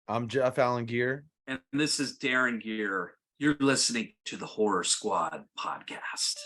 I'm Jeff Allen Geare. And this is Darren Geare. You're listening to the Horror Squad podcast.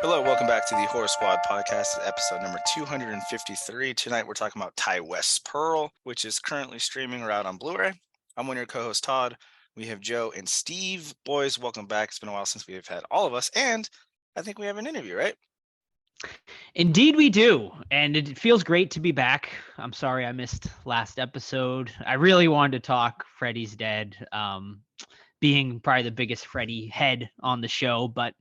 Hello, welcome back to the Horror Squad podcast, episode number 253. Tonight we're talking about Ty West's Pearl, which is currently streaming or out on Blu-ray. I'm one of your co-hosts, Todd. We have Joe and Steve. Boys, welcome back. It's been a while since we have had all of us, and I think we have an interview, right? Indeed we do, and it feels great to be back. I'm sorry I missed last episode. I really wanted to talk Freddy's Dead, being probably the biggest Freddy head on the show, but,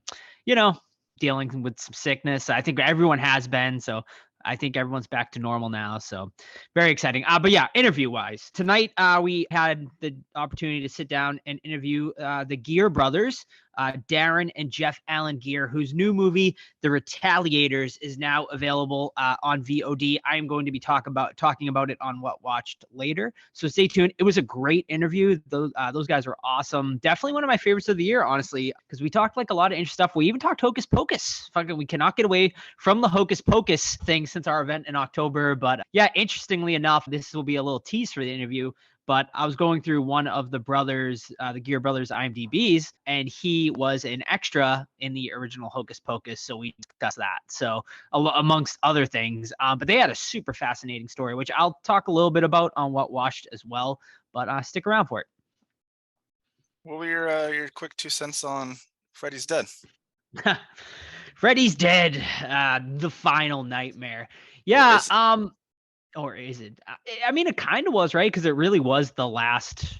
you know, dealing with some sickness. I think everyone has been, so I think everyone's back to normal now. So very exciting. But yeah, interview wise, tonight we had the opportunity to sit down and interview the Geare brothers, Darren and Jeff Allen Geare, whose new movie, The Retaliators, is now available on VOD. I am going to be talking about it on What Watched later. So stay tuned. It was a great interview. Those guys were awesome. Definitely one of my favorites of the year, honestly, because we talked like a lot of interesting stuff. We even talked Hocus Pocus. Fucking, we cannot get away from the Hocus Pocus thing since our event in October. But yeah, interestingly enough, this will be a little tease for the interview. But I was going through one of the brothers, the Geare brothers IMDb's, and he was an extra in the original Hocus Pocus. So we discussed that. So amongst other things, but they had a super fascinating story, which I'll talk a little bit about on What Watched as well. But stick around for it. What were your quick 2 cents on Freddy's Dead? Freddy's Dead, the final nightmare. Yeah. Or is it? I mean, it kind of was, right? Because it really was the last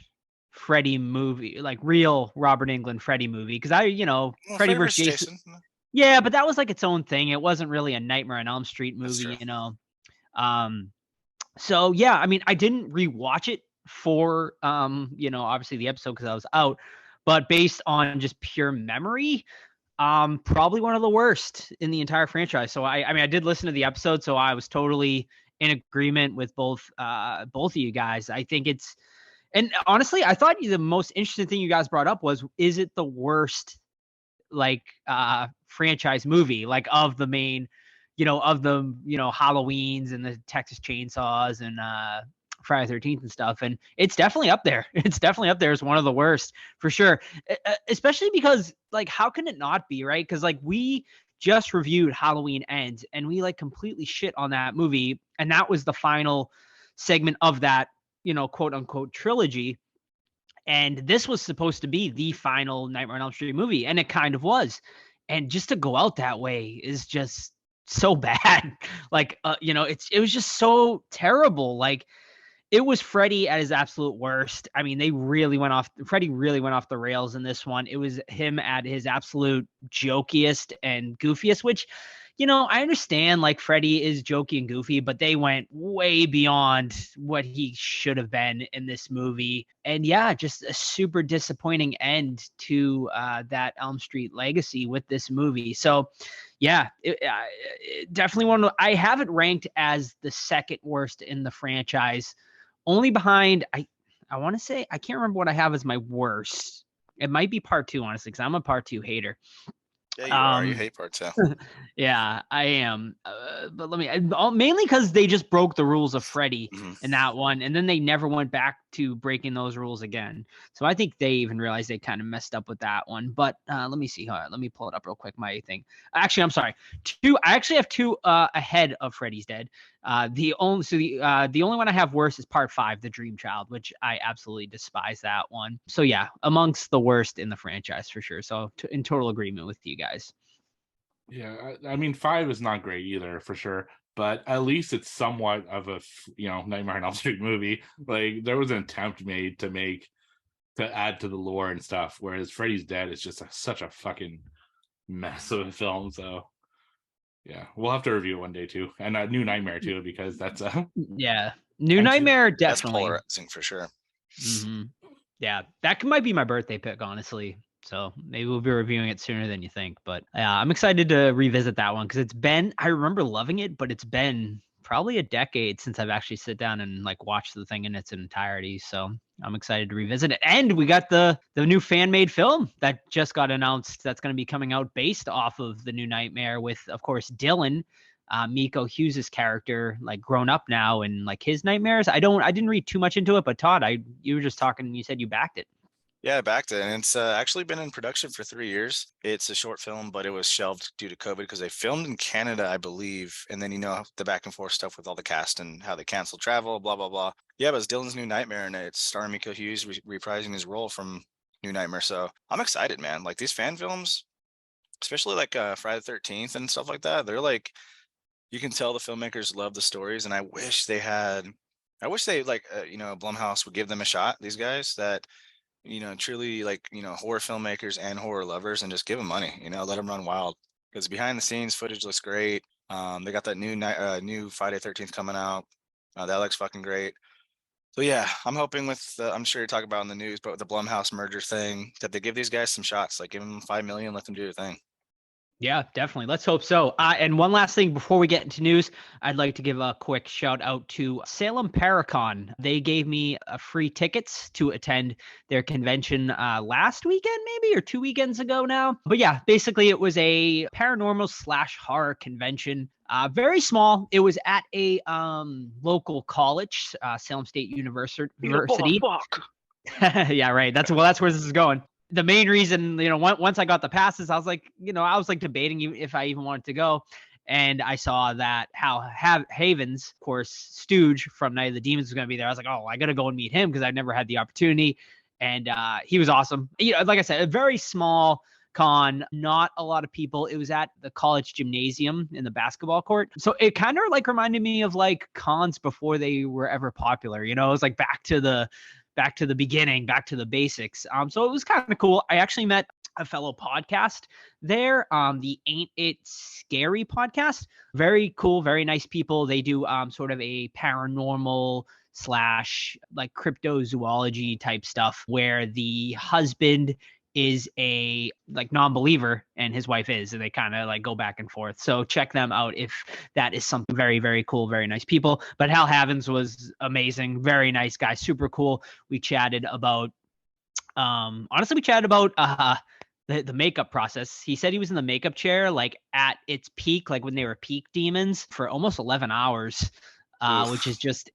Freddy movie, like real Robert Englund Freddy movie. Because Freddy vs. Jason. Yeah, but that was like its own thing. It wasn't really a Nightmare on Elm Street movie, you know. So yeah, I mean, I didn't rewatch it for obviously the episode because I was out, but based on just pure memory, probably one of the worst in the entire franchise. So I did listen to the episode, so I was totally in agreement with both of you guys. I think it's, and honestly, I thought the most interesting thing you guys brought up was, is it the worst franchise movie, like of the main, Halloweens and the Texas Chainsaws and Friday the 13th and stuff. And it's definitely up there. It's definitely up there as one of the worst for sure. Especially because like, how can it not be, right? Because like we just reviewed Halloween Ends and we like completely shit on that movie. And that was the final segment of that, quote unquote trilogy. And this was supposed to be the final Nightmare on Elm Street movie. And it kind of was. And just to go out that way is just so bad. Like, it was just so terrible. Like, it was Freddy at his absolute worst. I mean, Freddy really went off the rails in this one. It was him at his absolute jokiest and goofiest, which, I understand like Freddy is jokey and goofy, but they went way beyond what he should have been in this movie. And yeah, just a super disappointing end to that Elm Street legacy with this movie. So yeah, it definitely I have it ranked as the second worst in the franchise. Only behind, I want to say, I can't remember what I have as my worst. It might be Part 2, honestly, because I'm a Part 2 hater. Yeah, you are. You hate Part 2. Yeah, I am. But mainly because they just broke the rules of Freddy in that one, and then they never went back to breaking those rules again. So I think they even realized they kind of messed up with that one. But let me see. Let me pull it up real quick. My thing. Actually, I'm sorry. I actually have 2 ahead of Freddy's Dead. The only one I have worse is Part 5, The Dream Child, which I absolutely despise that one. So yeah, amongst the worst in the franchise for sure. So in total agreement with you guys. Yeah, I mean 5 is not great either for sure, but at least it's somewhat of a Nightmare on Elm Street movie. Like there was an attempt made to add to the lore and stuff, whereas Freddy's Dead is just such a fucking mess of a film. So yeah, we'll have to review it one day too, and a New Nightmare too, because that's New Nightmare definitely. That's polarizing for sure. Mm-hmm. Yeah, that might be my birthday pick, honestly. So maybe we'll be reviewing it sooner than you think. But I'm excited to revisit that one because I remember loving it, but it's been probably a decade since I've actually sit down and like watched the thing in its entirety. So I'm excited to revisit it. And we got the new fan-made film that just got announced that's going to be coming out based off of the new Nightmare with, of course, Dylan, Miko Hughes' character, like grown up now and like his nightmares. I didn't read too much into it, but Todd, you were just talking and you said you backed it. Yeah, I backed it, and it's actually been in production for 3 years. It's a short film, but it was shelved due to COVID because they filmed in Canada, I believe, and then the back and forth stuff with all the cast and how they canceled travel, blah blah blah. Yeah, but it's Dylan's new Nightmare, and it's starring Miko Hughes reprising his role from New Nightmare. So I'm excited, man. Like these fan films, especially like Friday the 13th and stuff like that. They're like, you can tell the filmmakers love the stories, and I wish they like Blumhouse would give them a shot. These guys that truly like, horror filmmakers and horror lovers, and just give them money, let them run wild. Because behind the scenes footage looks great. They got that new Friday 13th coming out. That looks fucking great. So yeah, I'm hoping I'm sure you're talking about in the news, but with the Blumhouse merger thing, that they give these guys some shots, like give them 5 million, let them do their thing. Yeah, definitely. Let's hope so. And one last thing before we get into news, I'd like to give a quick shout out to Salem Paracon. They gave me free tickets to attend their convention last weekend, maybe, or 2 weekends ago now. But yeah, basically it was a paranormal / horror convention. Very small. It was at a local college, Salem State University. Yeah, right. That's where this is going. The main reason, once I got the passes, I was like debating if I even wanted to go. And I saw that Hal Havens, of course, Stooge from Night of the Demons was going to be there. I was like, oh, I got to go and meet him because I've never had the opportunity. And he was awesome. Like I said, a very small con, not a lot of people. It was at the college gymnasium in the basketball court. So it kind of like reminded me of like cons before they were ever popular. It was like back to the beginning, back to the basics. So it was kind of cool. I actually met a fellow podcast there, the Ain't It Scary podcast. Very cool, very nice people. They do sort of a paranormal / like cryptozoology type stuff where the husband is a like non-believer and his wife is, and they kind of like go back and forth. So check them out if that is something. Very, very cool, very nice people. But Hal Havens was amazing, very nice guy, super cool. We chatted about honestly the makeup process. He said he was in the makeup chair like at its peak, like when they were peak demons, for almost 11 hours. Which is just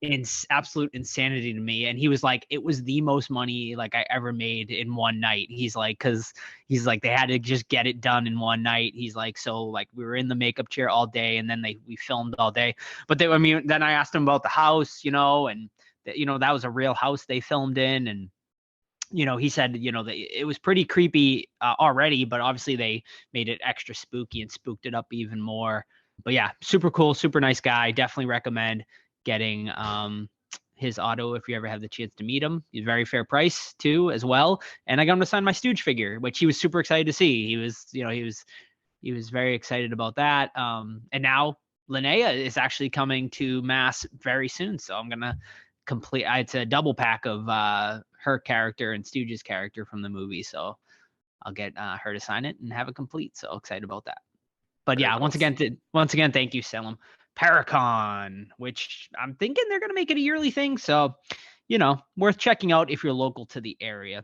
absolute insanity to me. And he was like, it was the most money like I ever made in one night. He's like, they had to just get it done in one night. He's like, so like we were in the makeup chair all day, and then we filmed all day. But then I asked him about the house, and that was a real house they filmed in, and he said, that it was pretty creepy already, but obviously they made it extra spooky and spooked it up even more. But yeah, super cool, super nice guy. Definitely recommend getting his auto if you ever have the chance to meet him. He's very fair price too, as well. And I got him to sign my Stooge figure, which he was super excited to see. He was very excited about that. And now Linnea is actually coming to Mass very soon, so I'm gonna complete. It's a double pack of her character and Stooge's character from the movie, so I'll get her to sign it and have it complete. So excited about that. But yeah, once again, thank you, Salem Paracon, which I'm thinking they're going to make it a yearly thing. So, worth checking out if you're local to the area.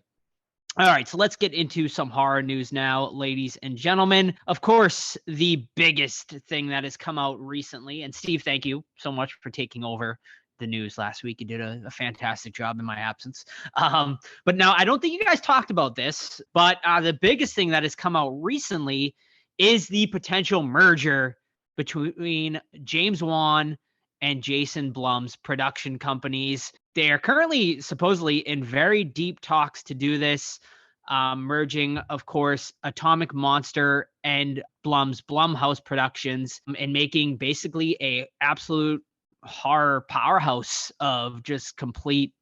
All right, so let's get into some horror news now, ladies and gentlemen. Of course, the biggest thing that has come out recently, and Steve, thank you so much for taking over the news last week. You did a fantastic job in my absence. But now I don't think you guys talked about this, but the biggest thing that has come out recently is the potential merger between James Wan and Jason Blum's production companies. They are currently supposedly in very deep talks to do this, merging, of course, Atomic Monster and Blum's Blumhouse Productions, and making basically a absolute horror powerhouse of just complete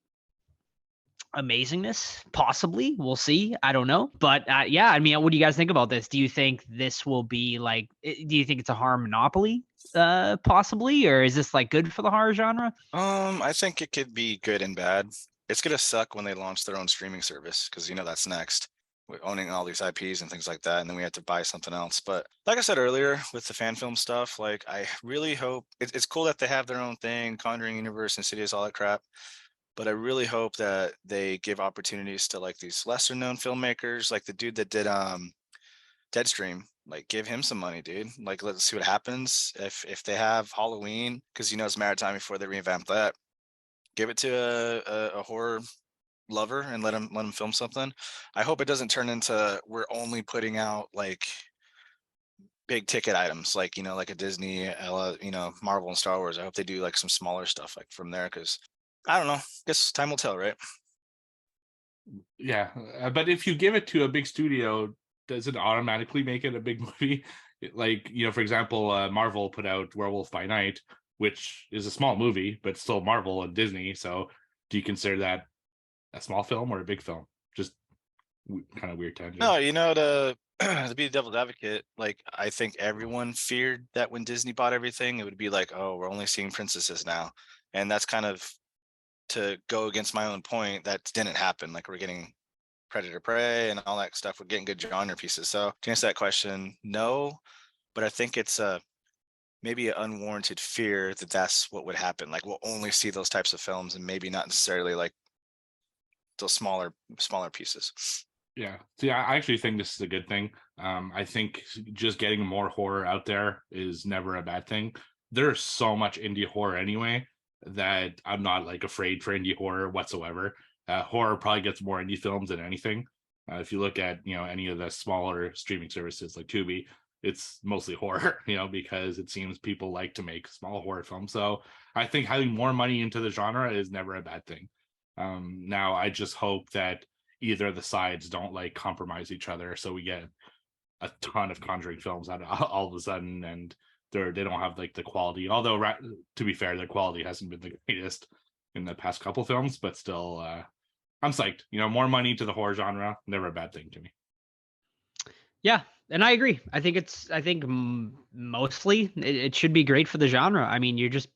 amazingness. Possibly, we'll see. I don't know, but yeah, I mean, what do you guys think about this? Do you think this will be like, do you think it's a horror monopoly possibly, or is this like good for the horror genre? I think it could be good and bad. It's gonna suck when they launch their own streaming service, because that's next, with owning all these IPs and things like that, and then we have to buy something else. But like I said earlier, with the fan film stuff, like I really hope it's cool that they have their own thing, Conjuring Universe, Insidious, all that crap. but I really hope that they give opportunities to like these lesser known filmmakers, like the dude that did Deadstream. Like, give him some money, dude. Like, let's see what happens if they have Halloween, because it's Maritime before they revamp that. Give it to a horror lover and let him film something. I hope it doesn't turn into we're only putting out like big ticket items, like like a Disney, Marvel and Star Wars. I hope they do like some smaller stuff like from there, because I don't know. Guess time will tell, right? Yeah, but if you give it to a big studio, does it automatically make it a big movie? Like, for example, Marvel put out Werewolf by Night, which is a small movie, but still Marvel and Disney. So do you consider that a small film or a big film? Just kind of weird tangent. No, to be the devil's advocate, like I think everyone feared that when Disney bought everything, it would be like, oh, we're only seeing princesses now. And that's kind of to go against my own point. That didn't happen. Like, we're getting Predator Prey and all that stuff. We're getting good genre pieces. So to answer that question, no, but I think it's maybe an unwarranted fear that that's what would happen. Like, we'll only see those types of films and maybe not necessarily like those smaller pieces. Yeah. See, I actually think this is a good thing. I think just getting more horror out there is never a bad thing. There's so much indie horror anyway that I'm not like afraid for indie horror whatsoever. Horror probably gets more indie films than anything. If you look at any of the smaller streaming services like Tubi, it's mostly horror, because it seems people like to make small horror films. So I think having more money into the genre is never a bad thing. Now I just hope that either of the sides don't like compromise each other, so we get a ton of Conjuring films out all of a sudden, and they don't have like the quality. Although to be fair, the quality hasn't been the greatest in the past couple films, but still, I'm psyched. More money to the horror genre, never a bad thing to me. Yeah, and I agree. I think mostly it should be great for the genre. I mean, you're just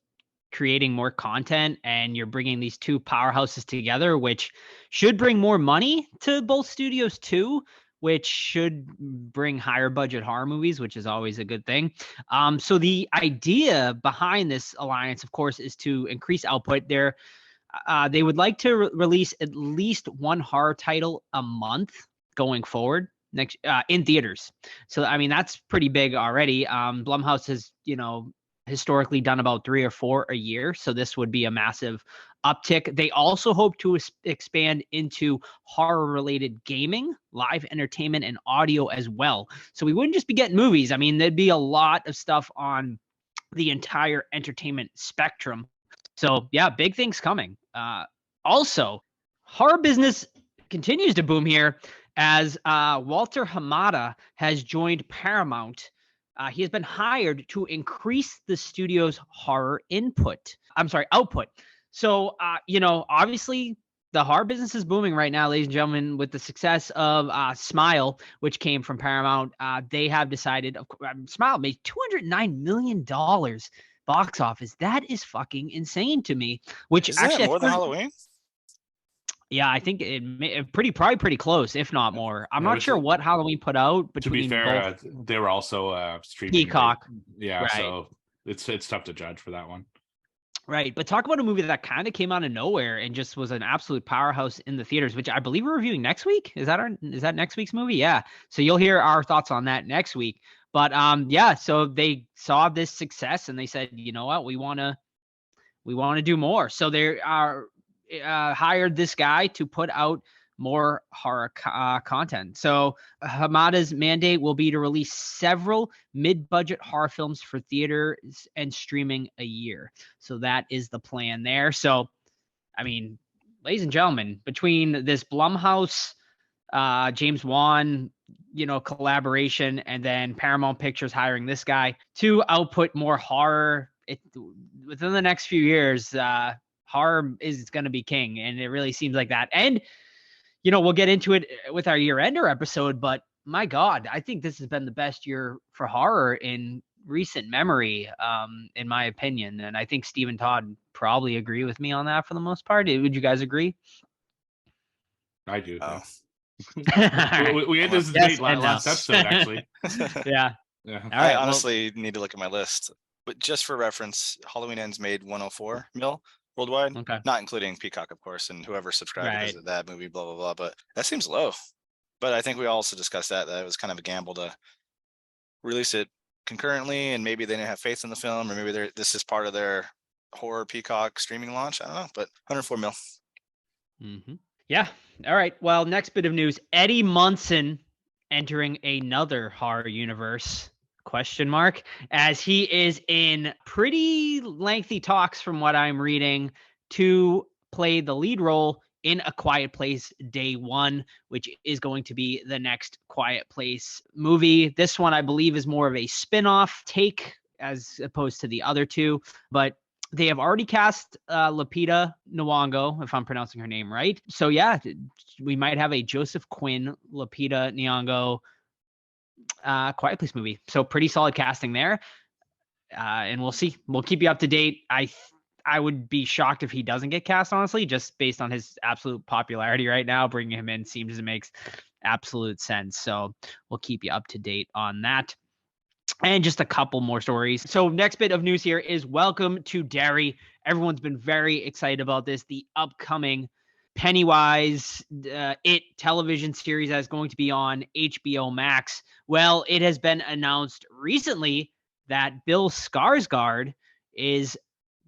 creating more content and you're bringing these two powerhouses together, which should bring more money to both studios too, which should bring higher budget horror movies, which is always a good thing. So the idea behind this alliance, of course, is to increase output. They would like to release at least one horror title a month going forward next in theaters. So I mean, that's pretty big already. Blumhouse has historically done about 3 or 4 a year, so this would be a massive uptick. They also hope to expand into horror related gaming, live entertainment, and audio as well. So we wouldn't just be getting movies. I mean, there'd be a lot of stuff on the entire entertainment spectrum. So yeah, big things coming. Also, horror business continues to boom here as Walter Hamada has joined Paramount. He has been hired to increase the studio's horror output. So, obviously the horror business is booming right now, ladies and gentlemen, with the success of Smile, which came from Paramount. They have decided, Smile made $209 million box office. That is fucking insane to me. Which Isn't actually it more than Halloween? Yeah, I think probably pretty close, if not more. I'm not sure what Halloween put out between. To be fair, they were also streaming Peacock. Yeah, right. So it's tough to judge for that one. Right, but talk about a movie that kind of came out of nowhere and just was an absolute powerhouse in the theaters, which I believe we're reviewing next week. Is that next week's movie? Yeah. So you'll hear our thoughts on that next week. But yeah, so they saw this success and they said, you know what, we want to do more. So they are hired this guy to put out more horror content. So Hamada's mandate will be to release several mid-budget horror films for theaters and streaming a year. So that is the plan there. So, I mean, ladies and gentlemen, between this Blumhouse, James Wan, collaboration, and then Paramount Pictures hiring this guy to output more horror, within the next few years, horror is going to be king, and it really seems like that. And we'll get into it with our year-ender episode, but my God, I think this has been the best year for horror in recent memory, in my opinion. And I think Steve and Todd probably agree with me on that for the most part. Would you guys agree? I do. Oh. We had this debate last episode, actually. Yeah. Yeah. All right, I honestly need to look at my list. But just for reference, Halloween Ends made 104 mil. worldwide. Okay. Not including Peacock, of course, and whoever subscribed because Right. of that movie, blah, blah, blah. But that seems low. But I think we also discussed that it was kind of a gamble to release it concurrently, and maybe they didn't have faith in the film, or maybe this is part of their horror Peacock streaming launch. I don't know, but 104 mil. Mm-hmm. Yeah. All right. Well, next bit of news: Eddie Munson entering another horror universe? Question mark. As he is in pretty lengthy talks, from what I'm reading, to play the lead role in A Quiet Place Day One, which is going to be the next Quiet Place movie. This one, I believe, is more of a spin-off take as opposed to the other two, but they have already cast Lupita Nyong'o, if I'm pronouncing her name right. So yeah, we might have a Joseph Quinn, Lupita Nyong'o Quiet Place movie. So pretty solid casting there. And we'll see. We'll keep you up to date. I would be shocked if he doesn't get cast, honestly, just based on his absolute popularity right now. Bringing him in seems to make absolute sense. So we'll keep you up to date on that. And just a couple more stories. So next bit of news here is Welcome to Derry. Everyone's been very excited about this. The upcoming Pennywise It television series that is going to be on HBO Max. Well, it has been announced recently that Bill Skarsgård is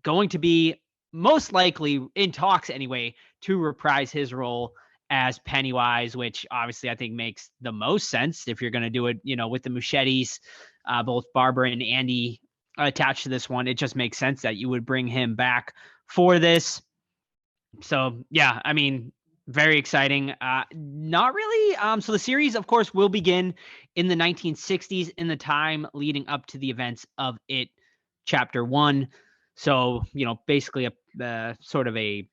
going to be most likely in talks anyway to reprise his role as Pennywise, which obviously I think makes the most sense if you're going to do it, with the Muschiettes, both Barbara and Andy attached to this one. It just makes sense that you would bring him back for this. So yeah, I mean, very exciting. Not really. So the series, of course, will begin in the 1960s, in the time leading up to the events of It Chapter 1. So, basically a sort of a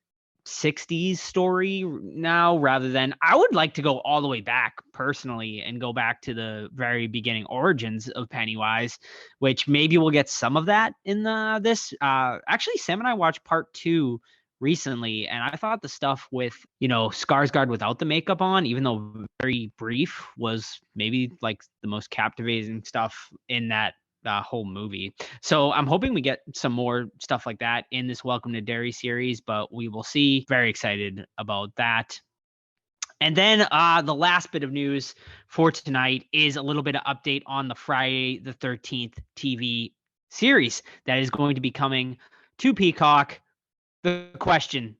60s story now, rather than, I would like to go all the way back personally and go back to the very beginning origins of Pennywise, which maybe we'll get some of that in this. Actually, Sam and I watched part 2 recently, and I thought the stuff with Skarsgård without the makeup on, even though very brief, was maybe like the most captivating stuff in that whole movie. So I'm hoping we get some more stuff like that in this Welcome to Derry series, but we will see. Very excited about that. And then the last bit of news for tonight is a little bit of update on the Friday the 13th TV series that is going to be coming to Peacock. The question: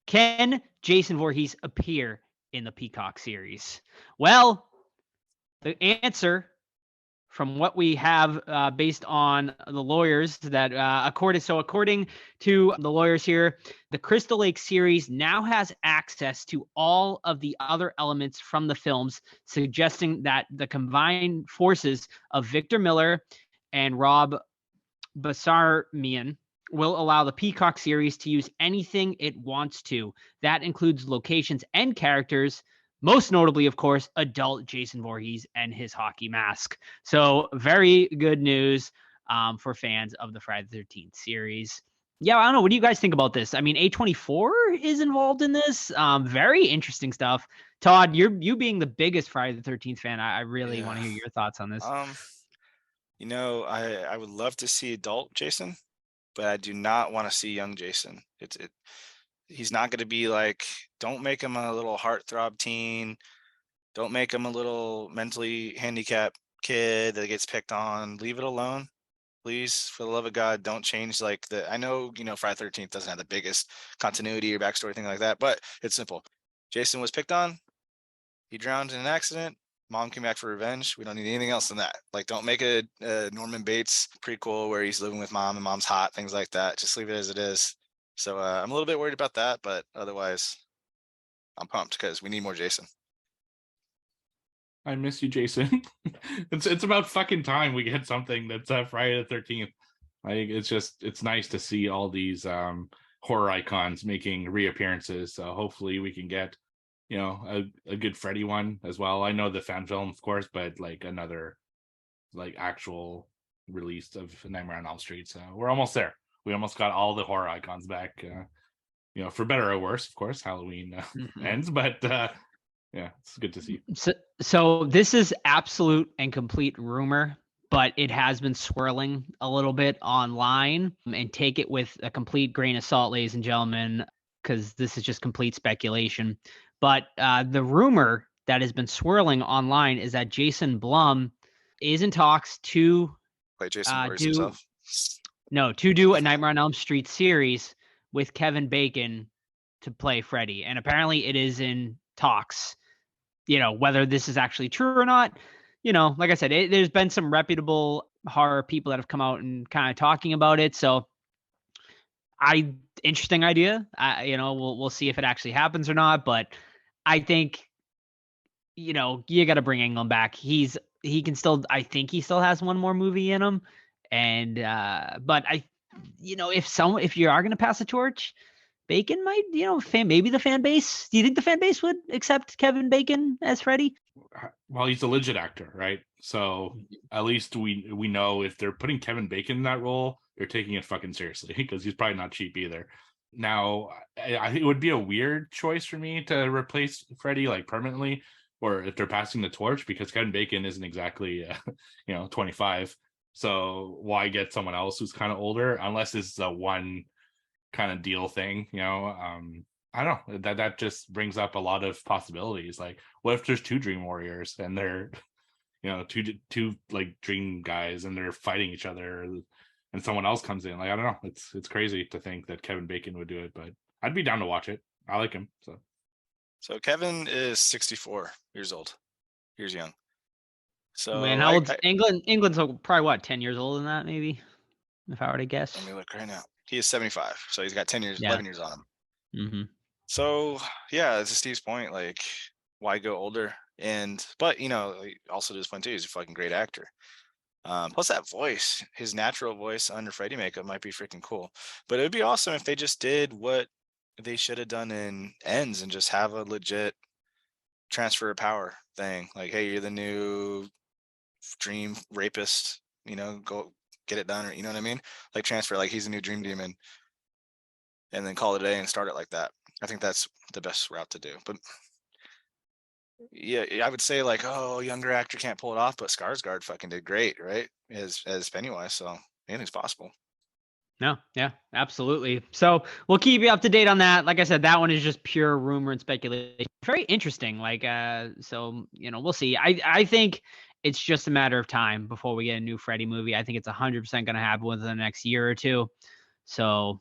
can Jason Voorhees appear in the Peacock series? Well, the answer, from what we have based on the lawyers that according to the lawyers here, the Crystal Lake series now has access to all of the other elements from the films, suggesting that the combined forces of Victor Miller and Rob Basarmian will allow the Peacock series to use anything it wants to. That includes locations and characters, most notably, of course, adult Jason Voorhees and his hockey mask. So very good news for fans of the Friday the 13th series. Yeah, I don't know. What do you guys think about this? I mean, A24 is involved in this. Very interesting stuff. Todd, you being the biggest Friday the 13th fan, I really want to hear your thoughts on this. I would love to see adult Jason, but I do not want to see young Jason. He's not going to be like, don't make him a little heartthrob teen. Don't make him a little mentally handicapped kid that gets picked on. Leave it alone, please. For the love of God, don't change I know, Friday 13th doesn't have the biggest continuity or backstory, thing like that, but it's simple. Jason was picked on. He drowned in an accident. Mom came back for revenge. We don't need anything else than that. Don't make a Norman Bates prequel where he's living with mom and mom's hot, things like that. Just leave it as it is. So I'm a little bit worried about that, but otherwise, I'm pumped because we need more Jason. I miss you, Jason. It's about fucking time we get something that's Friday the 13th. It's nice to see all these horror icons making reappearances. So hopefully we can get a good Freddy one as well. I know the fan film, of course, but another actual release of Nightmare on Elm Street. So we're almost there. We almost got all the horror icons back. For better or worse, of course. Halloween ends, but yeah, it's good to see. So this is absolute and complete rumor, but it has been swirling a little bit online, and take it with a complete grain of salt, ladies and gentlemen, because this is just complete speculation. But the rumor that has been swirling online is that Jason Blum is in talks to Like Jason Voorhees do himself. to do a Nightmare on Elm Street series with Kevin Bacon to play Freddy, and apparently it is in talks. Whether this is actually true or not, like I said, there's been some reputable horror people that have come out and kind of talking about it. So, interesting idea. We'll see if it actually happens or not. But I think, you got to bring England back. He can still. I think he still has one more movie in him. And but if you are going to pass the torch, Bacon might, maybe the fan base. Do you think the fan base would accept Kevin Bacon as Freddy? Well, he's a legit actor, right? So at least we know if they're putting Kevin Bacon in that role, they're taking it fucking seriously, because he's probably not cheap either. Now, I think it would be a weird choice for me to replace Freddy like permanently, or if they're passing the torch, because Kevin Bacon isn't exactly 25. So why get someone else who's kind of older, unless it's a one kind of deal thing, I don't know, that just brings up a lot of possibilities. Like, what if there's two Dream Warriors and they're two like dream guys, and they're fighting each other, and someone else comes in? Like, I don't know, it's crazy to think that Kevin Bacon would do it, but I'd be down to watch it. I like him. So Kevin is 64 years old. Years young. So Man, how old's England? England's probably what, 10 years older than that, maybe, if I were to guess. Let me look right now. He is 75, so he's got 10 years, 11 years on him. Mm-hmm. So yeah, to Steve's point, like, why go older? But also to his point too, he's a fucking great actor. Plus that voice, his natural voice under Freddy makeup might be freaking cool. But it would be awesome if they just did what they should have done in Ends and just have a legit transfer of power thing. Like, hey, you're the new dream rapist, go get it done, or you know what I mean? Like, transfer, like he's a new dream demon, and then call it a day and start it like that. I think that's the best route to do. But yeah, I would say like, oh, younger actor can't pull it off, but Skarsgård fucking did great, right? As Pennywise, so anything's possible. No, yeah, absolutely. So we'll keep you up to date on that. Like I said, that one is just pure rumor and speculation. Very interesting. Like, so we'll see. I think it's just a matter of time before we get a new Freddy movie. I think it's 100% going to happen within the next year or two. So,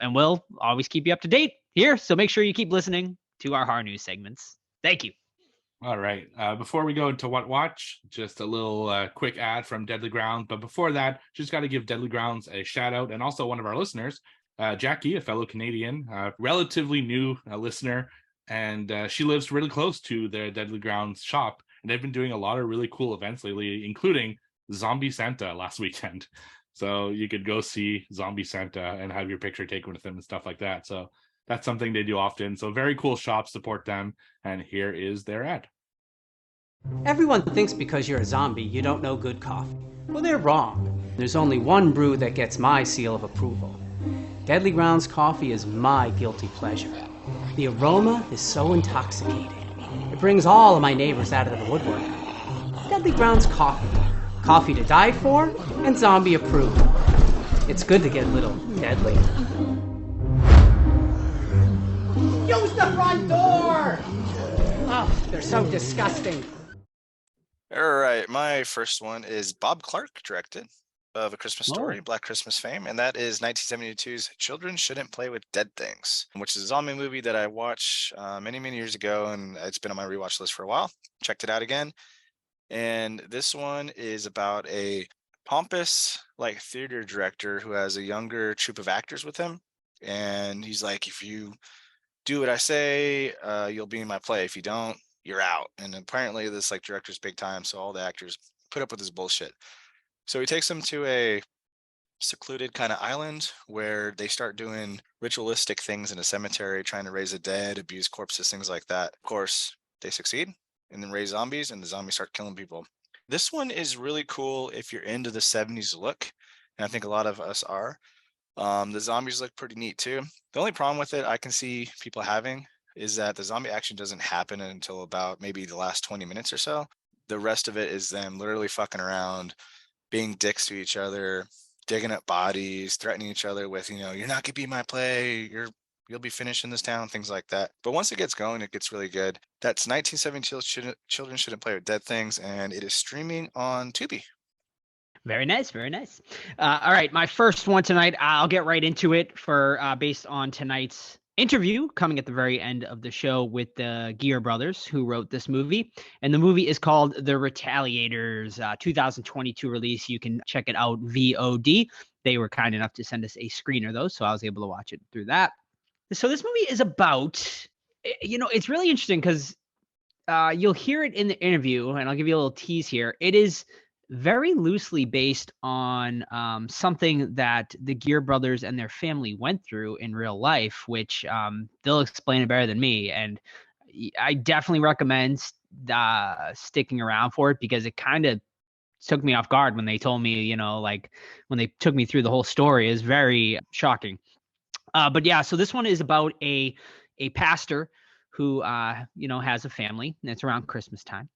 and we'll always keep you up to date here. So make sure you keep listening to our horror news segments. Thank you. All right. Before we go into what watch, just a little quick ad from Deadly Grounds. But before that, just got to give Deadly Grounds a shout out, and also one of our listeners, Jackie, a fellow Canadian, relatively new listener, and she lives really close to the Deadly Grounds shop, and they've been doing a lot of really cool events lately, including Zombie Santa last weekend. So you could go see Zombie Santa and have your picture taken with him and stuff like that. So that's something they do often. So very cool shop, support them. And here is their ad. Everyone thinks because you're a zombie, you don't know good coffee. Well, they're wrong. There's only one brew that gets my seal of approval. Deadly Grounds coffee is my guilty pleasure. The aroma is so intoxicating. It brings all of my neighbors out of the woodwork. Deadly Grounds coffee. Coffee to die for, and zombie approved. It's good to get a little deadly. Use the front door! Oh, they're so disgusting. All right, my first one is Bob Clark directed, of A Christmas Story, Black Christmas fame, and that is 1972's Children Shouldn't Play with Dead Things, which is a zombie movie that I watched many, many years ago, and it's been on my rewatch list for a while. Checked it out again, and this one is about a pompous theater director who has a younger troupe of actors with him, and he's like, if you do what I say, you'll be in my play. If you don't, you're out. And apparently this director's big time, so all the actors put up with his bullshit. So he takes them to a secluded kind of island where they start doing ritualistic things in a cemetery, trying to raise the dead, abuse corpses, things like that. Of course, they succeed and then raise zombies, and the zombies start killing people. This one is really cool if you're into the 70s look, and I think a lot of us are. The zombies look pretty neat too. The only problem with it I can see people having is that the zombie action doesn't happen until about maybe the last 20 minutes or so. The rest of it is them literally fucking around, being dicks to each other, digging up bodies, threatening each other with, you're not gonna be my play, you'll be finished in this town, things like that. But once it gets going, it gets really good. That's 1970 Children Shouldn't Play with Dead Things, and it is streaming on Tubi. Very nice, very nice. All right, my first one tonight. I'll get right into it for based on tonight's interview coming at the very end of the show with the Geare brothers who wrote this movie. And the movie is called The Retaliators, 2022 release. You can check it out VOD. They were kind enough to send us a screener though, so I was able to watch it through that. So this movie is about, it's really interesting because you'll hear it in the interview, and I'll give you a little tease here. It is very loosely based on something that the Geare brothers and their family went through in real life, which they'll explain it better than me. And I definitely recommend sticking around for it, because it kind of took me off guard when they told me, when they took me through the whole story. Is very shocking. But yeah, so this one is about a pastor who, has a family, and it's around Christmas time.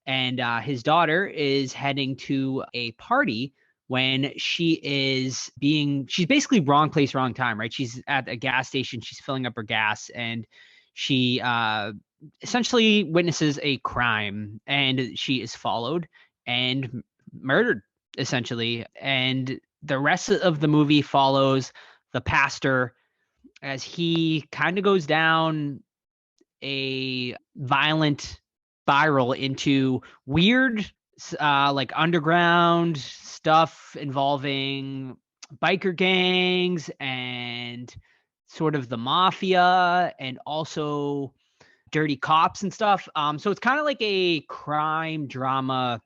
And his daughter is heading to a party when she's basically wrong place, wrong time, right? She's at a gas station. She's filling up her gas, and she essentially witnesses a crime, and she is followed and murdered, essentially. And the rest of the movie follows the pastor as he kind of goes down a violent spiral into weird like underground stuff involving biker gangs and sort of the mafia, and also dirty cops and stuff. So it's kind of like a crime drama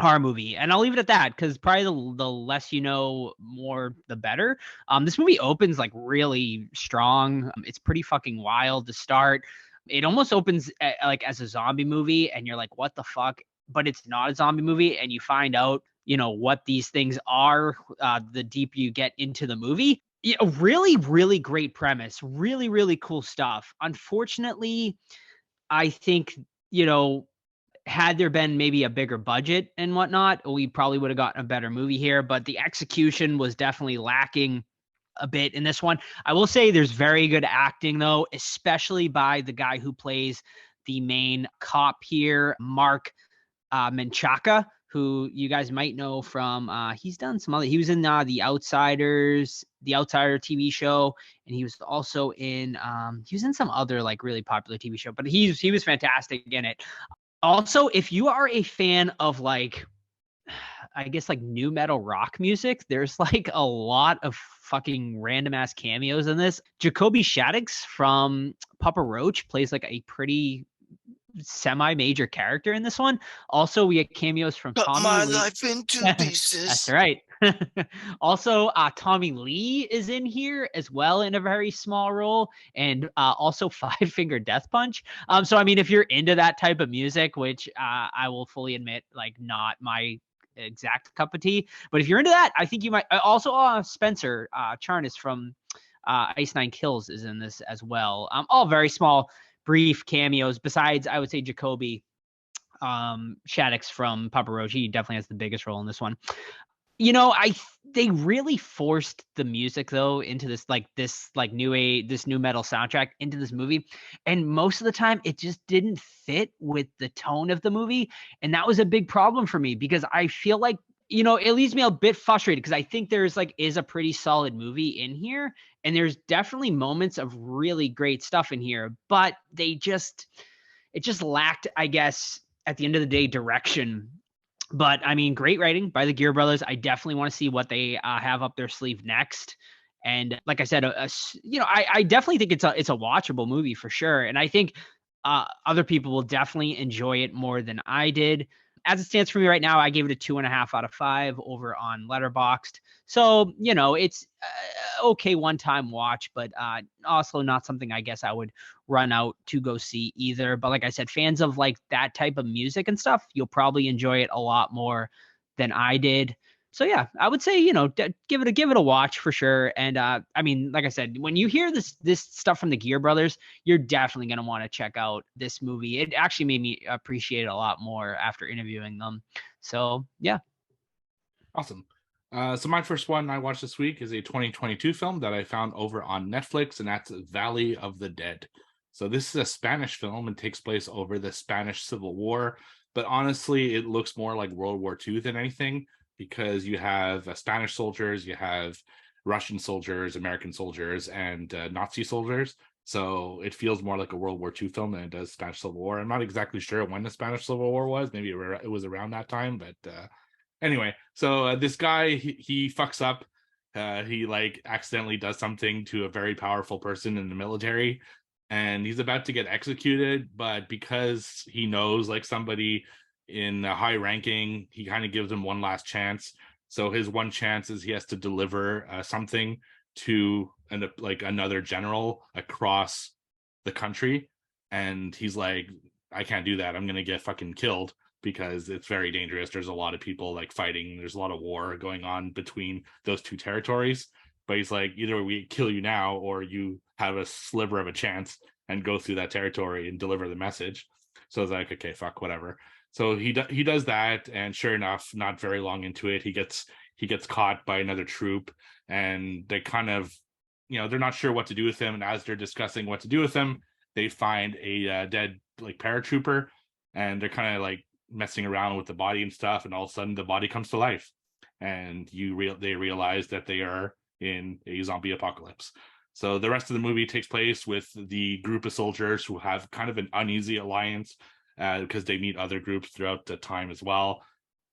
horror movie, and I'll leave it at that, because probably the less you know, more the better. This movie opens like really strong. It's pretty fucking wild to start. It almost opens like as a zombie movie, and you're like, what the fuck? But it's not a zombie movie, and you find out, what these things are the deeper you get into the movie. Yeah, really, really great premise. Really, really cool stuff. Unfortunately, I think, had there been maybe a bigger budget and whatnot, we probably would have gotten a better movie here. But the execution was definitely lacking a bit in this one. I will say there's very good acting though, especially by the guy who plays the main cop here, Mark Menchaca, who you guys might know from he's done some other, he was in the Outsider TV show, and he was also in some other like really popular TV show, but he was fantastic in it. Also, if you are a fan of like, I guess like new metal rock music, there's like a lot of fucking random ass cameos in this. Jacoby Shaddix from Papa Roach plays like a pretty semi-major character in this one. Also, we get cameos from Cut Tommy my Lee. life into pieces. That's right. Also, Tommy Lee is in here as well in a very small role, and also Five Finger Death Punch. So I mean, if you're into that type of music, which I will fully admit, like not my exact cup of tea, but if you're into that, I think you might. Also, Spencer Charnas from Ice Nine Kills is in this as well. All very small, brief cameos. Besides, I would say Jacoby Shaddix from Papa Roach, he definitely has the biggest role in this one. They really forced the music though into this new metal soundtrack into this movie, and most of the time it just didn't fit with the tone of the movie, and that was a big problem for me, because I feel like it leaves me a bit frustrated, because I think there's is a pretty solid movie in here, and there's definitely moments of really great stuff in here, but it just lacked, I guess, at the end of the day, direction. But I mean, great writing by the Geare brothers. I definitely want to see what they have up their sleeve next. And like I said, I definitely think it's a watchable movie for sure. And I think other people will definitely enjoy it more than I did. As it stands for me right now, I gave it a 2.5 out of 5 over on Letterboxd. So, it's okay one-time watch, but also not something I guess I would run out to go see either. But like I said, fans of like that type of music and stuff, you'll probably enjoy it a lot more than I did. So yeah, I would say, give it a watch for sure. And I mean, like I said, when you hear this stuff from the Geare brothers, you're definitely going to want to check out this movie. It actually made me appreciate it a lot more after interviewing them. So yeah. Awesome. So my first one I watched this week is a 2022 film that I found over on Netflix, and that's Valley of the Dead. So this is a Spanish film and takes place over the Spanish Civil War, but honestly, it looks more like World War II than anything because you have Spanish soldiers, you have Russian soldiers, American soldiers, and Nazi soldiers. So it feels more like a World War II film than it does Spanish Civil War. I'm not exactly sure when the Spanish Civil War was. Maybe it was around that time, but anyway, so this guy he fucks up. He like accidentally does something to a very powerful person in the military, and he's about to get executed. But because he knows like somebody in a high ranking, he kind of gives him one last chance. So his one chance is he has to deliver something to like another general across the country, and he's like, I can't do that. I'm gonna get fucking killed because it's very dangerous. There's a lot of people like fighting. There's a lot of war going on between those two territories. But he's like, either we kill you now or you have a sliver of a chance and go through that territory and deliver the message. So it's like, okay, fuck, whatever. So he does that, and sure enough, not very long into it, he gets caught by another troop, and they kind of, they're not sure what to do with him. And as they're discussing what to do with him, they find a dead like paratrooper, and they're kind of like messing around with the body and stuff, and all of a sudden the body comes to life, and they realize that they are in a zombie apocalypse. So the rest of the movie takes place with the group of soldiers who have kind of an uneasy alliance because they meet other groups throughout the time as well.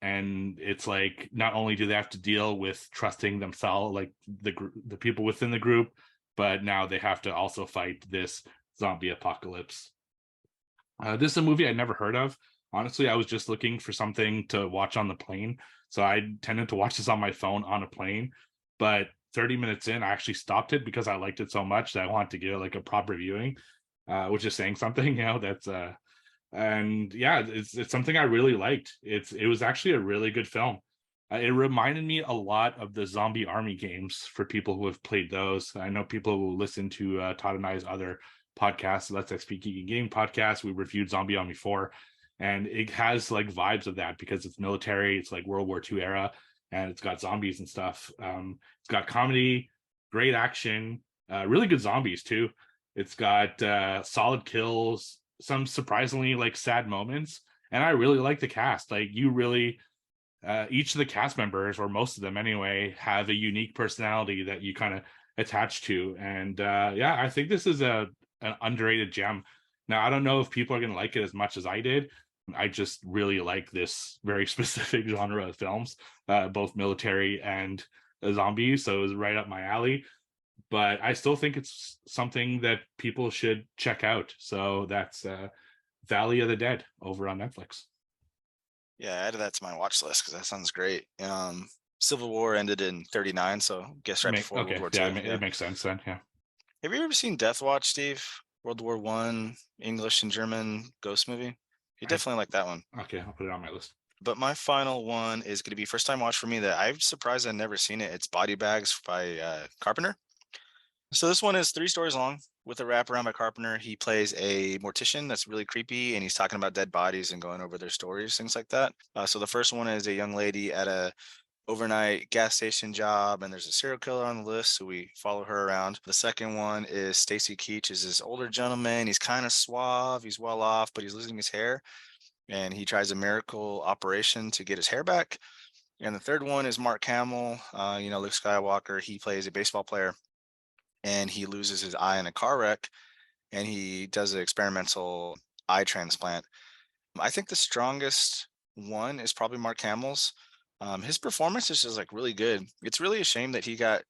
And it's like, not only do they have to deal with trusting themselves, like the people within the group, but now they have to also fight this zombie apocalypse. This is a movie I'd never heard of. Honestly, I was just looking for something to watch on the plane. So I tended to watch this on my phone on a plane. But 30 minutes in, I actually stopped it because I liked it so much that I wanted to give it like a proper viewing, which is saying something, that's and yeah, it's something I really liked. It was actually a really good film. It reminded me a lot of the Zombie Army games for people who have played those. I know people who listen to Todd and I's other podcasts, Let's Speak Geeky Game podcast. We reviewed Zombie Army 4, and it has like vibes of that because it's military, it's like World War II era, and it's got zombies and stuff. It's got comedy, great action, really good zombies too. It's got solid kills, some surprisingly like sad moments, and I really like the cast. Like, you really each of the cast members, or most of them anyway, have a unique personality that you kind of attach to. And yeah, I think this is an underrated gem. Now, I don't know if people are going to like it as much as I did. I just really like this very specific genre of films, both military and zombies. So it was right up my alley. But I still think it's something that people should check out. So that's Valley of the Dead over on Netflix. Yeah, I added that to my watch list because that sounds great. Civil War ended in 39, so I guess right before World War II. Yeah, it makes sense then. Yeah. Have you ever seen Death Watch, Steve? World War One, English and German ghost movie. You definitely like that one. Okay, I'll put it on my list. But my final one is going to be first time watch for me that I'm surprised I've never seen it. It's Body Bags by Carpenter. So this one is 3 stories long with a wraparound by Carpenter. He plays a mortician that's really creepy, and he's talking about dead bodies and going over their stories, things like that. So the first one is a young lady at a overnight gas station job, and there's a serial killer on the list, so we follow her around. The second one is Stacy Keach is this older gentleman. He's kind of suave, he's well off, but he's losing his hair, and he tries a miracle operation to get his hair back. And the third one is Mark Hamill, Luke Skywalker. He plays a baseball player, and he loses his eye in a car wreck, and he does an experimental eye transplant. I think the strongest one is probably Mark Hamill's. His performance is just like really good. It's really a shame that he got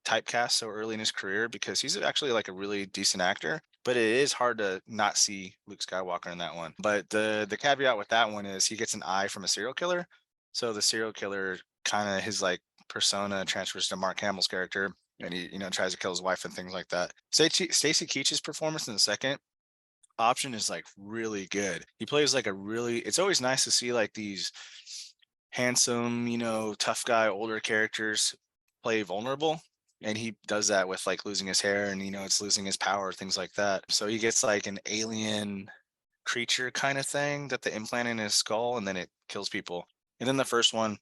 typecast so early in his career because he's actually like a really decent actor, but it is hard to not see Luke Skywalker in that one. But the caveat with that one is he gets an eye from a serial killer. So the serial killer kind of his like persona transfers to Mark Hamill's character, and he tries to kill his wife and things like that. Stacy Keach's performance in the second option is like really good. He plays like it's always nice to see like these handsome, tough guy, older characters play vulnerable. And he does that with like losing his hair and, it's losing his power, things like that. So he gets like an alien creature kind of thing that they implant in his skull, and then it kills people. And then the first one,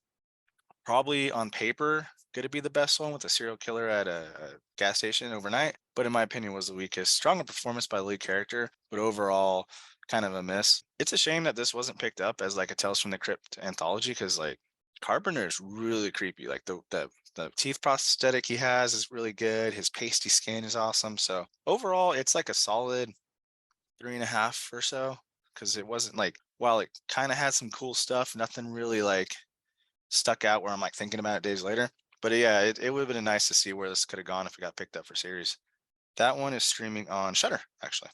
probably on paper going to be the best one with a serial killer at a gas station overnight, but in my opinion was the weakest. Stronger performance by the lead character, but overall kind of a miss. It's a shame that this wasn't picked up as like a Tales from the Crypt anthology, because like Carpenter is really creepy. Like the teeth prosthetic he has is really good. His pasty skin is awesome. So overall, it's like a solid 3.5 or so, because it wasn't like, while it kind of had some cool stuff, nothing really like stuck out where I'm like thinking about it days later. But yeah, it would have been nice to see where this could have gone if it got picked up for series. That one is streaming on Shudder, actually,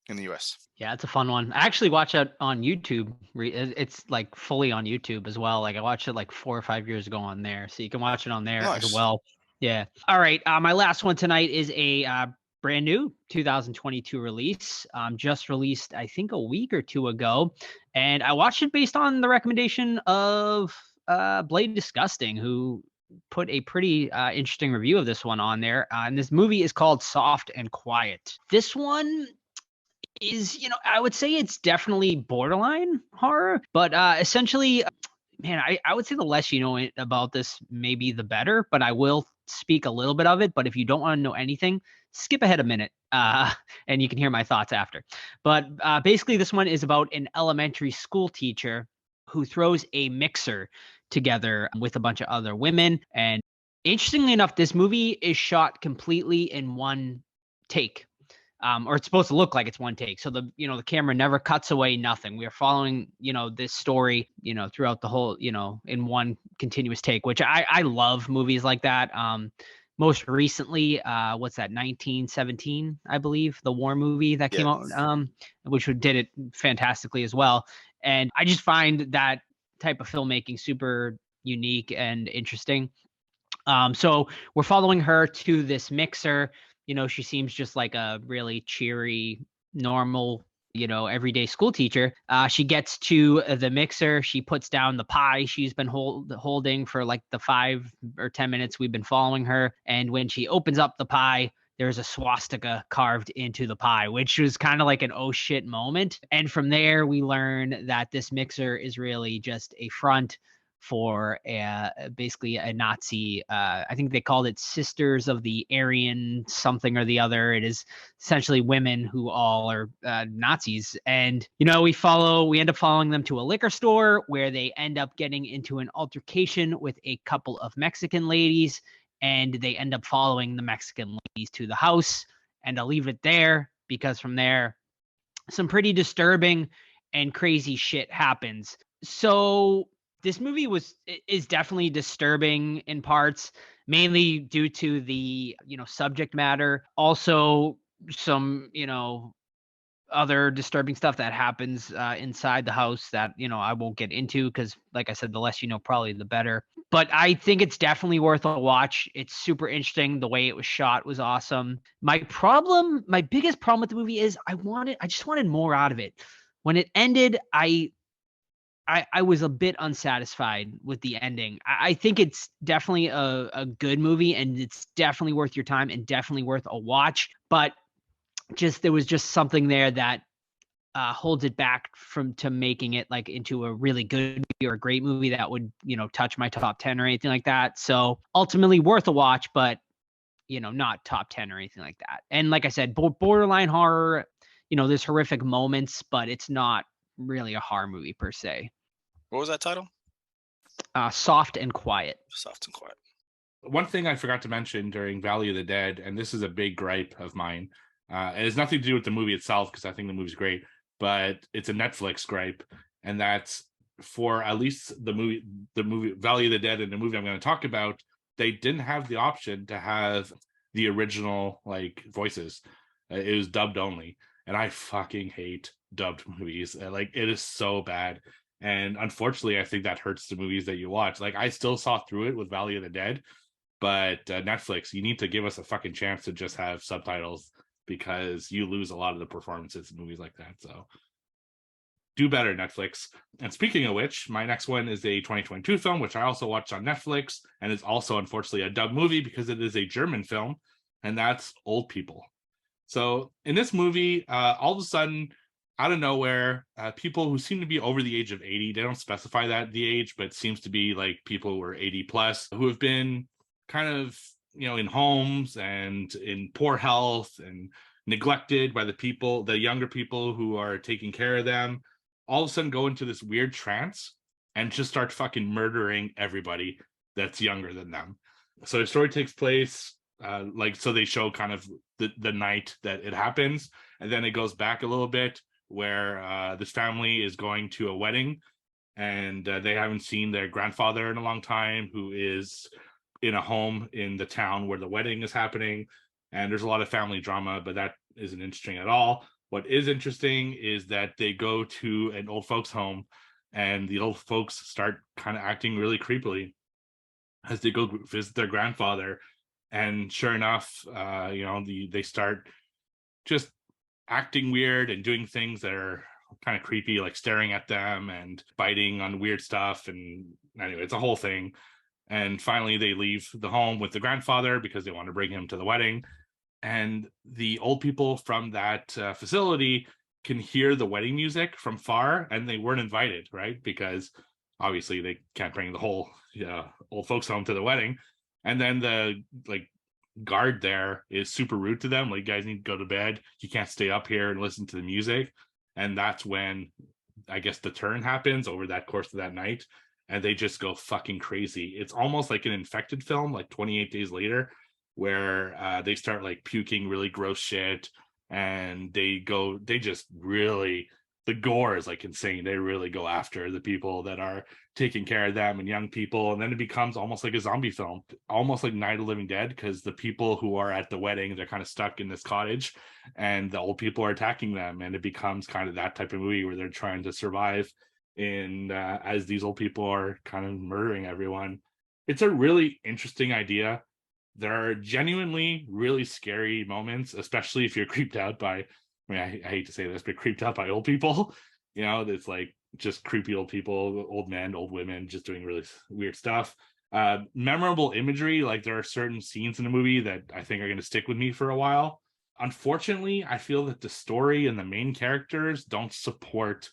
in the US. Yeah, it's a fun one. I actually watch it on YouTube. It's like fully on YouTube as well. Like I watched it like 4 or 5 years ago on there, so you can watch it on there as Nice. well. Yeah. All right. My last one tonight is a brand new 2022 release. Just released, I think, a week or two ago, and I watched it based on the recommendation of Blade Disgusting, who put a pretty interesting review of this one on there. And this movie is called Soft and Quiet. This one is, I would say it's definitely borderline horror, but essentially, man, I would say the less you know about this, maybe the better, but I will speak a little bit of it. But if you don't want to know anything, skip ahead a minute and you can hear my thoughts after. But basically, this one is about an elementary school teacher who throws a mixer together with a bunch of other women. And interestingly enough, this movie is shot completely in one take. Or it's supposed to look like it's one take. So the camera never cuts away, nothing. We are following, this story, throughout the whole, in one continuous take, which I love movies like that. Most recently, what's that, 1917, I believe, the war movie that came out, which did it fantastically as well. And I just find that type of filmmaking super unique and interesting. So we're following her to this mixer. She seems just like a really cheery, normal, everyday school teacher. She gets to the mixer. She puts down the pie she's been holding for like the 5 or 10 minutes we've been following her. And when she opens up the pie, there's a swastika carved into the pie, which was kind of like an oh shit moment. And from there, we learn that this mixer is really just a front for basically a Nazi. I think they called it Sisters of the Aryan something or the other. It is essentially women who all are Nazis. And, we end up following them to a liquor store where they end up getting into an altercation with a couple of Mexican ladies. And they end up following the Mexican ladies to the house. And I'll leave it there because from there, some pretty disturbing and crazy shit happens. So this movie is definitely disturbing in parts, mainly due to the, subject matter. Also, some, other disturbing stuff that happens inside the house that, I won't get into because, like I said, the less you know, probably the better. But I think it's definitely worth a watch. It's super interesting. The way it was shot was awesome. My biggest problem with the movie is I just wanted more out of it. When it ended, I was a bit unsatisfied with the ending. I think it's definitely a good movie and it's definitely worth your time and definitely worth a watch. But there was just something there that holds it back to making it like into a really good movie or a great movie that would, touch my top 10 or anything like that. So ultimately worth a watch, but, not top 10 or anything like that. And like I said, borderline horror, there's horrific moments, but it's not really a horror movie per se. What was that title? Soft and Quiet. Soft and Quiet. One thing I forgot to mention during Valley of the Dead, and this is a big gripe of mine, it has nothing to do with the movie itself because I think the movie's great, but it's a Netflix gripe, and that's for at least the movie Valley of the Dead and the movie I'm going to talk about, they didn't have the option to have the original like voices. It was dubbed only, and I fucking hate dubbed movies. Like it is so bad. And unfortunately, I think that hurts the movies that you watch. Like I still saw through it with Valley of the Dead, but Netflix, you need to give us a fucking chance to just have subtitles because you lose a lot of the performances in movies like that. So do better, Netflix. And speaking of which, my next one is a 2022 film, which I also watched on Netflix, and it's also unfortunately a dub movie because it is a German film, and that's Old People. So in this movie, all of a sudden, out of nowhere, people who seem to be over the age of 80, they don't specify that the age, but it seems to be like people who are 80 plus who have been kind of, in homes and in poor health and neglected by the younger people who are taking care of them, all of a sudden go into this weird trance and just start fucking murdering everybody that's younger than them. So the story takes place, so they show kind of the night that it happens, and then it goes back a little bit where this family is going to a wedding, and they haven't seen their grandfather in a long time, who is in a home in the town where the wedding is happening. And there's a lot of family drama, but that isn't interesting at all. What is interesting is that they go to an old folks home, and the old folks start kind of acting really creepily as they go visit their grandfather. And sure enough, they start just acting weird and doing things that are kind of creepy, like staring at them and biting on weird stuff. And anyway, it's a whole thing. And finally, they leave the home with the grandfather because they want to bring him to the wedding. And the old people from that facility can hear the wedding music from far, and they weren't invited, right? Because obviously they can't bring the whole old folks home to the wedding. And then the guard there is super rude to them, like, guys need to go to bed, you can't stay up here and listen to the music. And that's when I guess the turn happens over that course of that night, and they just go fucking crazy. It's almost like an infected film, like 28 Days Later, where they start like puking really gross shit, and the gore is like insane. They really go after the people that are taking care of them and young people. And then it becomes almost like a zombie film, almost like Night of the Living Dead, because the people who are at the wedding, they're kind of stuck in this cottage, and the old people are attacking them. And it becomes kind of that type of movie where they're trying to survive as these old people are kind of murdering everyone. It's a really interesting idea. There are genuinely really scary moments, especially if you're creeped out by, I hate to say this, but creeped out by old people. It's like just creepy old people, old men, old women, just doing really weird stuff. Memorable imagery, like there are certain scenes in the movie that I think are going to stick with me for a while. Unfortunately, I feel that the story and the main characters don't support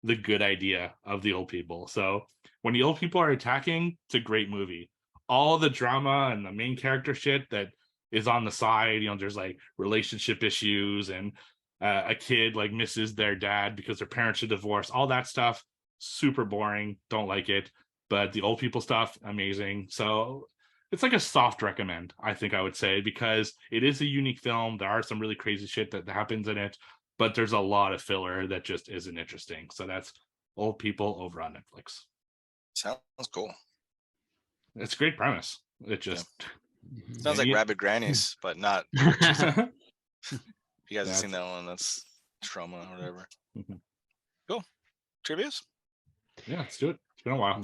the good idea of the old people. So when the old people are attacking, it's a great movie. All the drama and the main character shit that is on the side, there's like relationship issues, and a kid like misses their dad because their parents are divorced, all that stuff, super boring, don't like it. But the old people stuff, amazing. So it's like a soft recommend, I think I would say, because it is a unique film. There are some really crazy shit that happens in it, but there's a lot of filler that just isn't interesting. So that's Old People over on Netflix. Sounds cool. It's a great premise. It just sounds like Rabid Grannies, but not. If you guys have seen that one, that's Trauma or whatever. Cool. Trivias? Yeah, let's do it. It's been a while.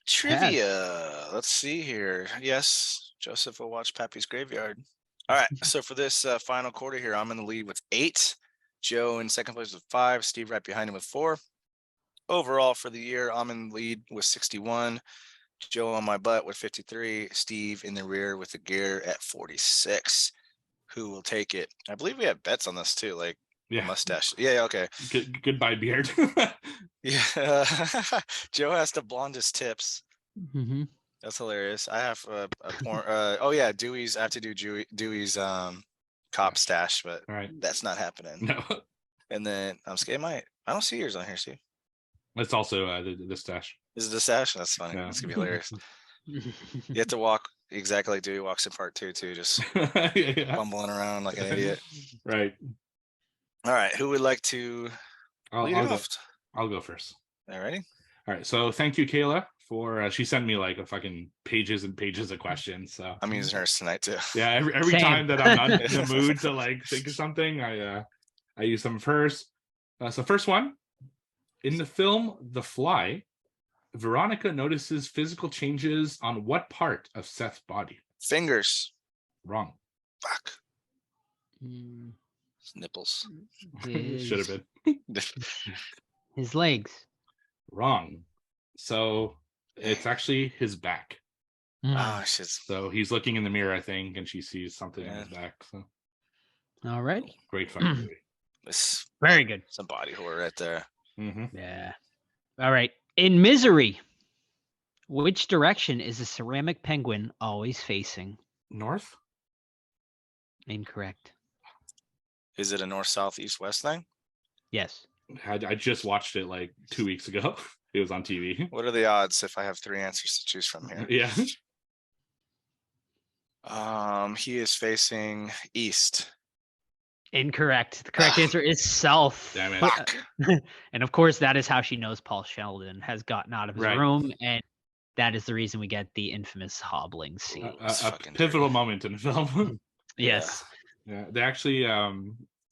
Trivia. Let's see here. Yes, Joseph will watch Pappy's Graveyard. All right. So for this final quarter here, I'm in the lead with 8. Joe in second place with 5. Steve right behind him with 4. Overall for the year, I'm in the lead with 61. Joe on my butt with 53. Steve in the rear with the Geare at 46. Who will take it? I believe we have bets on this too, like mustache. Yeah, okay. Goodbye, beard. Yeah. Joe has to blonde his tips. Mm-hmm. That's hilarious. I have a porn. Oh yeah, Dewey's. I have to do Dewey's cop stash, but that's not happening. No. And then I'm scared. I don't see yours on here, Steve. It's also the stash. Is it the stash? That's funny. Yeah. That's gonna be hilarious. You have to walk exactly like Dewey walks in part 2 too, just bumbling around like an idiot. Right. All right. Who would like to lead off? I'll go first. All righty. All right. So thank you, Kayla, for she sent me like a fucking pages and pages of questions. So I'm using hers tonight too. Yeah. Every time that I'm not in the mood to like think of something, I use some of hers. So first one, in the film The Fly, Veronica notices physical changes on what part of Seth's body? Fingers. Wrong. Fuck. Nipples. Should have been. His legs. Wrong. So it's actually his back. Oh shit. So he's looking in the mirror, I think, and she sees something in his back. So all right. great fun movie. This Very good. some body horror right there. Mm-hmm. Yeah. All right. In Misery, which direction is a ceramic penguin always facing? North? Incorrect. Is it a north, south, east, west thing? Yes. I just watched it like 2 weeks ago. It was on TV. What are the odds if I have 3 answers to choose from here? Yeah. He is facing east. Incorrect. The correct answer is south. Damn it. Fuck. And of course, that is how she knows Paul Sheldon has gotten out of his Right. room, and that is the reason we get the infamous hobbling scene. It's A fucking pivotal dirty. moment in the film. Yes. Yeah, they actually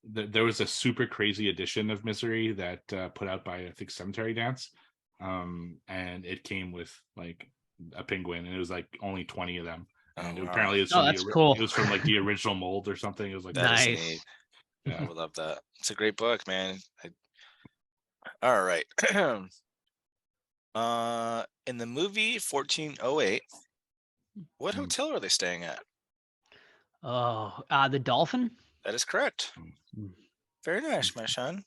there was a super crazy edition of Misery that put out by I think Cemetery Dance, and it came with like a penguin, and it was like only 20 of them, and wow. apparently it's Oh, from that's cool. It was from like the original mold or something. It was like That is Nice. neat. Yeah, I would love that. It's a great book, man. All right. In the movie 1408, what hotel are they staying at? Oh, the dolphin. That is correct. Mm. Very nice, my son.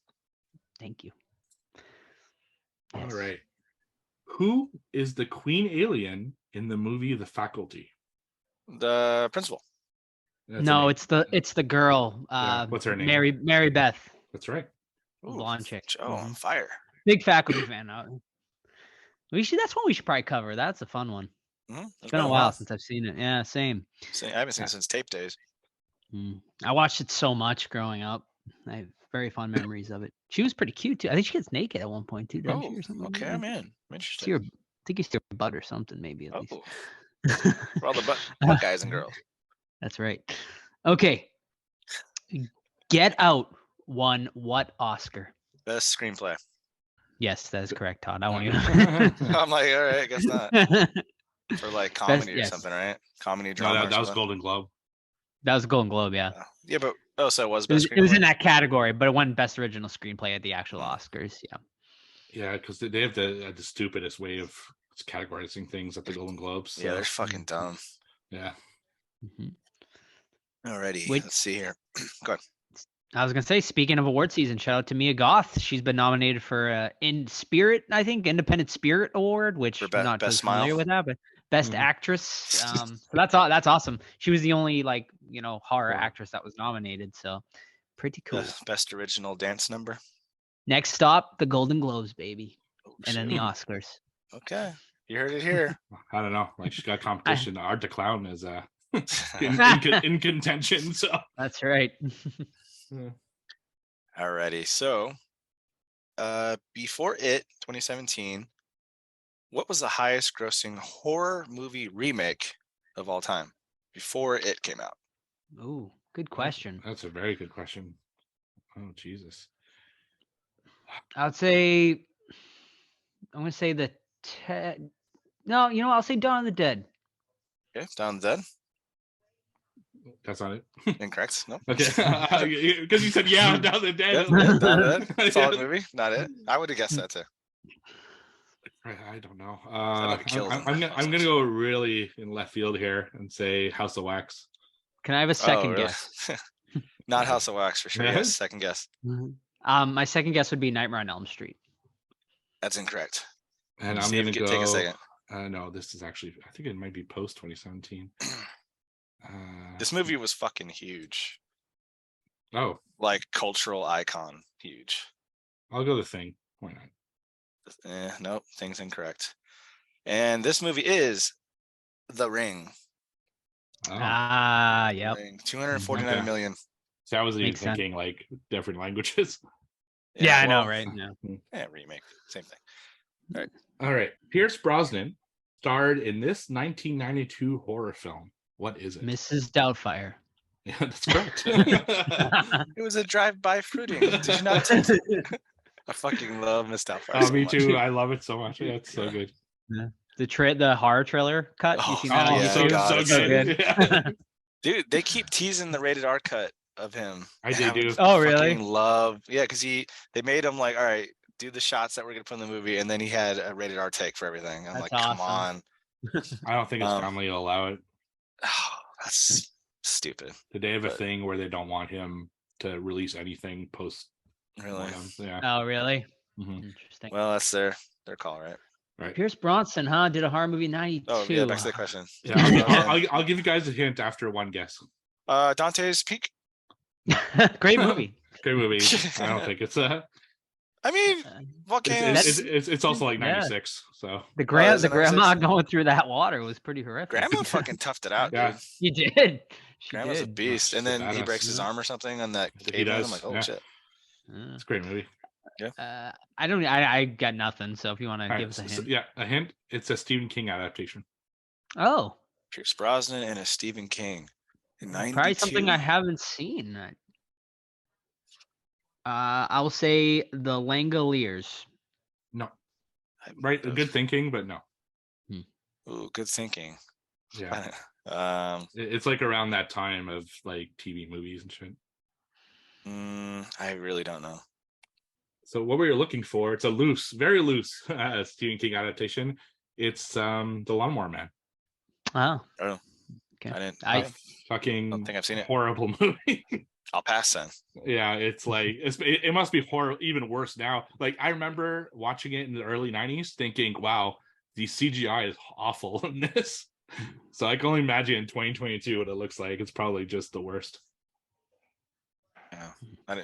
Thank you. All Yes. right. Who is the queen alien in the movie The Faculty? The principal. That's her No, name. it's the girl. Yeah, what's her name? Mary Beth, That's right. the Ooh, blonde chick. Joe on Mhm. fire. Big faculty fan. That's one we should probably cover. That's a fun one. Mhm. It's been a while since I've seen it. Yeah, same. I haven't seen it since tape days. I watched it so much growing up. I have very fond memories of it. She was pretty cute too. I think she gets naked at one point too, doesn't she, or something? Okay, like I'm that? in. I'm See her, interested. I think you see her butt or something, maybe at least. Oh, for all the butt guys and girls. That's right. Okay. Get Out won what Oscar? Best screenplay. Yes, that is correct, Todd. I won't even. I'm like, all right, I guess not. For like comedy or yes. something, right? Comedy No, drama. that or was something? Golden Globe. That was a Golden Globe, yeah. Yeah, but so it was It was, best it was screenplay. in that category, but it won Best Original Screenplay at the actual Oscars. Yeah. Yeah, because they have the stupidest way of categorizing things at the Golden Globes. Yeah, so, they're fucking dumb. yeah. Mhm. Alrighty, Wait. let's see here. Go ahead. I was gonna say, speaking of award season, shout out to Mia Goth. She's been nominated for In Spirit, I think, Independent Spirit Award, which For I'm not Best too familiar Smile. with that, but Best Mhm. Actress. So that's awesome. She was the only horror Wow. actress that was nominated. So pretty cool. Best original dance number. Next stop, the Golden Globes, baby, Oh, and then the shit. Oscars. Okay, you heard it here. I don't know. Like she's got competition. Art to Clown is in contention. So That's right. Alrighty, so before it, 2017, what was the highest grossing horror movie remake of all time before it came out? Ooh, good question. that's a very good question. Oh Jesus. I would say, I'm gonna say no, I'll say Dawn of the Dead. Okay, Dawn of the Dead. That's not it. Incorrect. No. Okay, because you said yeah, Dawn of the Dead. Yep, Dawn of the Dead. Solid movie. Not it. I would have guessed that too. I don't know. might be killed in I'm the gonna process. go really in left field here and say House of Wax. Can I have a second really? guess? Not House of Wax for sure. Yeah. Yes, second guess. My second guess would be Nightmare on Elm Street. That's incorrect. And I'm Steve, gonna go. take a second. No, this is actually. I think it might be post 2017. This movie was fucking huge. Oh, Like cultural icon, huge. I'll go The Thing. Why not? Nope, thing's incorrect. And this movie is The Ring. Oh. Yep. Ring. 249 Okay. million. So I wasn't even Makes sense. thinking like different languages. Yeah, I know, well, right? Yeah. Yeah, remake, same thing. All right. Pierce Brosnan starred in this 1992 horror film. What is it? Mrs. Doubtfire. Yeah, that's correct. It was a drive-by fruiting. Did you not taste it? I fucking love Miss Doubtfire. Oh, so me much. too. I love it so much. Yeah, it's so good. The horror trailer cut. Oh, You seen that on yeah, YouTube? God, so it's so good. Yeah. Dude, they keep teasing the rated R cut of him. They do. Oh, really? Fucking love. Yeah, because they made him like, all right, do the shots that we're gonna put in the movie, and then he had a rated R take for everything. I'm That's like, come awesome. on. I don't think his family will allow it. Oh, that's stupid. They have a But- thing where they don't want him to release anything post Really? Yeah. Oh, really? Mhm. Interesting. Well, that's their call, right? Right. Pierce Bronson, huh? Did a horror movie in '92. Oh yeah, back to the question. Yeah, I'll give you guys a hint after one guess. Dante's Peak. Great movie. Great movie. I don't think it's a. I mean, volcanoes. It's also like Yeah. 96. So The is it grandma 96? going through that water was pretty horrific. Grandma fucking toughed it out, Yeah. dude. She did. She Grandma's a did. beast. She's And a then he badass, breaks his yeah. arm or something on that He pavement. does, I'm like, oh yeah. shit. It's a great movie. I got nothing. So if you want to All give right, us a so, hint. yeah, a hint. It's a Stephen King adaptation. Oh, Pierce Brosnan and a Stephen King in '92. probably something I haven't seen. I'll say The Langoliers. No. Right. Good thinking, but no. Ooh, good thinking. Yeah. It's like around that time of like TV movies and shit. I really don't know. So what we were looking for, it's a loose, very loose Stephen King adaptation. It's The Lawnmower Man. Oh. Oh. Okay. I Fucking think I've seen it. Horrible movie. I'll pass then. Yeah, it's like it must be horrible, even worse now. Like I remember watching it in the early '90s, thinking, "Wow, the CGI is awful in this." So I can only imagine in 2022 what it looks like. It's probably just the worst. Yeah.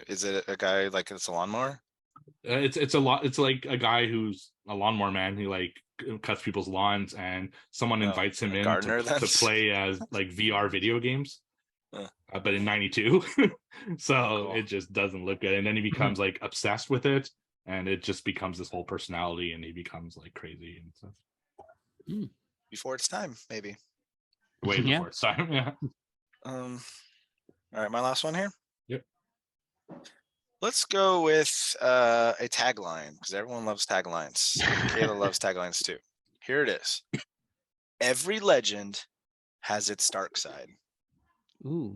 Is it a guy like it's a lawnmower? It's a lot. It's like a guy who's a lawnmower man. He like cuts people's lawns, and someone invites him in to play as like VR video games. But in '92, so cool. It just doesn't look good. And then he becomes like obsessed with it, and it just becomes this whole personality, and he becomes like crazy and stuff. Before it's time, maybe. Way before it's time. Yeah. All right, my last one here. Yep. Let's go with a tagline because everyone loves taglines. Kayla loves taglines too. Here it is. Every legend has its dark side. Ooh.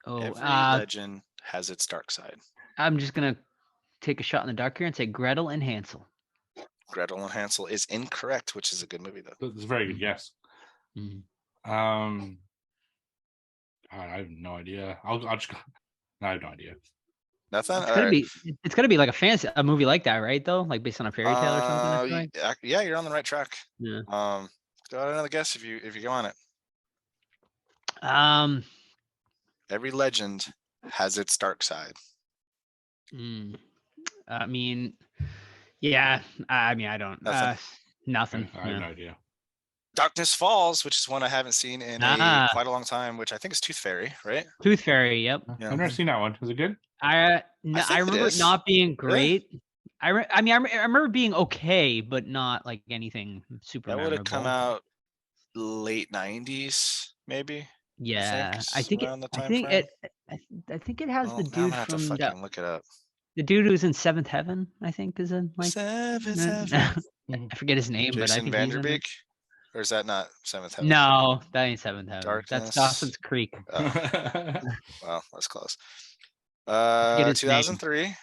Oh, every legend has its dark side. I'm just gonna take a shot in the dark here and say Gretel and Hansel. Gretel and Hansel is incorrect, which is a good movie though. It's a very good guess. God, I have no idea. I'll just go. I have no idea. Nothing. It's gonna be like a movie like that, right? Though, like based on a fairy tale or something. Yeah, you're on the right track. Yeah. Go ahead, another guess if you go on it. Every legend has its dark side. I mean, yeah. I mean, I don't. Nothing. I have no idea. Darkness Falls, which is one I haven't seen in quite a long time, which I think is Tooth Fairy, right? Tooth Fairy, yep. Yeah. I've never seen that one. Is it good? I remember it not being great. Really? I remember being okay, but not like anything super. That would have come out late '90s, maybe. Yeah, I think it has the dude I'm gonna have from to fucking look it up. The dude who's in Seventh Heaven, I think, is in like Seventh Heaven. I forget his name, but I think Van Der Beek. Or is that not Seventh Heaven? No, that ain't Seventh Heaven. Darkness. That's Dawson's Creek. Well, that's close. 2003.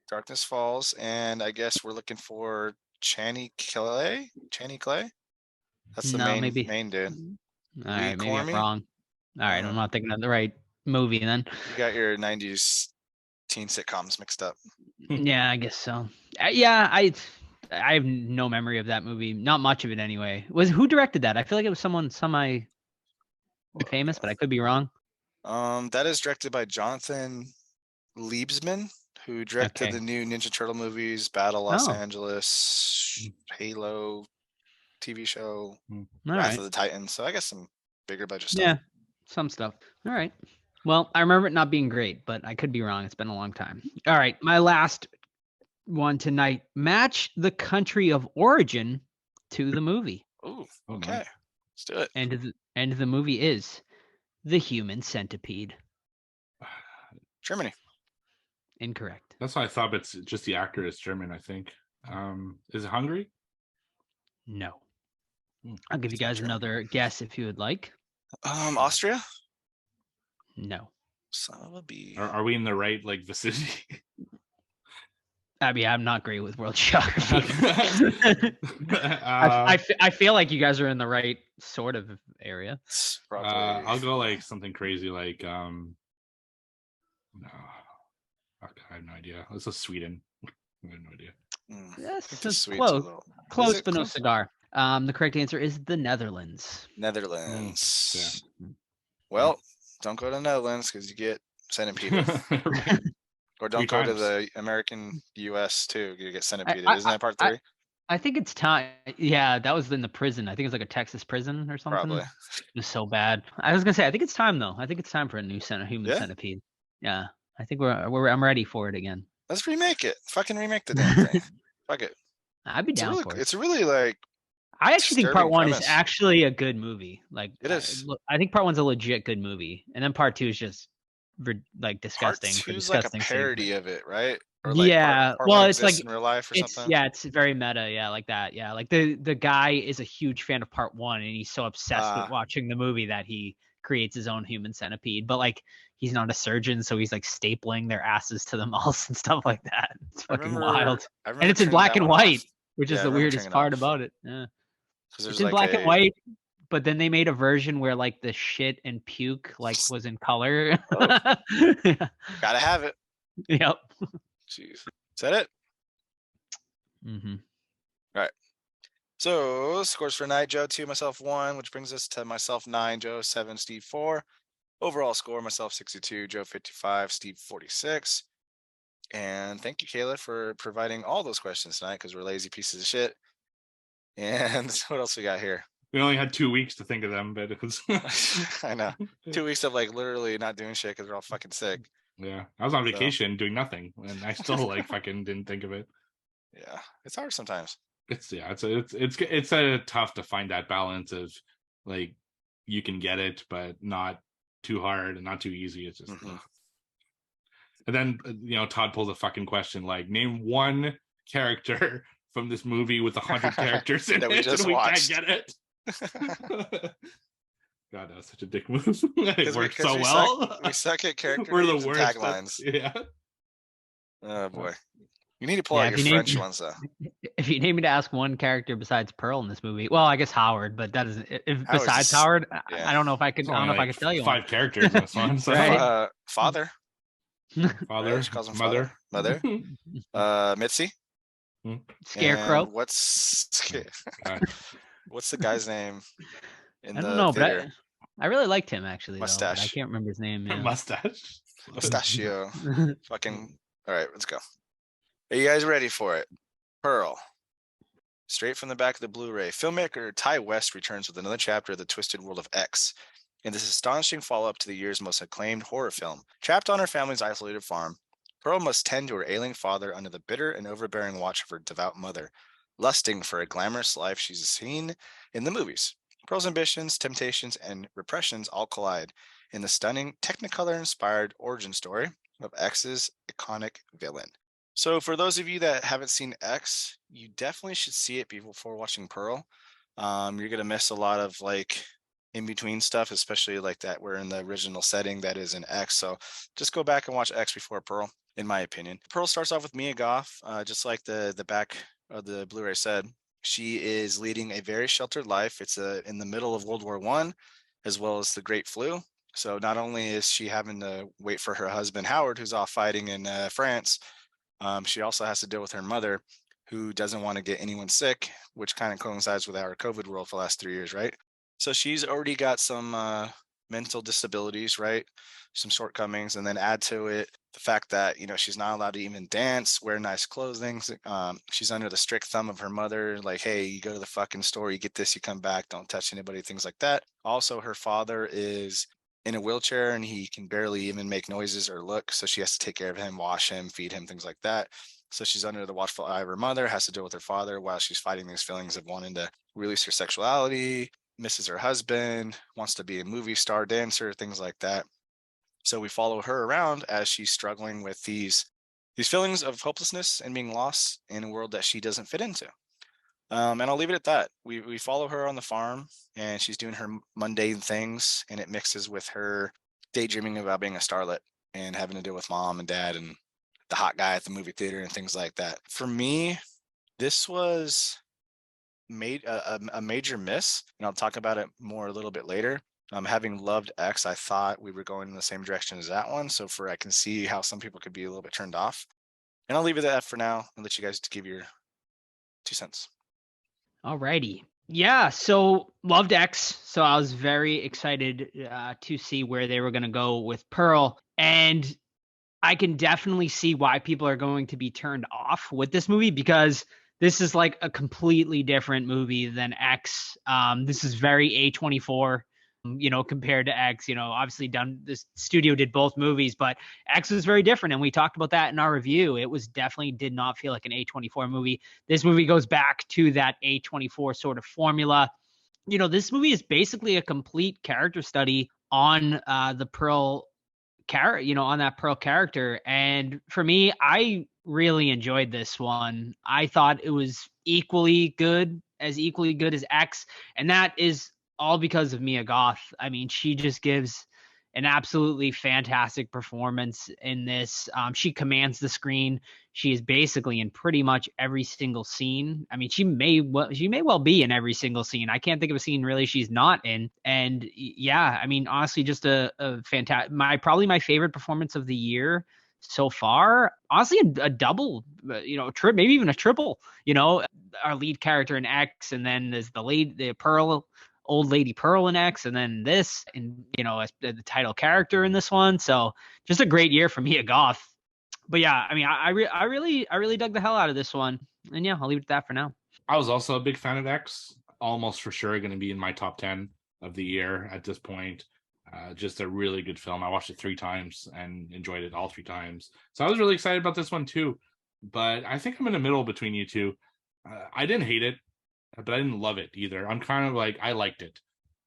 Darkness Falls, and I guess we're looking for Channing Clay. That's the main dude. All right, maybe I'm wrong. All right, I'm not thinking of the right movie then. You got your '90s teen sitcoms mixed up. Yeah, I guess so. Yeah, I have no memory of that movie. Not much of it anyway. Who directed that? I feel like it was someone famous, but I could be wrong. That is directed by Jonathan Liebsman, who directed the new Ninja Turtle movies, Battle Los Angeles, Halo TV show, Wrath of the Titans. So I guess some bigger budget stuff. Yeah, some stuff. All right. Well, I remember it not being great, but I could be wrong. It's been a long time. All right, my last one tonight. Match the country of origin to the movie. Ooh, okay. Let's do it. And the movie is The Human Centipede. Germany. Incorrect. That's what I thought, but it's just the actor is German, I think. Is it Hungary? No. I'll give you guys another guess if you would like. Austria? No. Son of a bee. Are we in the right vicinity? I mean, I'm not great with world geography. I feel like you guys are in the right sort of area. I'll go something crazy No, fuck, I have no idea. This is Sweden. I have no idea. I Yes, think the it's Swedes are a close. little. Is Close, it but no close? cigar. The correct answer is the Netherlands. Netherlands. Yeah. Well, don't go to Netherlands because you get centipeded. Or don't go to times. the American US too. You get centipeded. I- Isn't that part I- 3? I think it's time. Yeah, that was in the prison. I think it's like a Texas prison or something. Probably. It was so bad. I was gonna say, I think it's time though. I think it's time for a new human Yeah? centipede. Yeah, I think I'm ready for it again. Let's remake it. Fucking remake the damn thing. Fuck it. I'd be down for it. It's a really like I actually think part disturbing 1 is premise. actually a good movie. Like It is. I think part 1's a legit good movie, and then part 2 is just like Part disgusting for 2's like a disgusting sake. parody of it, right? Or like Yeah, part well, 1 it's exists like in real life or something. yeah, it's very meta. Yeah, like that. Yeah, like the guy is a huge fan of part 1, and he's so obsessed with watching the movie that he creates his own human centipede. But like, he's not a surgeon, so he's like stapling their asses to the mouse and stuff like that. It's fucking wild. And it's in black and white, which is the weirdest part about it. Yeah, it's in black and white. But then they made a version where like the shit and puke like was in color. Gotta have it. Yep. Jeez. Is that it? Mm-hmm. All right. So scores for tonight: Joe 2, myself 1, which brings us to myself 9, Joe 7, Steve 4. Overall score: myself 62, Joe 55, Steve 46. And thank you, Kayla, for providing all those questions tonight because we're lazy pieces of shit. And what else we got here? We only had 2 weeks to think of them, but it was. I know. 2 weeks of like literally not doing shit because we're all fucking sick. Yeah, I was on vacation doing nothing, and I still like fucking didn't think of it. Yeah, it's hard sometimes. It's tough to find that balance of like you can get it, but not too hard and not too easy. It's just. And then Todd pulls a fucking question like, name one character from this movie with 100 characters in that we it, just and we watched. can't get it. God, that was such a dick move. It worked so well. We suck at character We're the names and worst. taglines. Yeah. Oh boy. You need to pull out your French ones though. If you need me to ask one character besides Pearl in this movie, well, I guess Howard, but that isn't. Besides Howard, yeah. I don't know if I could. I don't know if I could tell you 5 characters in this one. So. Right. Father. Father. She calls him Mother. Mother. Mitzi. Scarecrow. And what's the guy's name in I the don't know, theater? but I really liked him actually. Mustache. Though, I can't remember his name. Yeah. Mustache. Mustachio. Fucking. All right, let's go. Are you guys ready for it? Pearl. Straight from the back of the Blu-ray, filmmaker Ty West returns with another chapter of the twisted world of X. In this astonishing follow-up to the year's most acclaimed horror film, trapped on her family's isolated farm, Pearl must tend to her ailing father under the bitter and overbearing watch of her devout mother, lusting for a glamorous life she's seen in the movies. Pearl's ambitions, temptations, and repressions all collide in the stunning Technicolor-inspired origin story of X's iconic villain. So for those of you that haven't seen X, you definitely should see it before watching Pearl. You're going to miss a lot of like in-between stuff, especially like that we're in the original setting that is in X. So just go back and watch X before Pearl, in my opinion. Pearl starts off with Mia Goth, just like the back of the Blu-ray said. She is leading a very sheltered life. It's in the middle of World War I, as well as the Great Flu. So not only is she having to wait for her husband, Howard, who's off fighting in France, she also has to deal with her mother, who doesn't want to get anyone sick, which kind of coincides with our COVID world for the last 3 years, right? So she's already got some mental disabilities, right? Some shortcomings, and then add to it the fact that, she's not allowed to even dance, wear nice clothing. She's under the strict thumb of her mother, like, hey, you go to the fucking store, you get this, you come back, don't touch anybody, things like that. Also, her father is in a wheelchair and he can barely even make noises or look. So she has to take care of him, wash him, feed him, things like that. So she's under the watchful eye of her mother, has to deal with her father while she's fighting these feelings of wanting to release her sexuality, misses her husband, wants to be a movie star, dancer, things like that. So we follow her around as she's struggling with these feelings of hopelessness and being lost in a world that she doesn't fit into. And I'll leave it at that. We follow her on the farm and she's doing her mundane things, and it mixes with her daydreaming about being a starlet and having to deal with mom and dad and the hot guy at the movie theater and things like that. For me, this was a major miss, and I'll talk about it more a little bit later. Having loved X, I thought we were going in the same direction as that one. So I can see how some people could be a little bit turned off. And I'll leave it at that for now and let you guys give your 2 cents. Alrighty. Yeah, so loved X. So I was very excited to see where they were going to go with Pearl. And I can definitely see why people are going to be turned off with this movie, because this is like a completely different movie than X. This is very A24, compared to X. Obviously this studio did both movies, but X was very different. And we talked about that in our review. It was definitely did not feel like an A24 movie. This movie goes back to that A24 sort of formula. This movie is basically a complete character study on the Pearl on that Pearl character. And for me, I really enjoyed this one. I thought it was equally good as X. And that is all because of Mia Goth. I mean, she just gives an absolutely fantastic performance in this. She commands the screen. She is basically in pretty much every single scene. I mean, she may well be in every single scene. I can't think of a scene really she's not in. And yeah, I mean, honestly, just a fantastic, probably my favorite performance of the year so far. Honestly, a double, maybe even a triple. Our lead character in X, and then there's the Pearl, old lady Pearl in X, and then this, and as the title character in this one. So just a great year for Mia Goth. But yeah, I mean, I really dug the hell out of this one, and yeah, I'll leave it at that for now. I was also a big fan of X, almost for sure going to be in my top 10 of the year at this point. Just a really good film. I watched it 3 times and enjoyed it all 3 times. So I was really excited about this one too. But I think I'm in the middle between you two. I didn't hate it, but I didn't love it either. I'm kind of like, I liked it.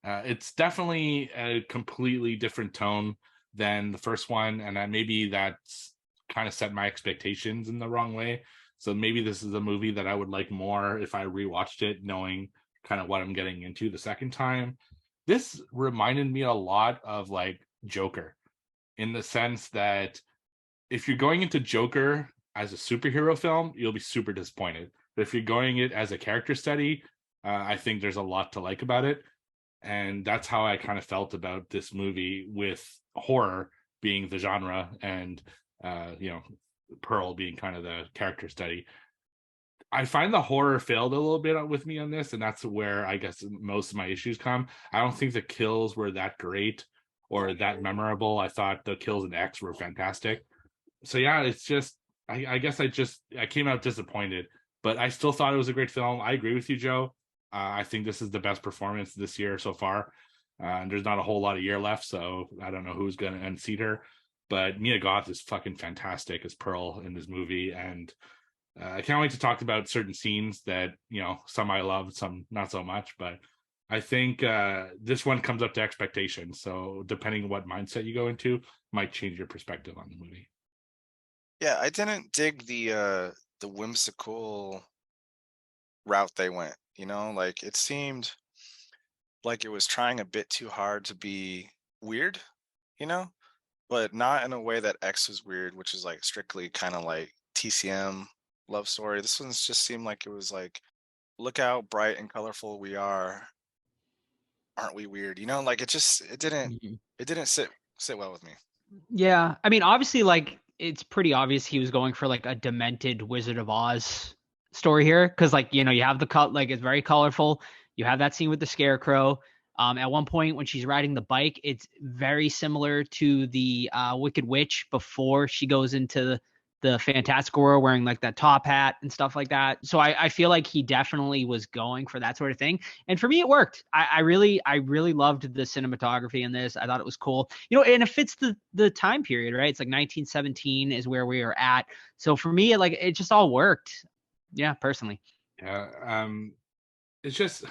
It's definitely a completely different tone than the first one, and maybe that's kind of set my expectations in the wrong way. So maybe this is a movie that I would like more if I rewatched it, knowing kind of what I'm getting into the second time. This reminded me a lot of like Joker, in the sense that if you're going into Joker as a superhero film, you'll be super disappointed. But if you're going it as a character study, I think there's a lot to like about it. And that's how I kind of felt about this movie, with horror being the genre and, Pearl being kind of the character study. I find the horror failed a little bit with me on this, and that's where I guess most of my issues come. I don't think the kills were that great or that memorable. I thought the kills in X were fantastic. So yeah, it's just I guess I came out disappointed, but I still thought it was a great film. I agree with you, Joe. I think this is the best performance this year so far. And there's not a whole lot of year left, so I don't know who's going to unseat her. But Mia Goth is fucking fantastic as Pearl in this movie, and I can't wait to talk about certain scenes that some I loved, some not so much. But I think this one comes up to expectations. So depending on what mindset you go into, might change your perspective on the movie. Yeah, I didn't dig the whimsical route they went. Like it seemed like it was trying a bit too hard to be weird, you know, but not in a way that X was weird, which is like strictly kind of like TCM love story. This one just seemed like it was like, look how bright and colorful we are. Aren't we weird? Like it didn't sit well with me. Yeah, I mean, obviously, like it's pretty obvious he was going for like a demented Wizard of Oz story here, because like you have the cut, like it's very colorful. You have that scene with the Scarecrow. At one point when she's riding the bike, it's very similar to the Wicked Witch before she goes into the Fantastical World, wearing like that top hat and stuff like that. So I feel like he definitely was going for that sort of thing. And for me, it worked. I really loved the cinematography in this. I thought it was cool, and it fits the time period, right? It's like 1917 is where we are at. So for me, it just all worked. Yeah, personally. Yeah. It's just,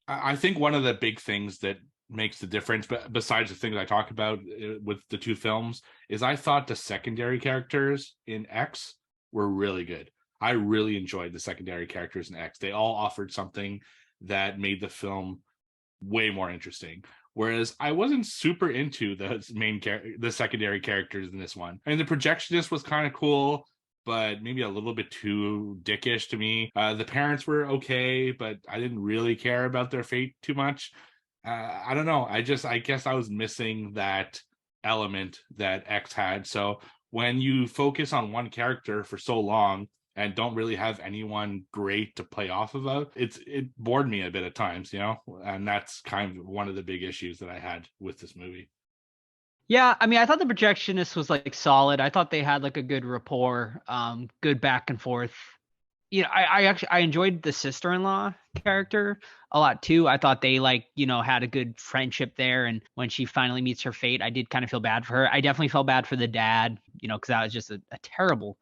I think one of the big things that makes the difference, but besides the things I talked about with the 2 films, is I thought the secondary characters in X were really good. I really enjoyed the secondary characters in X. They all offered something that made the film way more interesting. Whereas I wasn't super into the secondary characters in this one. I mean, the projectionist was kind of cool, but maybe a little bit too dickish to me. The parents were okay, but I didn't really care about their fate too much. I don't know. I guess I was missing that element that X had. So when you focus on one character for so long and don't really have anyone great to play off of it bored me a bit at times, and that's kind of one of the big issues that I had with this movie. Yeah, I mean, I thought the projectionist was like solid. I thought they had like a good rapport, good back and forth. I actually I enjoyed the sister-in-law character a lot too. I thought they like, had a good friendship there. And when she finally meets her fate, I did kind of feel bad for her. I definitely felt bad for the dad, because that was just a terrible,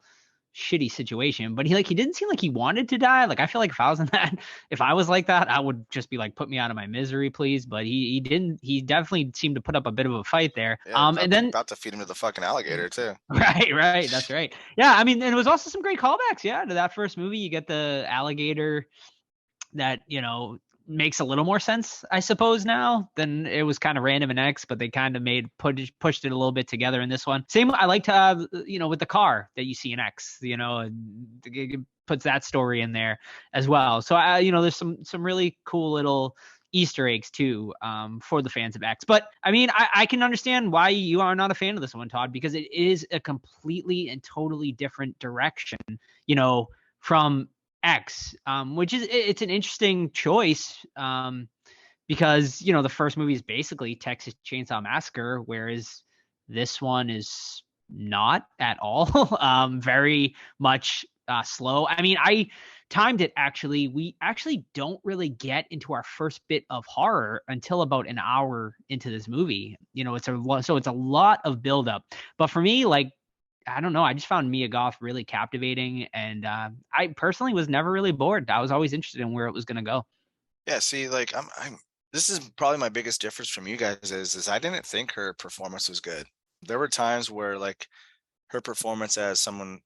shitty situation. But he didn't seem like he wanted to die. Like I feel like if I was in that, if I was like that, I would just be like, put me out of my misery, please. But he didn't. He definitely seemed to put up a bit of a fight there. Yeah, And then about to feed him to the fucking alligator too. right, that's right. Yeah, I mean, and it was also some great callbacks. Yeah, to that first movie, you get the alligator that makes a little more sense, I suppose, now than it was kind of random in X, but they kind of pushed it a little bit together in this one. Same, I liked with the car that you see in X, and it puts that story in there as well. So there's some really cool little Easter eggs too, for the fans of X. But I mean, I can understand why you are not a fan of this one, Todd, because it is a completely and totally different direction, from X, which it's an interesting choice, because the first movie is basically Texas Chainsaw Massacre, whereas this one is not at all. Very much slow. I mean, I timed it actually. We actually don't really get into our first bit of horror until about an hour into this movie. It's a lot of buildup. But for me, like, I don't know. I just found Mia Goth really captivating, and I personally was never really bored. I was always interested in where it was going to go. Yeah, see, like I'm. This is probably my biggest difference from you guys is I didn't think her performance was good. There were times where like her performance as someone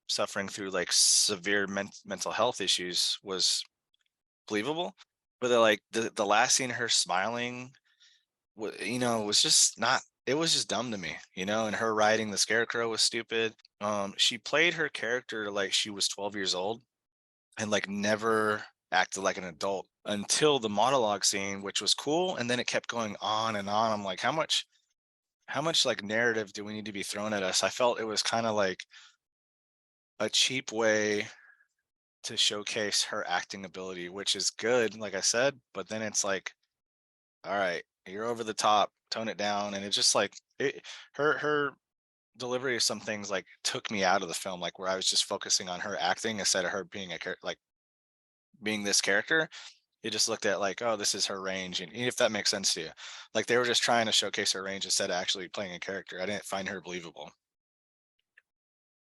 suffering through like severe mental health issues was believable, but like the last scene, her smiling, was just not. It was just dumb to me, and her riding the scarecrow was stupid. She played her character like she was 12 years old and like never acted like an adult until the monologue scene, which was cool, and then it kept going on and on. I'm like, how much like narrative do we need to be thrown at us? I felt it was kind of like a cheap way to showcase her acting ability, which is good, like I said, but then it's like, all right, you're over the top, tone it down. And it just like her delivery of some things like took me out of the film, like where I was just focusing on her acting instead of her being like being this character. It just looked at like, oh, this is her range, and if that makes sense to you, like they were just trying to showcase her range instead of actually playing a character. I didn't find her believable.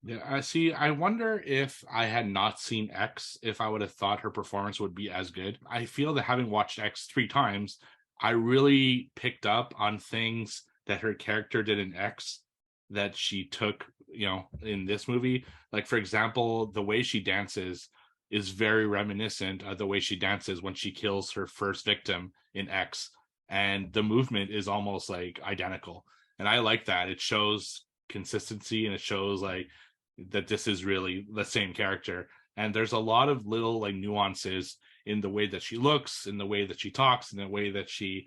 Yeah, I see. I wonder if I had not seen X, if I would have thought her performance would be as good. I feel that having watched X 3 times, I really picked up on things that her character did in X that she took, in this movie. Like, for example, the way she dances is very reminiscent of the way she dances when she kills her first victim in X. And the movement is almost like identical. And I like that. It shows consistency, and it shows like that this is really the same character. And there's a lot of little like nuances in the way that she looks, in the way that she talks, in the way that she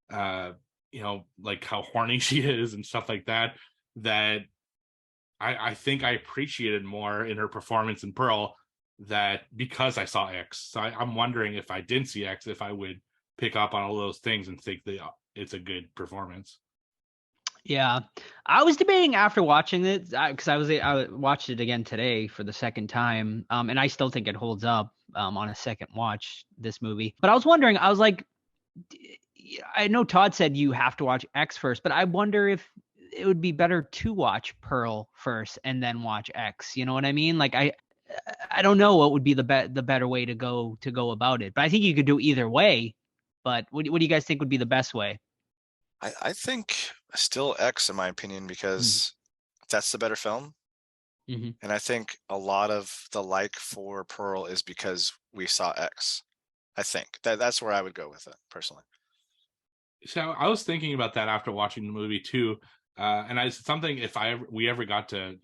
like how horny she is and stuff like that, that I think I appreciated more in her performance in Pearl, that because I saw X. So I'm wondering if I didn't see X, if I would pick up on all those things and think that it's a good performance. Yeah, I was debating after watching it, because I watched it again today for the second time, and I still think it holds up on a second watch, this movie. But I was wondering, I was like, I know Todd said you have to watch X first, but I wonder if it would be better to watch Pearl first and then watch X. You know what I mean? Like I don't know what would be the better way to go about it, but I think you could do either way. But what do you guys think would be the best way? I think still X in my opinion because that's the better film. Mm-hmm. And I think a lot of the like for Pearl is because we saw X. I think that's where I would go with it personally. So I was thinking about that after watching the movie too, and something if we ever got to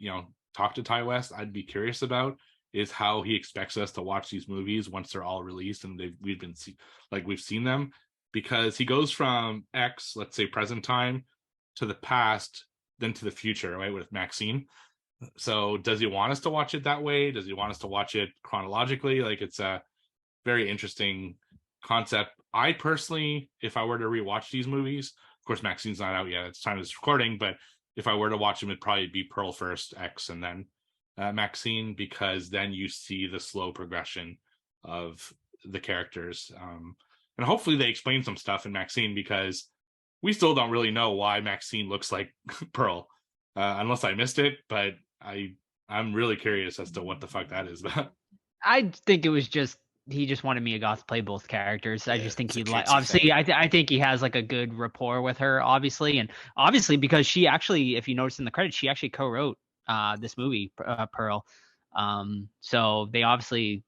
talk to Ty West, I'd be curious about is how he expects us to watch these movies once they're all released and we've seen them. because he goes from X, let's say present time, to the past, then to the future, right, with Maxine. So does he want us to watch it that way? Does he want us to watch it chronologically? Like, it's a very interesting concept. I personally, if I were to rewatch these movies, of course Maxine's not out yet at the time of this recording, but if I were to watch them, it'd probably be Pearl first, X, and then Maxine, because then you see the slow progression of the characters. And hopefully they explain some stuff in Maxine, because we still don't really know why Maxine looks like Pearl, unless I missed it. But I'm really curious as to what the fuck that is about. I think it was just he just wanted Mia Goth to play both characters. I just think it's a he like cutesy obviously thing. I think he has like a good rapport with her, obviously, and obviously because she actually, if you notice in the credits, she actually co-wrote this movie, Pearl. So they obviously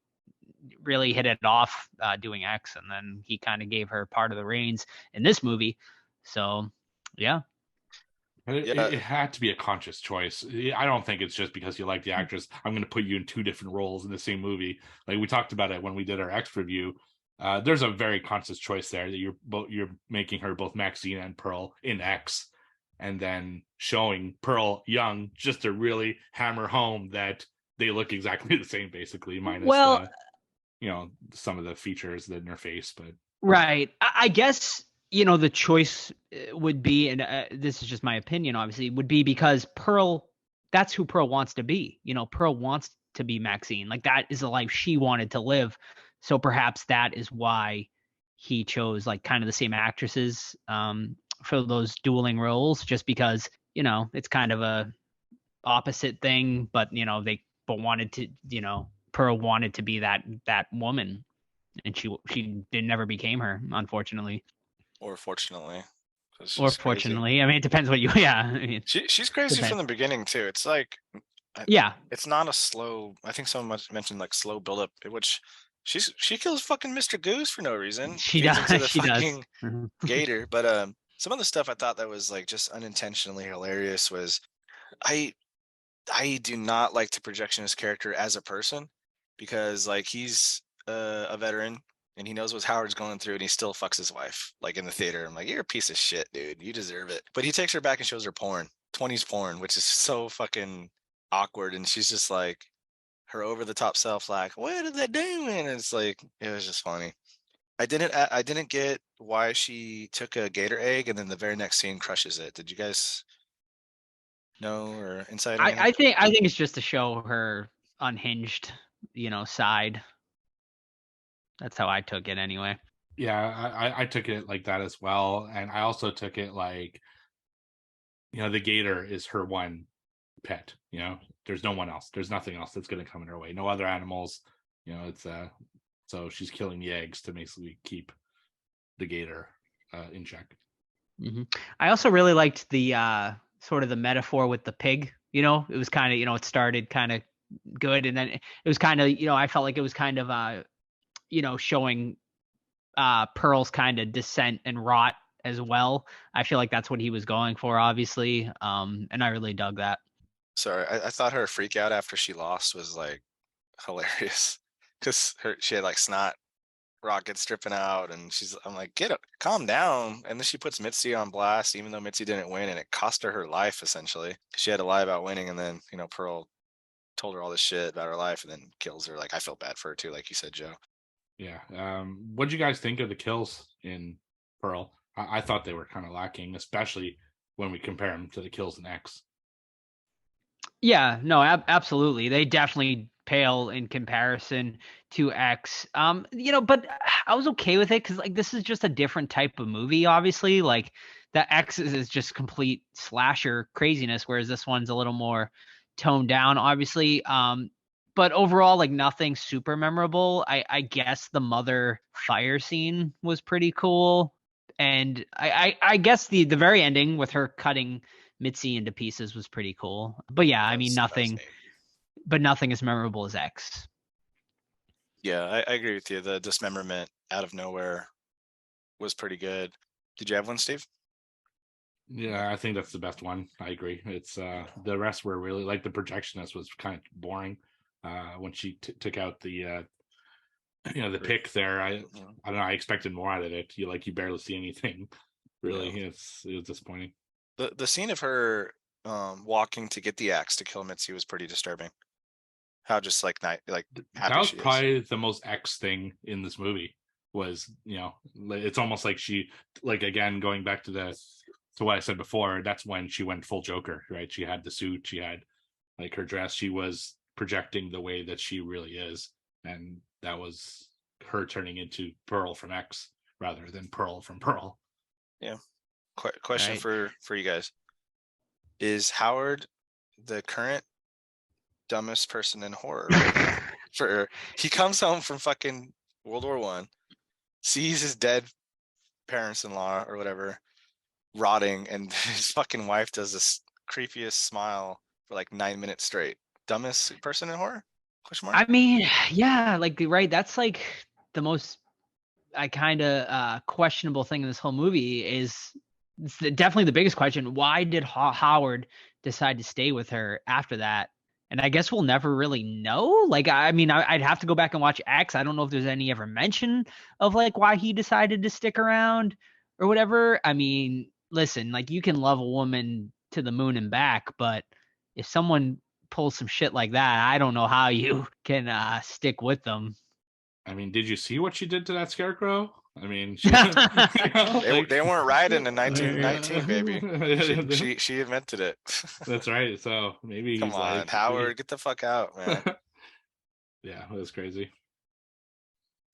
really hit it off doing X, and then he kind of gave her part of the reins in this movie. So yeah. It had to be a conscious choice. I don't think it's just because you like the actress. I'm going to put you in two different roles in the same movie. Like we talked about it when we did our X review. There's a very conscious choice there that you're making her both Maxine and Pearl in X, and then showing Pearl young just to really hammer home that they look exactly the same, basically, minus Well, some of the features in her face. But right. I guess, the choice would be, and this is just my opinion, obviously, would be because Pearl, that's who Pearl wants to be. Pearl wants to be Maxine. Like, that is the life she wanted to live. So perhaps that is why he chose, like, kind of the same actresses for those dueling roles, just because, it's kind of a opposite thing, but, wanted to, Pearl wanted to be that woman, and she never became her, unfortunately. Or fortunately, because Or she's crazy. fortunately. I mean, it depends what you. Yeah. I mean, She's crazy depends. from the beginning too. It's like Yeah. it's not a slow. I think someone mentioned like slow buildup, which she kills fucking Mr. Goose for no reason. She Feeds into does. the She does. fucking Mhm. gator. But some of the stuff I thought that was like just unintentionally hilarious was I I do not like the projectionist character as a person, because like he's a veteran and he knows what Howard's going through and he still fucks his wife like in the theater. I'm like, you're a piece of shit, dude. You deserve it. But he takes her back and shows her porn, 20s porn, which is so fucking awkward. And she's just like her over the top self, like, what are they doing? And it's like it was just funny. I didn't get why she took a gator egg and then the very next scene crushes it. Did you guys know or insight or anything? I think it's just to show her unhinged, side. That's how I took it anyway. yeah, I took it like that as well, and I also took it like the gator is her one pet. There's no one else. There's nothing else that's going to come in her way. No other animals. It's so she's killing the eggs to basically keep the gator in check. Hmm. I also really liked the sort of the metaphor with the pig. It was kind of, it started kind of good, and then it was kind of, I felt like it was kind of showing Pearl's kind of descent and rot as well. I feel like that's what he was going for, obviously. And I really dug that. Sorry, I thought her freak out after she lost was like hilarious because she had like snot rockets dripping out, and I'm like, get up, calm down. And then she puts Mitzi on blast, even though Mitzi didn't win, and it cost her life essentially. She had to lie about winning, and then Pearl told her all this shit about her life, and then kills her. Like I felt bad for her too, like you said, Joe. Yeah. What do you guys think of the kills in Pearl? I thought they were kind of lacking, especially when we compare them to the kills in X. Yeah, no, absolutely. They definitely pale in comparison to X. But I was okay with it because like this is just a different type of movie, obviously. Like the X is just complete slasher craziness, whereas this one's a little more toned down, obviously. But overall, like nothing super memorable. I guess the mother fire scene was pretty cool. And I guess the very ending with her cutting Mitzi into pieces was pretty cool. But yeah, I mean That was nothing, neat. but nothing as memorable as X. Yeah, I agree with you. The dismemberment out of nowhere was pretty good. Did you have one, Steve? Yeah, I think that's the best one. I agree. It's the rest were really like the projectionist was kind of boring when she took out the pick there, I don't know, I expected more out of it. You barely see anything really. It was disappointing. The scene of her walking to get the axe to kill Mitzi was pretty disturbing. How just like happy That was she is. probably the most X thing in this movie. Was it's almost like she, again, going back to what I said before, that's when she went full Joker, right? She had the suit, she had like her dress, she was projecting the way that she really is, and that was her turning into Pearl from X rather than Pearl from Pearl. Yeah. Question for you guys: is Howard the current dumbest person in horror right now? He comes home from fucking World War I, sees his dead parents-in-law or whatever rotting, and his fucking wife does this creepiest smile for like 9 minutes straight. Dumbest person in horror? Question mark? I mean, yeah, right. That's like the most kind of questionable thing in this whole movie is definitely the biggest question. Why did Howard decide to stay with her after that? And I guess we'll never really know. Like, I mean, I'd have to go back and watch X. I don't know if there's any ever mention of like why he decided to stick around or whatever. I mean, listen, like you can love a woman to the moon and back, but if someone pulls some shit like that, I don't know how you can stick with them. I mean, did you see what she did to that scarecrow? I mean, they weren't riding in 1919, baby. She invented it. That's right. So maybe come on, Howard, get the fuck out, man. Yeah, it was crazy.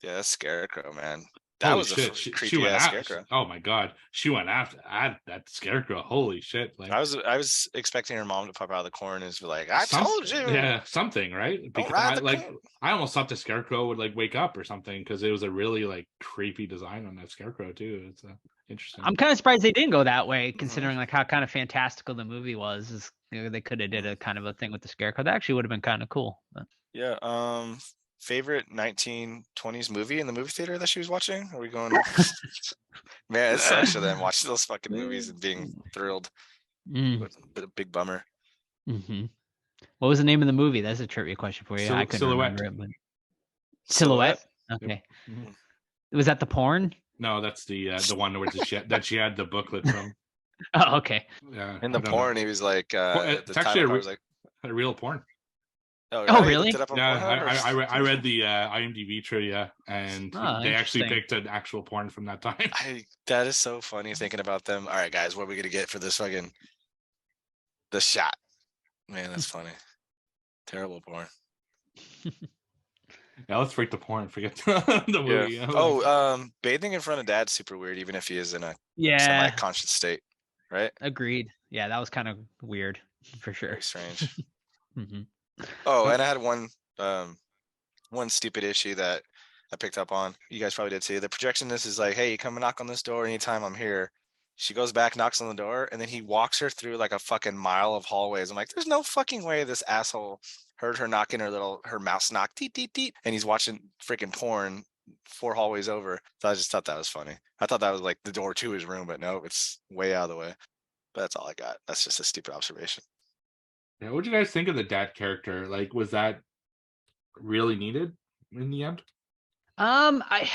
Yeah, that's Scarecrow, man. That was a creepy ass Scarecrow. Oh my god, she went after that Scarecrow. Holy shit! Like, I was expecting her mom to pop out of the corn and be like, "I told you." Yeah, something, right? Because I almost thought the Scarecrow would like wake up or something because it was a really like creepy design on that Scarecrow too. It's interesting. I'm kind of surprised they didn't go that way, considering like how kind of fantastical the movie was. They could have did a kind of a thing with the Scarecrow. That actually would have been kind of cool. But. Yeah. Favorite 1920s movie in the movie theater that she was watching? Are we going? Man, it sucks for them watching those fucking movies and being thrilled. But a big bummer. Mm-hmm. What was the name of the movie? That's a trivia question for you. I couldn't remember it. But... Silhouette. Okay. Yep. Was that the porn? No, that's the one where that she had the booklet from. Oh, okay. Yeah. In the porn, he was like, it's actually a real porn. Oh, really? Yeah, I read the IMDb trivia, and they actually picked an actual porn from that time. That is so funny thinking about them. All right, guys, what are we gonna get for this fucking the shot? Man, that's funny. Terrible porn. Yeah, let's break the porn. Forget the movie. Yeah. Oh, bathing in front of dad's super weird, even if he is in a semi-conscious state, right? Agreed. Yeah, that was kind of weird for sure. Very strange. Mm-hmm. Oh, and I had one stupid issue that I picked up on. You guys probably did too. The projectionist is like, "Hey, you come and knock on this door anytime I'm here." She goes back, knocks on the door, and then he walks her through like a fucking mile of hallways. I'm like, there's no fucking way this asshole heard her knocking her mouse knock, teet, teet, teet, and he's watching freaking porn 4 hallways over. So I just thought that was funny. I thought that was like the door to his room, but no, it's way out of the way. But that's all I got. That's just a stupid observation. Yeah, what do you guys think of the dad character? Like, was that really needed in the end? I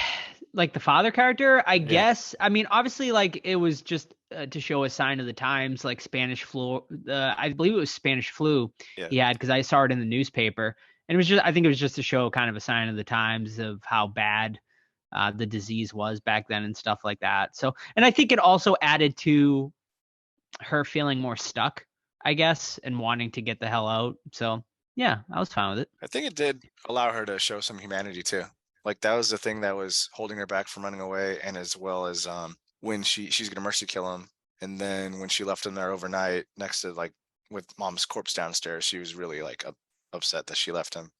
like the father character, I guess. I mean, obviously, like it was just to show a sign of the times, like Spanish flu. I believe it was Spanish flu he had, because I saw it in the newspaper, and it was just, I think it was just to show kind of a sign of the times of how bad the disease was back then and stuff like that. So, and I think it also added to her feeling more stuck, I guess, and wanting to get the hell out. So yeah, I was fine with it. I think it did allow her to show some humanity too. Like that was the thing that was holding her back from running away, and as well as when she's gonna mercy kill him, and then when she left him there overnight next to like with mom's corpse downstairs, she was really like upset that she left him.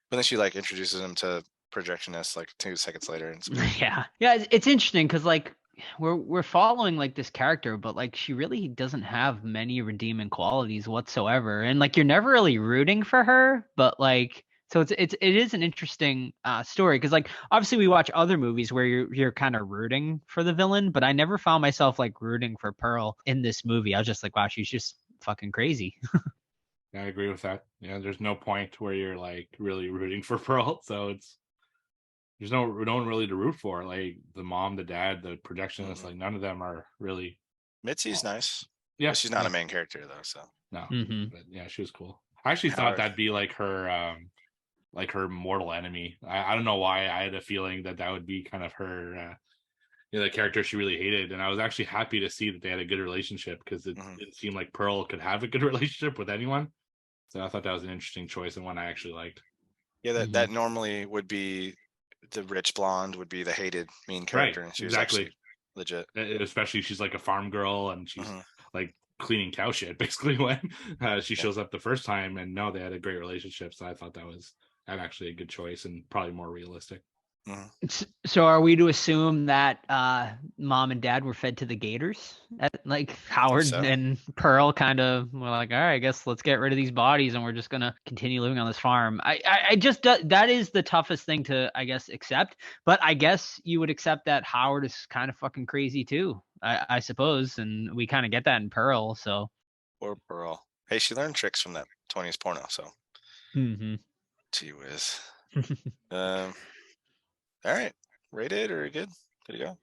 But then she like introduces him to projectionist like 2 seconds later. And yeah, it's interesting because like we're following like this character, but like she really doesn't have many redeeming qualities whatsoever, and like you're never really rooting for her, but like. So it is an interesting story because like obviously we watch other movies where you're kind of rooting for the villain, but I never found myself like rooting for Pearl in this movie. I was just like, wow, she's just fucking crazy. Yeah, I agree with that. Yeah, there's no point where you're like really rooting for Pearl, so it's there's no one really to root for. Like the mom, the dad, the projectionist, like none of them are really. Mitzi's nice. Yeah, But she's not a main character though, so no. Mhm. But yeah, she was cool. I actually thought that'd be like her mortal enemy. I don't know why I had a feeling that would be kind of her the character she really hated, and I was actually happy to see that they had a good relationship, because it didn't seem like Pearl could have a good relationship with anyone. So I thought that was an interesting choice and one I actually liked. Yeah, that normally would be the rich blonde would be the hated main character, and she was actually legit. Especially she's like a farm girl, and she's like cleaning cow shit basically when she shows up the first time. And no, they had a great relationship, so I thought that was actually a good choice and probably more realistic. So are we to assume that mom and dad were fed to the gators? Like Howard and Pearl kind of were like, all right, I guess let's get rid of these bodies and we're just going to continue living on this farm. I just, that is the toughest thing to, I guess, accept. But I guess you would accept that Howard is kind of fucking crazy too, I suppose. And we kind of get that in Pearl, so. Or Pearl. Hey, she learned tricks from that 20s porno, so. Gee whiz. All right, rated or good to go.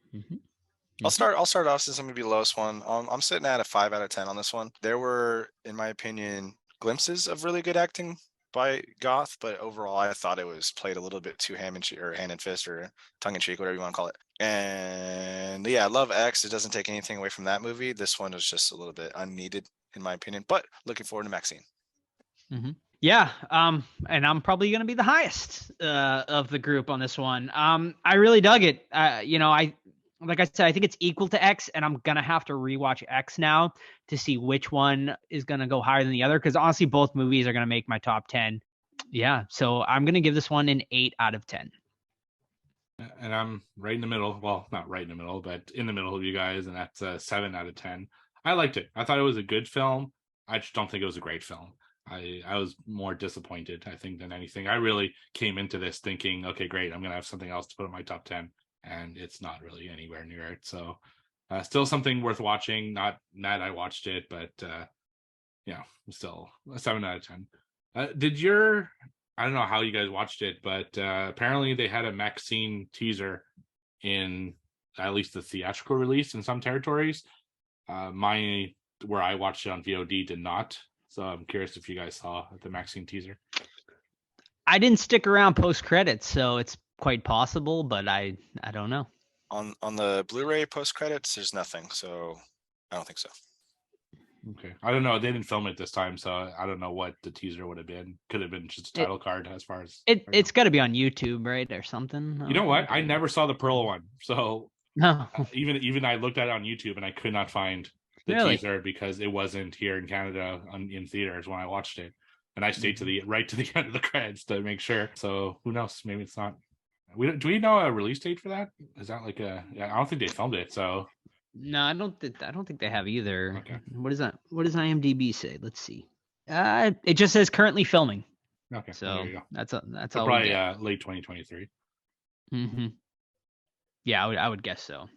I'll start off since I'm gonna be the lowest one. I'm sitting at a 5 out of 10 on this one. There were, in my opinion, glimpses of really good acting by Goth, but overall I thought it was played a little bit too hand and fist or tongue in cheek, whatever you want to call it. And yeah, I love X. It doesn't take anything away from that movie. This one was just a little bit unneeded in my opinion, but looking forward to Maxine. Yeah, and I'm probably going to be the highest of the group on this one. I really dug it. Like I said, I think it's equal to X, and I'm going to have to rewatch X now to see which one is going to go higher than the other, because honestly, both movies are going to make my top 10. Yeah, so I'm going to give this one an 8 out of 10. And I'm right in the middle. Well, not right in the middle, but in the middle of you guys, and that's a 7 out of 10. I liked it. I thought it was a good film. I just don't think it was a great film. I was more disappointed, I think, than anything. I really came into this thinking, okay, great, I'm going to have something else to put in my top 10, and it's not really anywhere near it. So still something worth watching. Not mad I watched it, but still a 7 out of 10. I don't know how you guys watched it, but apparently they had a Maxine teaser in at least the theatrical release in some territories. Where I watched it on VOD did not. So I'm curious if you guys saw the Maxine teaser. I didn't stick around post credits, so it's quite possible, but I don't know. On the Blu-ray post credits, there's nothing, so I don't think so. Okay, I don't know. They didn't film it this time, so I don't know what the teaser would have been. Could have been just a title card, as far as it's got to be on YouTube, right, or something. You know what? I never saw the Pearl one, so no. Even I looked at it on YouTube and I could not find the teaser because it wasn't here in Canada in theaters when I watched it, and I stayed to the end of the credits to make sure. So who knows? Maybe it's not. Do we know a release date for that? Is that like I don't think they filmed it. So no, I don't think they have either. Okay. What is that? What does IMDb say? Let's see. It just says currently filming. Okay. So there you go. that's so all. Probably late 2023. Yeah, I would guess so.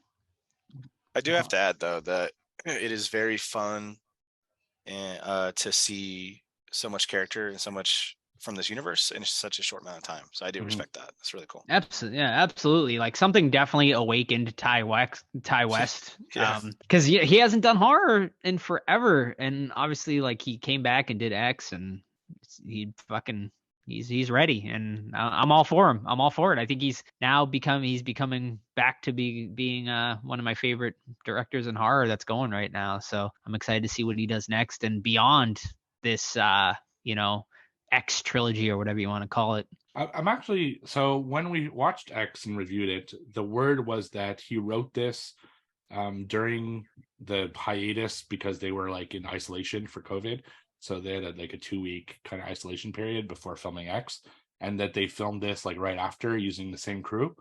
I do have to add though that it is very fun and to see so much character and so much from this universe in such a short amount of time. So I do respect that. That's really cool. Absolutely. Like something definitely awakened Ty West. Yeah. Because he hasn't done horror in forever, and obviously, like he came back and did X, and he's ready, and I'm all for him. I'm all for it. I think he's becoming back to being one of my favorite directors in horror that's going right now. So I'm excited to see what he does next and beyond this, X trilogy or whatever you want to call it. I'm actually, so when we watched X and reviewed it, the word was that he wrote this during the hiatus because they were like in isolation for COVID. So they had like a 2-week kind of isolation period before filming X, and that they filmed this like right after using the same crew.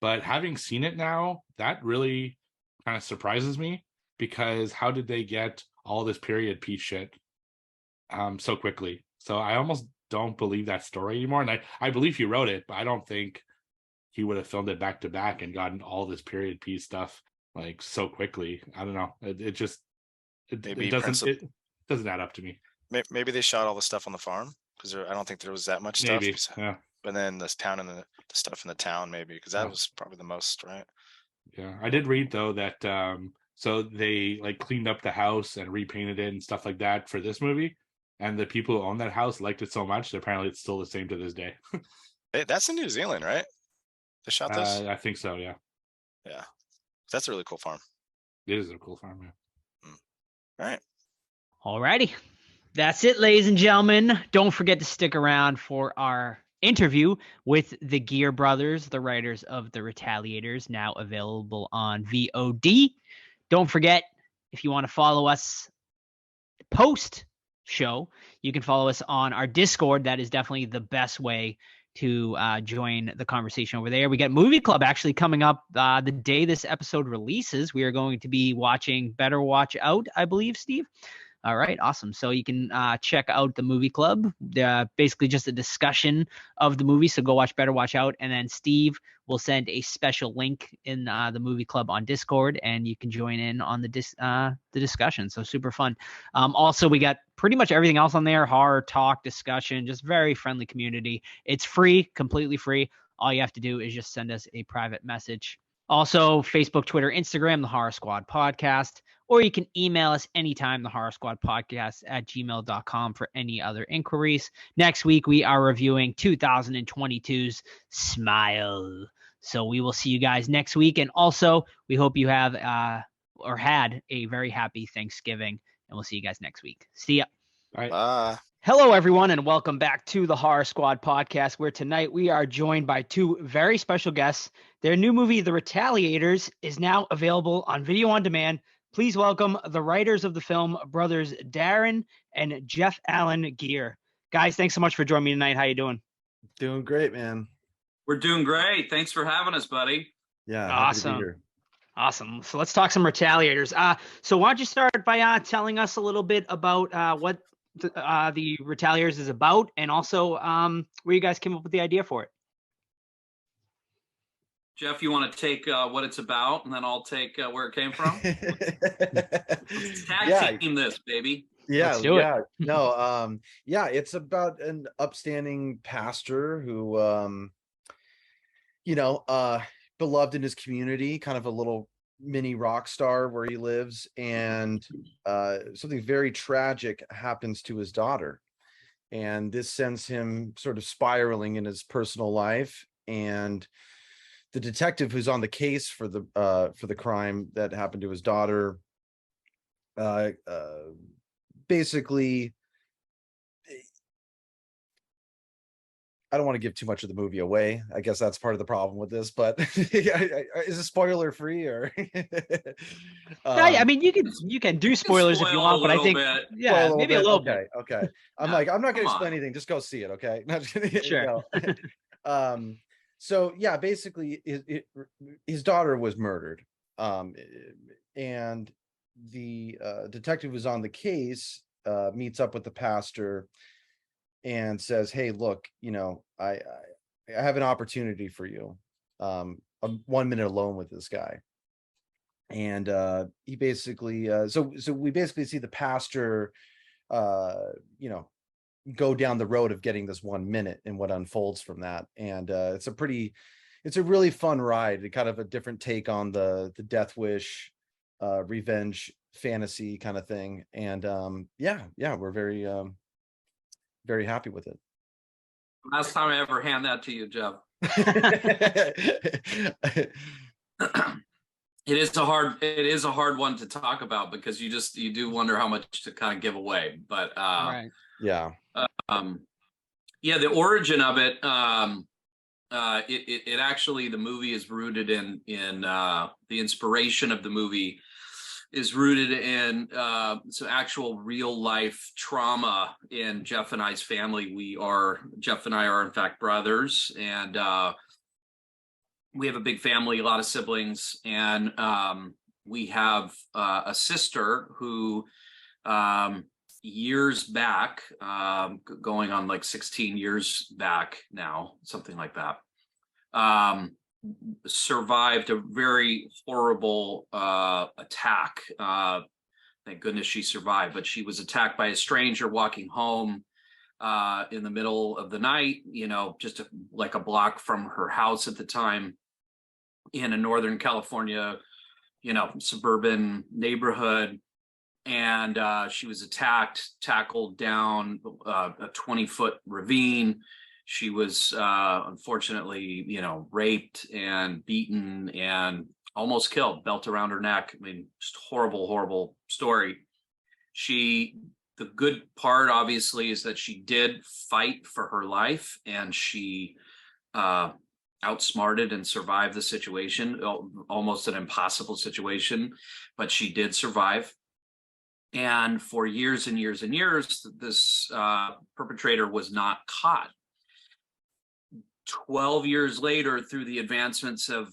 But having seen it now, that really kind of surprises me, because how did they get all this period piece shit so quickly? So I almost don't believe that story anymore. And I believe he wrote it, but I don't think he would have filmed it back to back and gotten all this period piece stuff like so quickly. I don't know. It doesn't add up to me. Maybe they shot all the stuff on the farm because I don't think there was that much stuff. Maybe, yeah. but then this town and the stuff in the town maybe, because that was probably the most, right? Yeah, I did read though that so they like cleaned up the house and repainted it and stuff like that for this movie, and the people who own that house liked it so much that apparently it's still the same to this day. Hey, that's in New Zealand, right? They shot this. I think so. Yeah, Yeah, that's a really cool farm. it is a cool farm. Yeah. All right. Alrighty. That's it, ladies and gentlemen. Don't forget to stick around for our interview with the Geare brothers, the writers of The Retaliators, now available on VOD. Don't forget, if you want to follow us post show, you can follow us on our Discord. That is definitely the best way to join the conversation over there. We got Movie Club actually coming up the day this episode releases. We are going to be watching Better Watch Out, I believe, Steve. All right, awesome. So you can check out the Movie Club. Basically just a discussion of the movie. So go watch Better Watch Out. And then Steve will send a special link in the Movie Club on Discord, and you can join in on the discussion. So super fun. Also, we got pretty much everything else on there. Horror talk, discussion, just very friendly community. It's free, completely free. All you have to do is just send us a private message. Also, Facebook, Twitter, Instagram, The Horror Squad Podcast, or you can email us anytime, The Horror Squad Podcast at gmail.com for any other inquiries. Next week, we are reviewing 2022's Smile. So we will see you guys next week. And also, we hope you have or had a very happy Thanksgiving, and we'll see you guys next week. See ya. All right. Bye. Hello, everyone, and welcome back to the Horror Squad Podcast, where tonight we are joined by two very special guests. Their new movie, The Retaliators, is now available on video on demand. Please welcome the writers of the film, brothers Darren and Jeff Allen Geare. Guys, thanks so much for joining me tonight. How you doing? Doing great, man. We're doing great. Thanks for having us, buddy. Yeah, Awesome. happy to be here. Awesome. So let's talk some Retaliators. So why don't you start by telling us a little bit about what the Retaliators is about, and also where you guys came up with the idea for it. Jeff, you want to take what it's about, and then I'll take where it came from? Let's tag team this, baby. Yeah, Let's do it. yeah. No, it's about an upstanding pastor who, beloved in his community, kind of a little mini rock star where he lives, and something very tragic happens to his daughter, and this sends him sort of spiraling in his personal life. And the detective who's on the case for the crime that happened to his daughter basically, I don't want to give too much of the movie away. I guess that's part of the problem with this, but is it spoiler free or? I mean, you can do spoilers if you want, but I think maybe a little bit. Okay. I'm not going to explain anything. Just go see it. Okay. Sure. So yeah, basically, his daughter was murdered, and the detective who's on the case meets up with the pastor and says, "Hey, look, I have an opportunity for you. 1 minute alone with this guy." And he basically, so we basically see the pastor, go down the road of getting this 1 minute and what unfolds from that. And it's a really fun ride, kind of a different take on the death wish, revenge fantasy kind of thing. And we're very very happy with it. Last time I ever hand that to you, Jeff. It is a hard one to talk about, because you do wonder how much to kind of give away. But Right. Yeah. The origin of it, it actually, the movie is rooted in the inspiration of the movie is rooted in some actual real life trauma in Jeff and I's family. Jeff and I are in fact brothers, and we have a big family, a lot of siblings, and we have a sister who years back, going on like 16 years back now, something like that, survived a very horrible attack. Thank goodness she survived, but she was attacked by a stranger walking home in the middle of the night, just like a block from her house at the time in a Northern California, suburban neighborhood. And she was tackled down a 20-foot ravine. She was unfortunately, raped and beaten and almost killed, belt around her neck. I mean, just horrible, horrible story. The good part, obviously, is that she did fight for her life, and she outsmarted and survived the situation, almost an impossible situation, but she did survive. And for years and years and years, this perpetrator was not caught. 12 years later, through the advancements of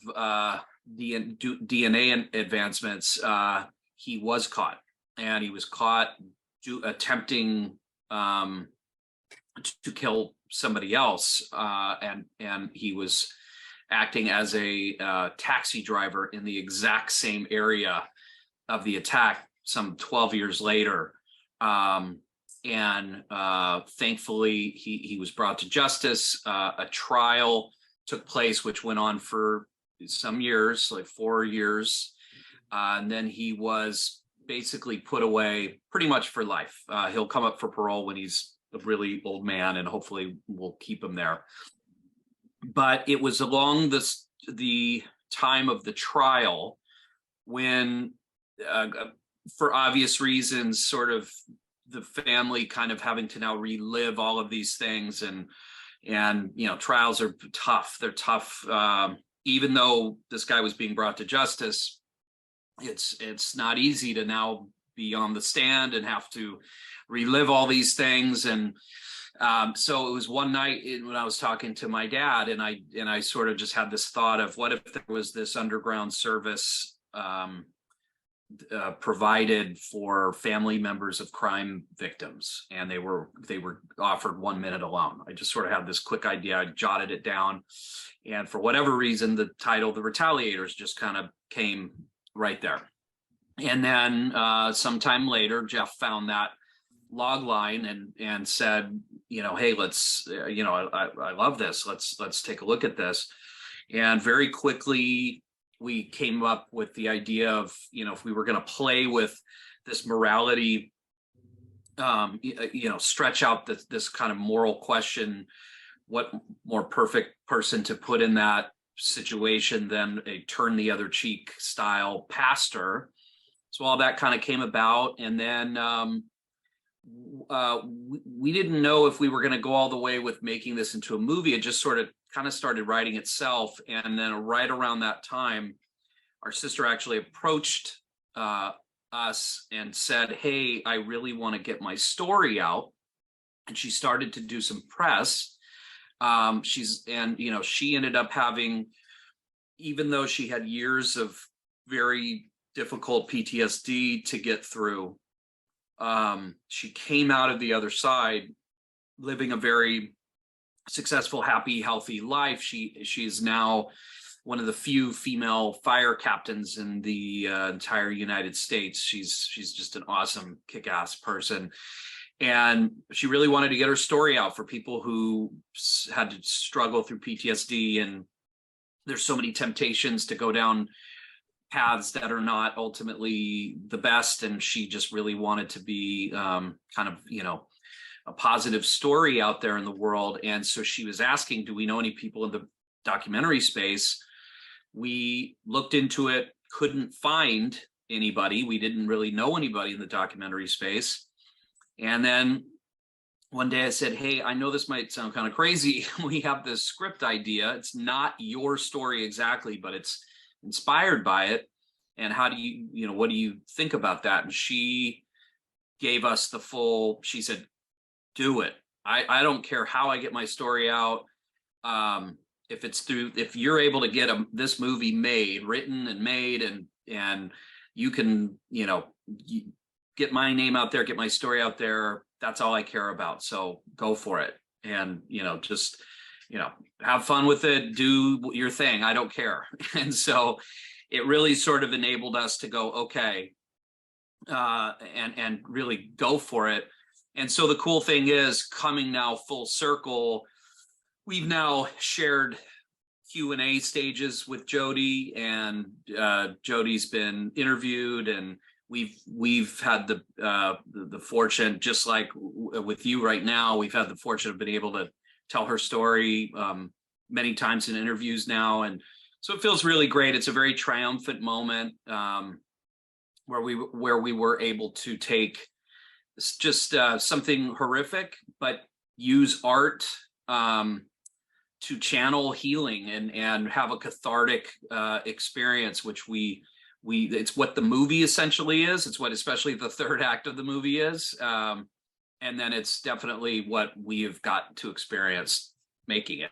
DNA advancements, he was caught, and he was caught attempting to kill somebody else, and he was acting as a taxi driver in the exact same area of the attack some 12 years later. And thankfully he was brought to justice. A trial took place, which went on for some years, like 4 years, and then he was basically put away pretty much for life. He'll come up for parole when he's a really old man, and hopefully we'll keep him there. But it was along the time of the trial when, for obvious reasons, sort of the family kind of having to now relive all of these things, and trials are tough. They're tough. Even though this guy was being brought to justice, it's not easy to now be on the stand and have to relive all these things. And so it was one night when I was talking to my dad, and I sort of just had this thought of, what if there was this underground service provided for family members of crime victims, and they were offered 1 minute alone. I just sort of had this quick idea. I jotted it down, and for whatever reason, the title, The Retaliators, just kind of came right there. And then sometime later, Jeff found that log line and said, hey, let's, I love this. Let's take a look at this. And very quickly we came up with the idea of, if we were going to play with this morality, stretch out this kind of moral question, what more perfect person to put in that situation than a turn the other cheek style pastor. So all that kind of came about. And then we didn't know if we were going to go all the way with making this into a movie. It just sort of kind of started writing itself. And then right around that time, our sister actually approached us and said, hey, I really want to get my story out. And she started to do some press. She ended up having, even though she had years of very difficult PTSD to get through, she came out of the other side living a very successful, happy, healthy life. She's now one of the few female fire captains in the entire United States. She's just an awesome, kick-ass person. And she really wanted to get her story out for people who had to struggle through PTSD. And there's so many temptations to go down paths that are not ultimately the best. And she just really wanted to be kind of, a positive story out there in the world. And so she was asking, do we know any people in the documentary space? We looked into it, couldn't find anybody. We didn't really know anybody in the documentary space. And then one day I said, hey, I know this might sound kind of crazy. We have this script idea. It's not your story exactly, but it's inspired by it. And how do what do you think about that? And she gave us she said, do it. I don't care how I get my story out. If you're able to get this movie written and made, and you can, get my name out there, get my story out there, that's all I care about. So go for it. And, just, have fun with it, do your thing. I don't care. And so it really sort of enabled us to go, okay, and really go for it. And so the cool thing is, coming now full circle, we've now shared Q&A stages with Jodie, and Jodie's been interviewed, and we've had the fortune, just like with you right now, we've had the fortune of being able to tell her story many times in interviews now, and so it feels really great. It's a very triumphant moment where we were able to take just something horrific, but use art to channel healing and have a cathartic experience, which it's what the movie essentially is. It's what especially the third act of the movie is. And then it's definitely what we have got to experience making it.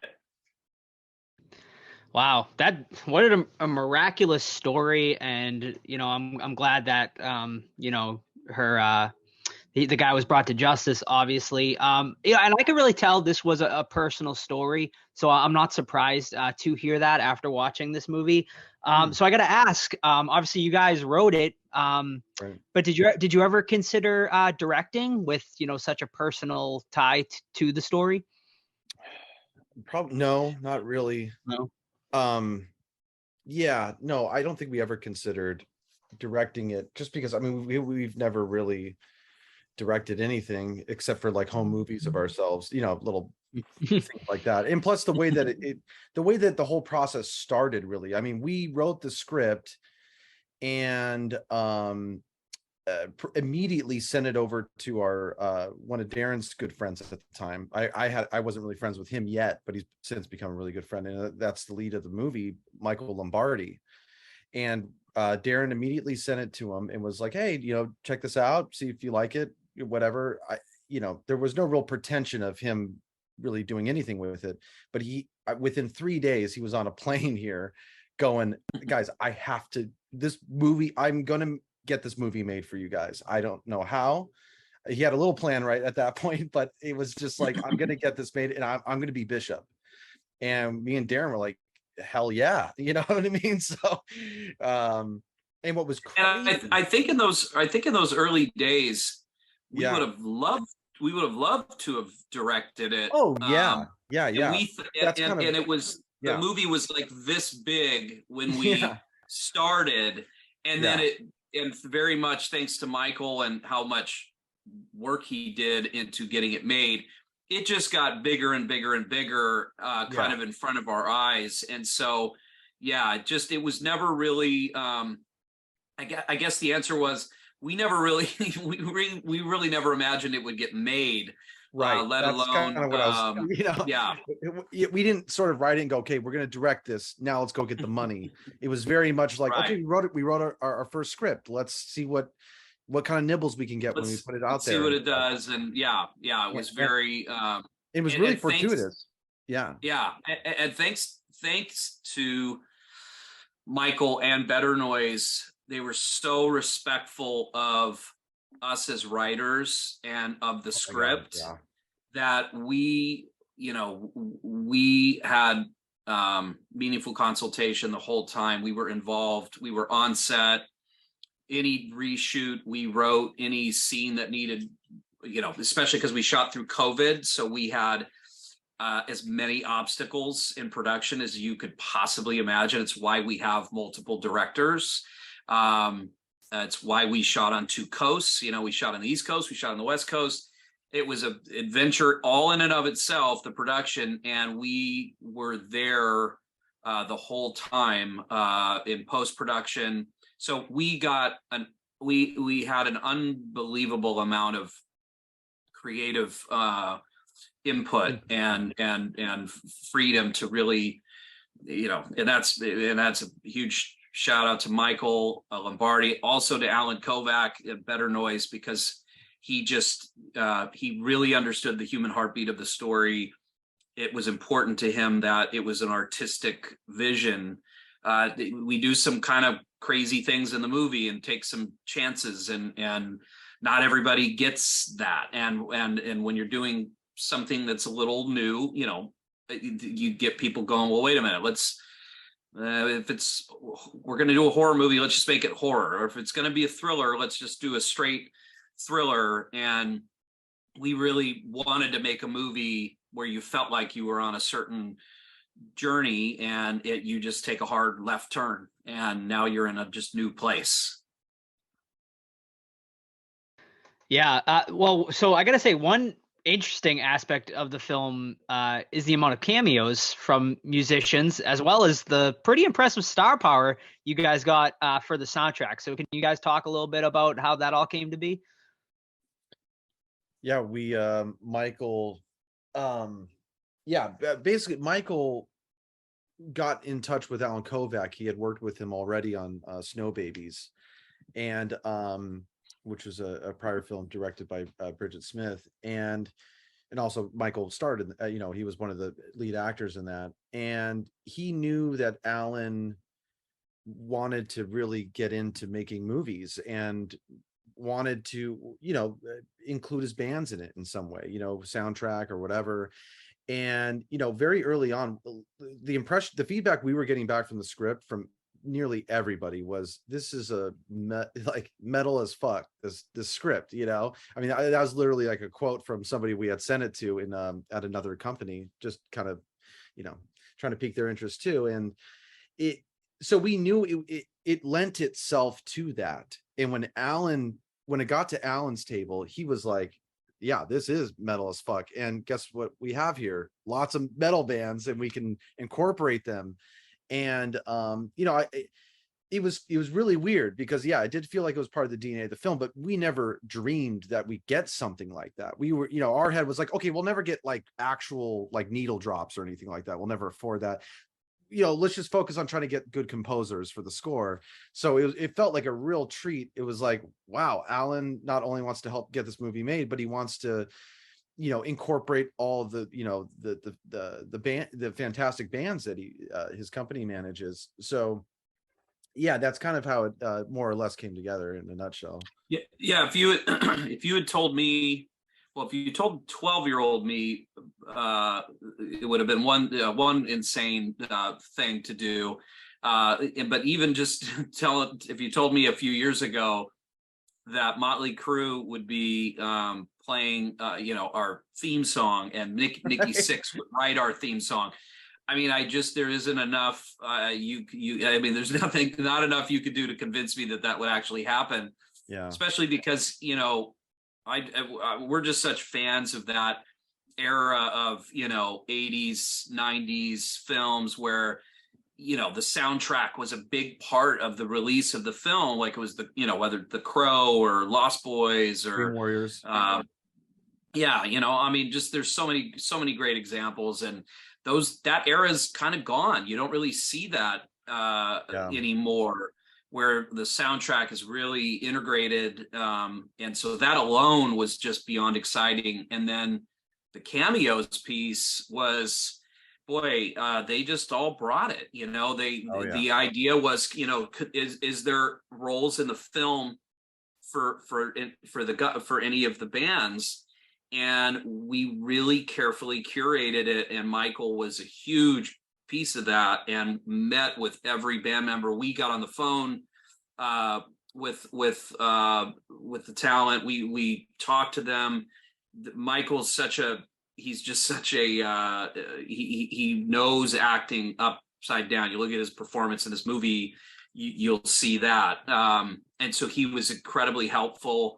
Wow, what a miraculous story, and I'm glad that her the guy was brought to justice, obviously. And I can really tell this was a personal story, so I'm not surprised to hear that after watching this movie. So I got to ask, obviously you guys wrote it, Right. but did you ever consider directing with such a personal tie to the story? Probably no, not really. No. Yeah, no, I don't think we ever considered directing it, just because, I mean, we've never really directed anything except for like home movies of ourselves, little things like that. And plus the way that the way that the whole process started, really, I mean, we wrote the script and immediately sent it over to our one of Darren's good friends at the time. I wasn't really friends with him yet, but he's since become a really good friend, and that's the lead of the movie, Michael Lombardi. And Darren immediately sent it to him and was like, hey, check this out, see if you like it, whatever. There was no real pretension of him really doing anything with it, but within 3 days he was on a plane here going, guys, this movie, I'm gonna get this movie made for you guys. I don't know how. He had a little plan right at that point, but it was just like, I'm gonna get this made, and I'm gonna be Bishop. And me and Darren were like, hell yeah, you know what I mean? So and what was crazy, and I think in those early days, we would have loved to have directed it. Oh yeah. Yeah. And it was, the movie was like this big when we started, and then and very much thanks to Michael and how much work he did into getting it made, it just got bigger and bigger and bigger, kind of in front of our eyes. And so, it was never really, I guess the answer was, we never really, we really never imagined it would get made. Right. Let That's alone, kind of what I was, we didn't sort of write it and go, okay, we're going to direct this. Now let's go get the money. It was very much like, okay, we wrote our first script. Let's see what kind of nibbles we can get when we put it out there. See what it does. And it was very, it was really fortuitous. Yeah. And thanks to Michael and Better Noise, they were so respectful of us as writers and of the script that we had meaningful consultation the whole time. We were involved. We were on set. Any reshoot we wrote, any scene that needed, especially because we shot through COVID, so we had as many obstacles in production as you could possibly imagine. It's why we have multiple directors. It's why we shot on 2 coasts. We shot on the East Coast, we shot on the West Coast. It was an adventure all in and of itself, the production, and we were there the whole time in post-production. So we got we had an unbelievable amount of creative input and freedom to really, and that's a huge shout out to Michael Lombardi, also to Alan Kovac at Better Noise, because he just he really understood the human heartbeat of the story. It was important to him that it was an artistic vision. We do some kind of crazy things in the movie and take some chances, and not everybody gets that. And when you're doing something that's a little new, you get people going, well, wait a minute, let's if we're going to do a horror movie, let's just make it horror. Or if it's going to be a thriller, let's just do a straight thriller. And we really wanted to make a movie where you felt like you were on a certain journey, and you just take a hard left turn and now you're in a just new place. Yeah. Well, so I gotta say, one interesting aspect of the film is the amount of cameos from musicians, as well as the pretty impressive star power you guys got for the soundtrack. So can you guys talk a little bit about how that all came to be? Yeah, we Michael, basically Michael got in touch with Alan Kovac. He had worked with him already on Snow Babies, and which was a prior film directed by Bridget Smith, and also Michael started, he was one of the lead actors in that, and he knew that Alan wanted to really get into making movies and wanted to, include his bands in it in some way, soundtrack or whatever. And very early on, the feedback we were getting back from the script from nearly everybody was, this is like metal as fuck, this script. I mean, that was literally like a quote from somebody we had sent it to in at another company, just kind of trying to pique their interest too. And so we knew it lent itself to that. And when it got to Alan's table, he was like, yeah, this is metal as fuck. And guess what we have here? Lots of metal bands, and we can incorporate them. And it was really weird because, yeah, it did feel like it was part of the DNA of the film, but we never dreamed that we'd get something like that. We were, our head was like, okay, we'll never get like actual like needle drops or anything like that. We'll never afford that. Let's just focus on trying to get good composers for the score. So it felt like a real treat. It was like, wow, Alan not only wants to help get this movie made, but he wants to, incorporate all of the, the band, the fantastic bands that his company manages. So yeah, that's kind of how it more or less came together in a nutshell. Yeah. If you if you had told me, well, if you told 12-year-old me, it would have been one insane thing to do. But even just if you told me a few years ago that Motley Crue would be playing, our theme song, and Nikki Sixx would write our theme song. I mean, there isn't enough. I mean, there's not enough you could do to convince me that would actually happen. Yeah. Especially because, we're just such fans of that era of 80s 90s films where the soundtrack was a big part of the release of the film, like it was whether The Crow or Lost Boys or Dream Warriors. I mean, just there's so many great examples, and that era's kind of gone. You don't really see that anymore, where the soundtrack is really integrated. And so that alone was just beyond exciting. And then the cameos piece was, boy, they just all brought it. The idea was, is there roles in the film for any of the bands? And we really carefully curated it. And Michael was a huge piece of that, and met with every band member. We got on the phone with the talent. We talked to them. Michael's he's just such a he knows acting upside down. You look at his performance in this movie, you'll see that. And so he was incredibly helpful.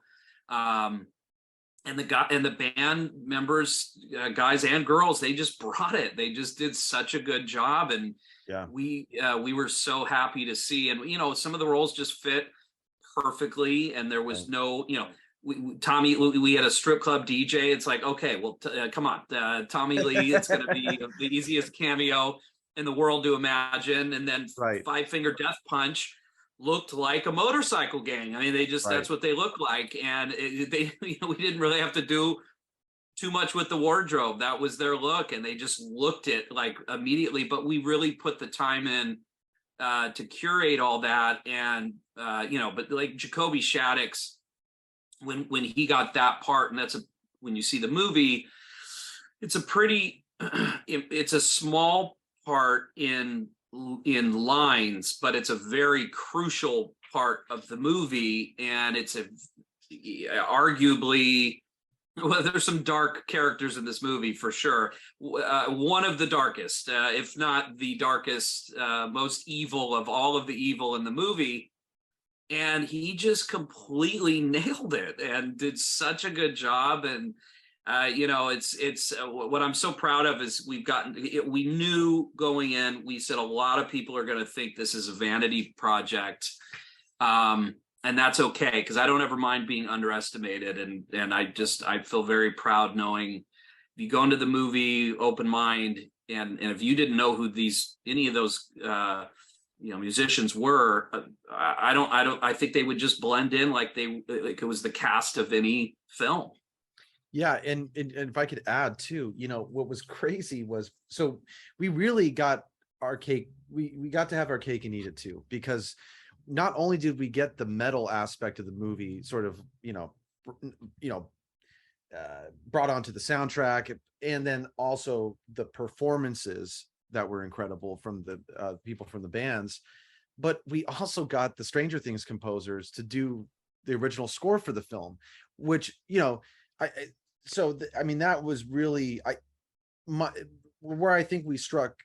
And the band members, guys and girls, they just brought it. They just did such a good job, and we were so happy to see. And some of the roles just fit perfectly, and there was no, Tommy. We had a strip club DJ. It's like, okay, well, come on, Tommy Lee. It's going to be the easiest cameo in the world to imagine. And then Five Finger Death Punch looked like a motorcycle gang. I mean, that's what they look like. And we didn't really have to do too much with the wardrobe. That was their look, and they just looked it like immediately. But we really put the time in to curate all that. And, but like Jacoby Shaddix, when he got that part, and when you see the movie, it's it's a small part in lines, but it's a very crucial part of the movie, and it's arguably Well, there's some dark characters in this movie for sure. One of the darkest, if not the darkest, most evil of all of the evil in the movie. And he just completely nailed it and did such a good job. And it's what I'm so proud of is we knew going in, we said a lot of people are going to think this is a vanity project. And that's okay, because I don't ever mind being underestimated. And I feel very proud knowing if you go into the movie open mind, and if you didn't know who any of those musicians were, I think they would just blend in like it was the cast of any film. Yeah, and if I could add too, what was crazy was, so we really got our cake. We got to have our cake and eat it too, because not only did we get the metal aspect of the movie sort of, brought onto the soundtrack, and then also the performances that were incredible from the people from the bands, but we also got the Stranger Things composers to do the original score for the film, which, that was really where I think we struck,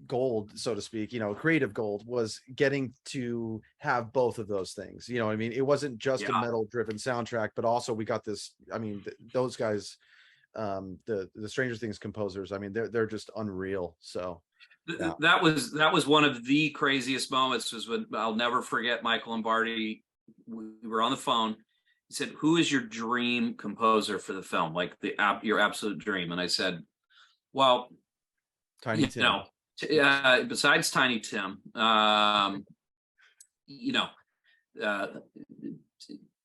gold, so to speak, creative gold, was getting to have both of those things. It wasn't just a metal driven soundtrack, but also we got this, those guys, the Stranger Things composers, they're just unreal. So yeah. That was one of the craziest moments, was when I'll never forget Michael Lombardi. We were on the phone. He said, "Who is your dream composer for the film? Like your absolute dream?" And I said, "Well, Tiny Tim. Besides Tiny Tim,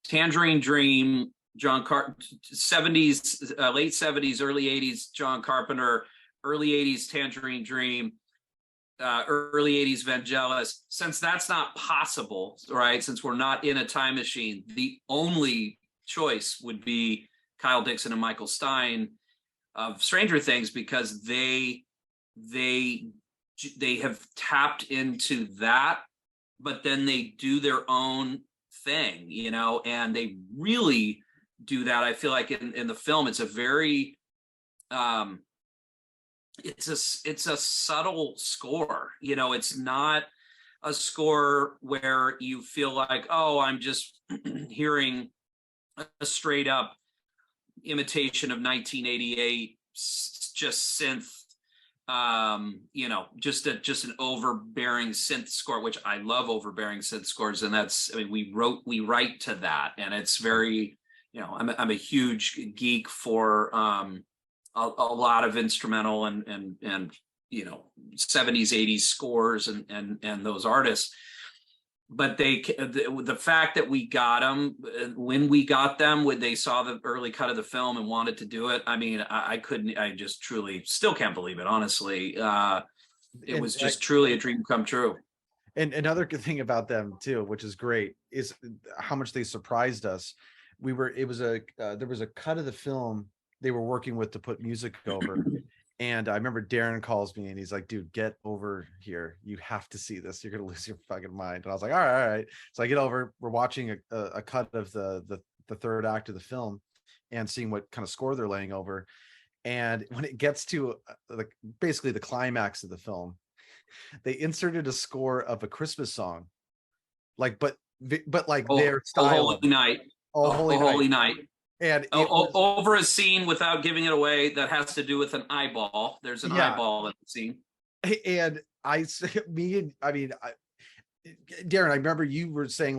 Tangerine Dream, John 70s, late 70s, early 80s, John Carpenter, early 80s, Tangerine Dream, early 80s, Vangelis." Since that's not possible, right? Since we're not in a time machine, the only choice would be Kyle Dixon and Michael Stein of Stranger Things, because they have tapped into that, but then they do their own thing, and they really do that. I feel like in the film, it's a very it's a subtle score. It's not a score where you feel like, oh, I'm just hearing a straight up imitation of 1988 just synth, just an overbearing synth score, which I love overbearing synth scores. And that's, we write to that, and it's very, I'm a huge geek for a lot of instrumental and 70s, 80s scores and those artists. But the fact that we got them, when we got them, when they saw the early cut of the film and wanted to do it, I just truly still can't believe it, honestly. It was just truly a dream come true. And another good thing about them too, which is great, is how much they surprised us. There was a cut of the film they were working with to put music over. And I remember Darren calls me and he's like, "Dude, get over here. You have to see this. You're going to lose your fucking mind." And I was like, all right. So I get over, we're watching a cut of the third act of the film and seeing what kind of score they're laying over. And when it gets to basically the climax of the film, they inserted a score of a Christmas song, but their style. Holy Night. Holy Night. And over a scene, without giving it away, that has to do with an eyeball. There's an eyeball in the scene. And Darren, I remember you were saying,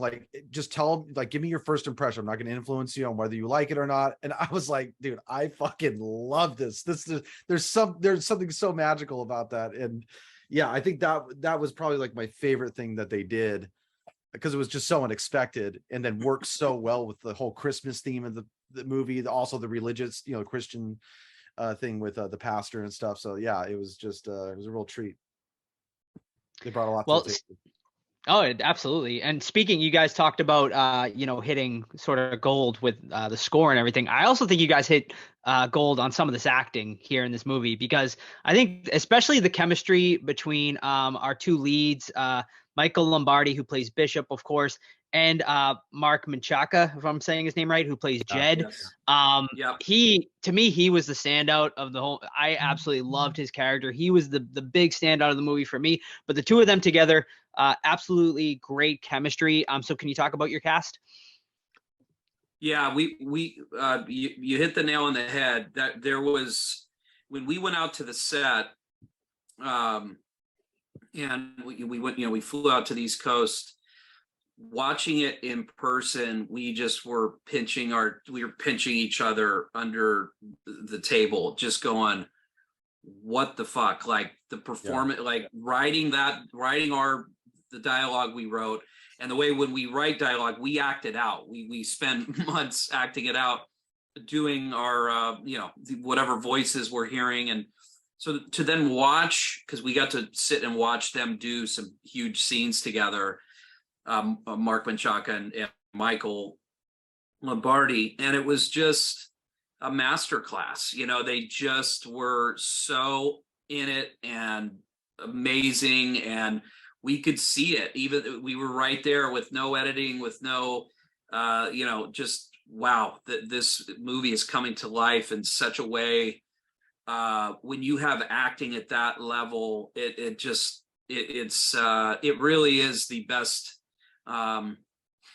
just tell, give me your first impression. I'm not going to influence you on whether you like it or not. And I was like, dude, I fucking love this. There's something so magical about that. And yeah, I think that was probably my favorite thing that they did, because it was just so unexpected, and then worked so well with the whole Christmas theme of the movie, also the religious, Christian thing with the pastor and stuff. So yeah, it was just it was a real treat. They brought a lot to the table. Oh, absolutely. And speaking, you guys talked about hitting sort of gold with the score and everything. I also think you guys hit gold on some of this acting here in this movie, because I think especially the chemistry between our two leads, Michael Lombardi, who plays Bishop, of course, and Mark Menchaca, if I'm saying his name right, who plays Jed. Yes. To me, he was the standout of the whole. I absolutely loved his character. He was the big standout of the movie for me. But the two of them together, absolutely great chemistry. So can you talk about your cast? Yeah, you hit the nail on the head. That there was, when we went out to the set, and we went, we flew out to the East Coast. Watching it in person, we just were pinching each other under the table, just going, what the fuck? Like the performance, like writing the dialogue we wrote, and the way when we write dialogue, we act it out. We spend months acting it out, doing our whatever voices we're hearing. And so to then watch, because we got to sit and watch them do some huge scenes together, Mark Menchaca and Michael Lombardi, and it was just a masterclass. They just were so in it and amazing, and we could see it. Even we were right there with no editing, with no, just wow. This movie is coming to life in such a way. When you have acting at that level, it really is the best.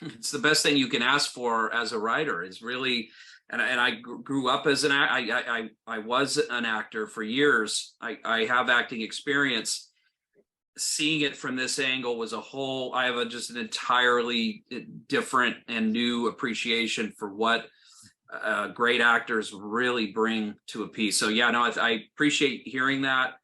It's the best thing you can ask for as a writer. Is really, and I grew up as I was an actor for years. I have acting experience. Seeing it from this angle was I have just an entirely different and new appreciation for what great actors really bring to a piece. So yeah, no, I appreciate hearing that.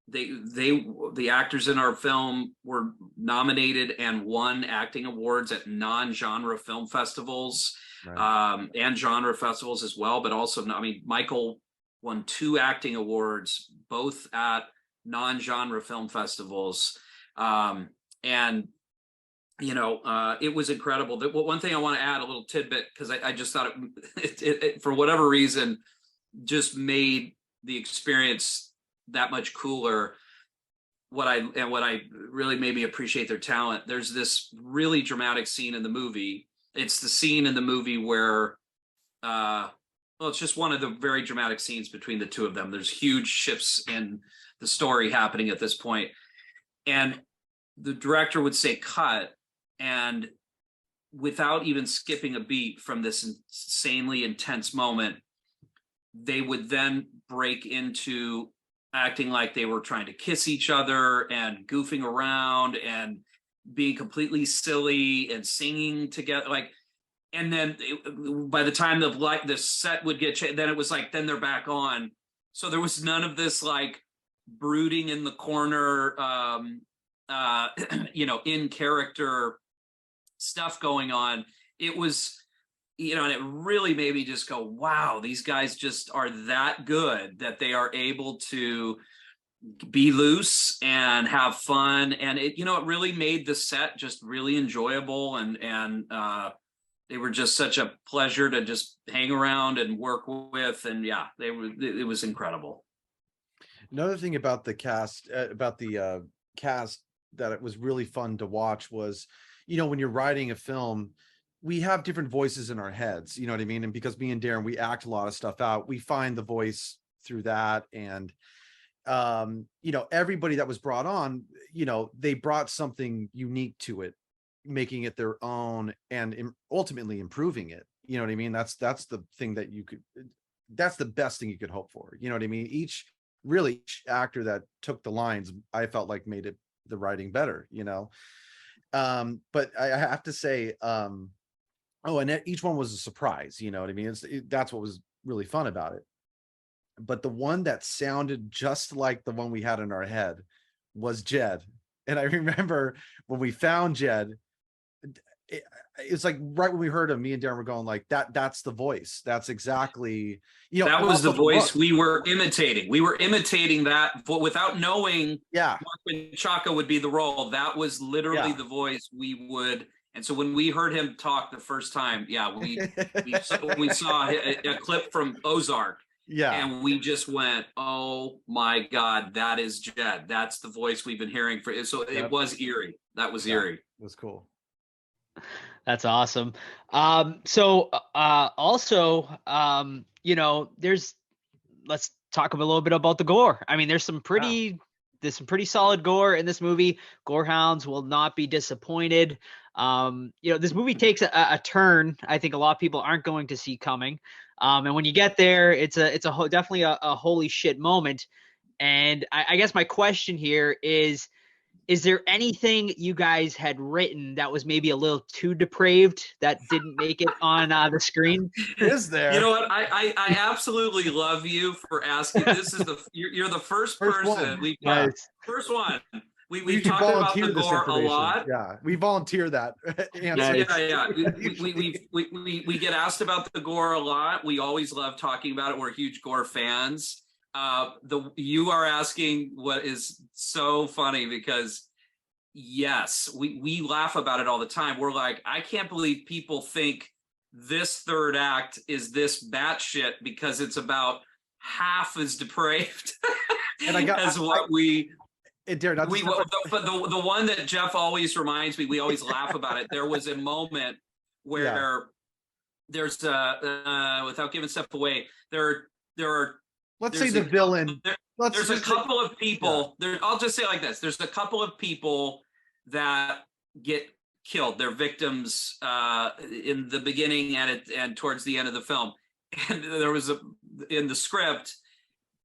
The actors in our film were nominated and won acting awards at non-genre film festivals, right. And genre festivals as well. But also, Michael won 2 acting awards, both at non-genre film festivals. It was incredible. One thing I want to add, a little tidbit, because I just thought it for whatever reason just made the experience that much cooler. What I really made me appreciate their talent. There's this really dramatic scene in the movie. It's the scene in the movie where, it's just one of the very dramatic scenes between the two of them. There's huge shifts in the story happening at this point, and the director would say cut, and without even skipping a beat from this insanely intense moment, they would then break into acting like they were trying to kiss each other and goofing around and being completely silly and singing together. And then by the time the set would get changed, then it was then they're back on. So there was none of this brooding in the corner, in character stuff going on. It was, and it really made me just go, wow, these guys just are that good that they are able to be loose and have fun. And it really made the set just really enjoyable. And they were just such a pleasure to just hang around and work with. And yeah, it was incredible. Another thing about the cast, that it was really fun to watch was, when you're writing a film, we have different voices in our heads, you know what I mean? And because me and Darren, we act a lot of stuff out, we find the voice through that. And, everybody that was brought on, they brought something unique to it, making it their own and ultimately improving it. You know what I mean? That's the thing that's the best thing you could hope for. You know what I mean? Each actor that took the lines, I felt like made the writing better, but I have to say, and each one was a surprise, you know what I mean? That's what was really fun about it. But the one that sounded just like the one we had in our head was Jed. And I remember when we found Jed, it's right when we heard him, me and Darren were going that's the voice. That's exactly, that was the voice we were imitating. We were imitating that without knowing Mark Menchaca would be the role. That was literally the voice we would. And so when we heard him talk the first time, we saw a clip from Ozark. Yeah. And we just went, oh my God, that is Jed. That's the voice we've been hearing for. So it was eerie. That was eerie. It was cool. That's awesome. So also, there's let's talk a little bit about the gore. I mean, there's some pretty solid gore in this movie. Gorehounds will not be disappointed. This movie takes a turn I think a lot of people aren't going to see coming. And when you get there, it's definitely a holy shit moment. And I guess my question here is there anything you guys had written that was maybe a little too depraved that didn't make it on the screen? Is there? You know what? I absolutely love you for asking. This is you're the first person one. we've Yeah. first one. We've should talked about volunteer the this gore a information. lot. Yeah, we volunteer that answer. Yeah. We get asked about the gore a lot. We always love talking about it. We're huge gore fans. You are asking what is so funny because yes, we laugh about it all the time. We're like, I can't believe people think this third act is this batshit because it's about half as depraved And I got as what we. Darren, The one that Jeff always reminds me, we always laugh about it. There was a moment where there's without giving stuff away, there are. Let's say the villain. There's a couple of people. Yeah. I'll just say it like this: there's a couple of people that get killed. They're victims in the beginning and towards the end of the film. And there was in the script.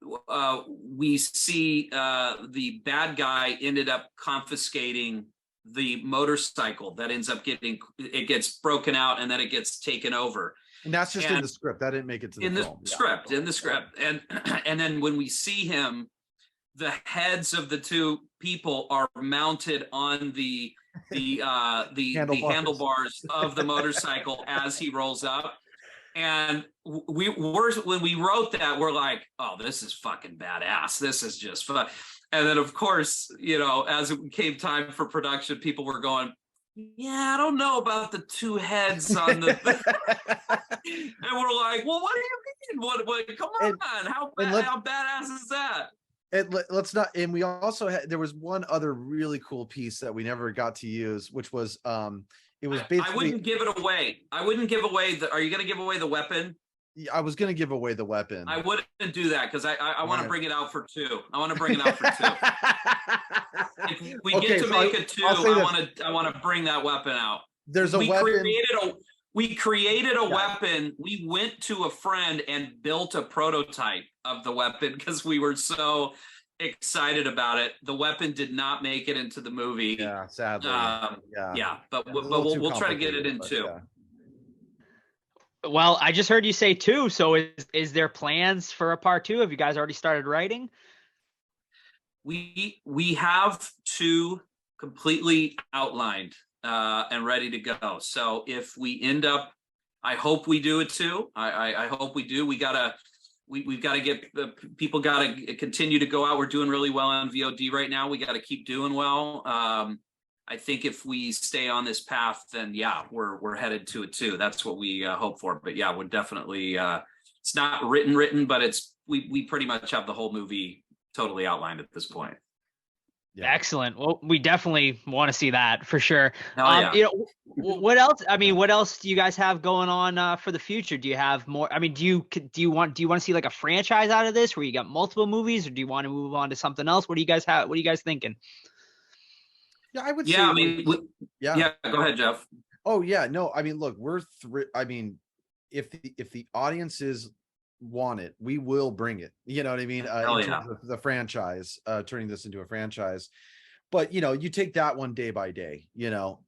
We see the bad guy ended up confiscating the motorcycle that ends up gets broken out and then it gets taken over. And that's just in the script. That didn't make it to the film. In the script. And then when we see him, the heads of the two people are mounted on the handlebars of the motorcycle as he rolls up. And when we wrote that, we're like, oh, this is fucking badass. This is just fun. And then, of course, as it came time for production, people were going, yeah, I don't know about the two heads on the and we're like, well, what do you mean? What come on, how badass is that? Let's not. And we also had, there was one other really cool piece that we never got to use, which was it was basically. I wouldn't give it away. Are you going to give away the weapon? I was going to give away the weapon. I wouldn't do that because I want to bring it out for two. I want to bring it out for two. If we get to make it two, I want to bring that weapon out. There's a weapon. We created a weapon. We went to a friend and built a prototype of the weapon because we were so excited about it. The weapon did not make it into the movie. Yeah, sadly. But we'll try to get it in two. Yeah. Well, I just heard you say two. So is there plans for a part two? Have you guys already started writing? We have two completely outlined and ready to go. So if we end up, I hope we do it too. I hope we do. We've got to get the people got to continue to go out. We're doing really well on VOD right now. We got to keep doing well. I think if we stay on this path, then we're headed to it too. That's what we hope for. But we're definitely. It's not written, but we pretty much have the whole movie totally outlined at this point. Yeah. Excellent. Well, we definitely want to see that for sure. What else? I mean, what else do you guys have going on for the future? Do you have more? I mean, do you want to see like a franchise out of this where you got multiple movies, or do you want to move on to something else? What do you guys have? What are you guys thinking? Yeah, I would say. I mean, go ahead, Jeff. Oh yeah, no, I mean, look, I mean, if the audiences want it, we will bring it. You know what I mean? The franchise, turning this into a franchise. But you take that one day by day.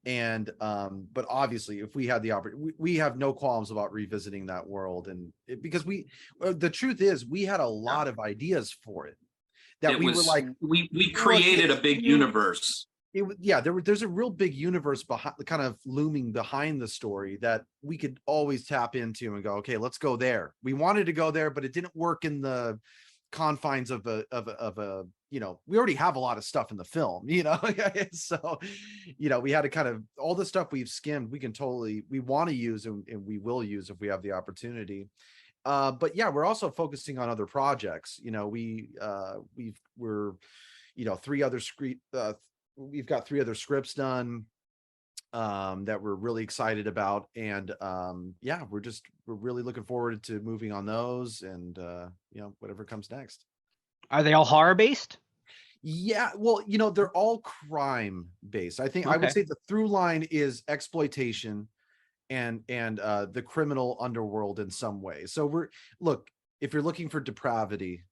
And but obviously, if we had the opportunity, we have no qualms about revisiting that world, and because the truth is, we had a lot of ideas for it. We created a big universe. There's a real big universe behind, kind of looming behind the story that we could always tap into and go, okay, let's go there. We wanted to go there, but it didn't work in the confines of a we already have a lot of stuff in the film, so we had to kind of, all the stuff we've skimmed, we want to use and we will use if we have the opportunity. But we're also focusing on other projects. We've got 3 other scripts done. that we're really excited about. And yeah, we're really looking forward to moving on those, and whatever comes next. Are they all horror based? Yeah, well, they're all crime based. I would Okay. say the through line is exploitation and the criminal underworld in some way. So look, if you're looking for depravity,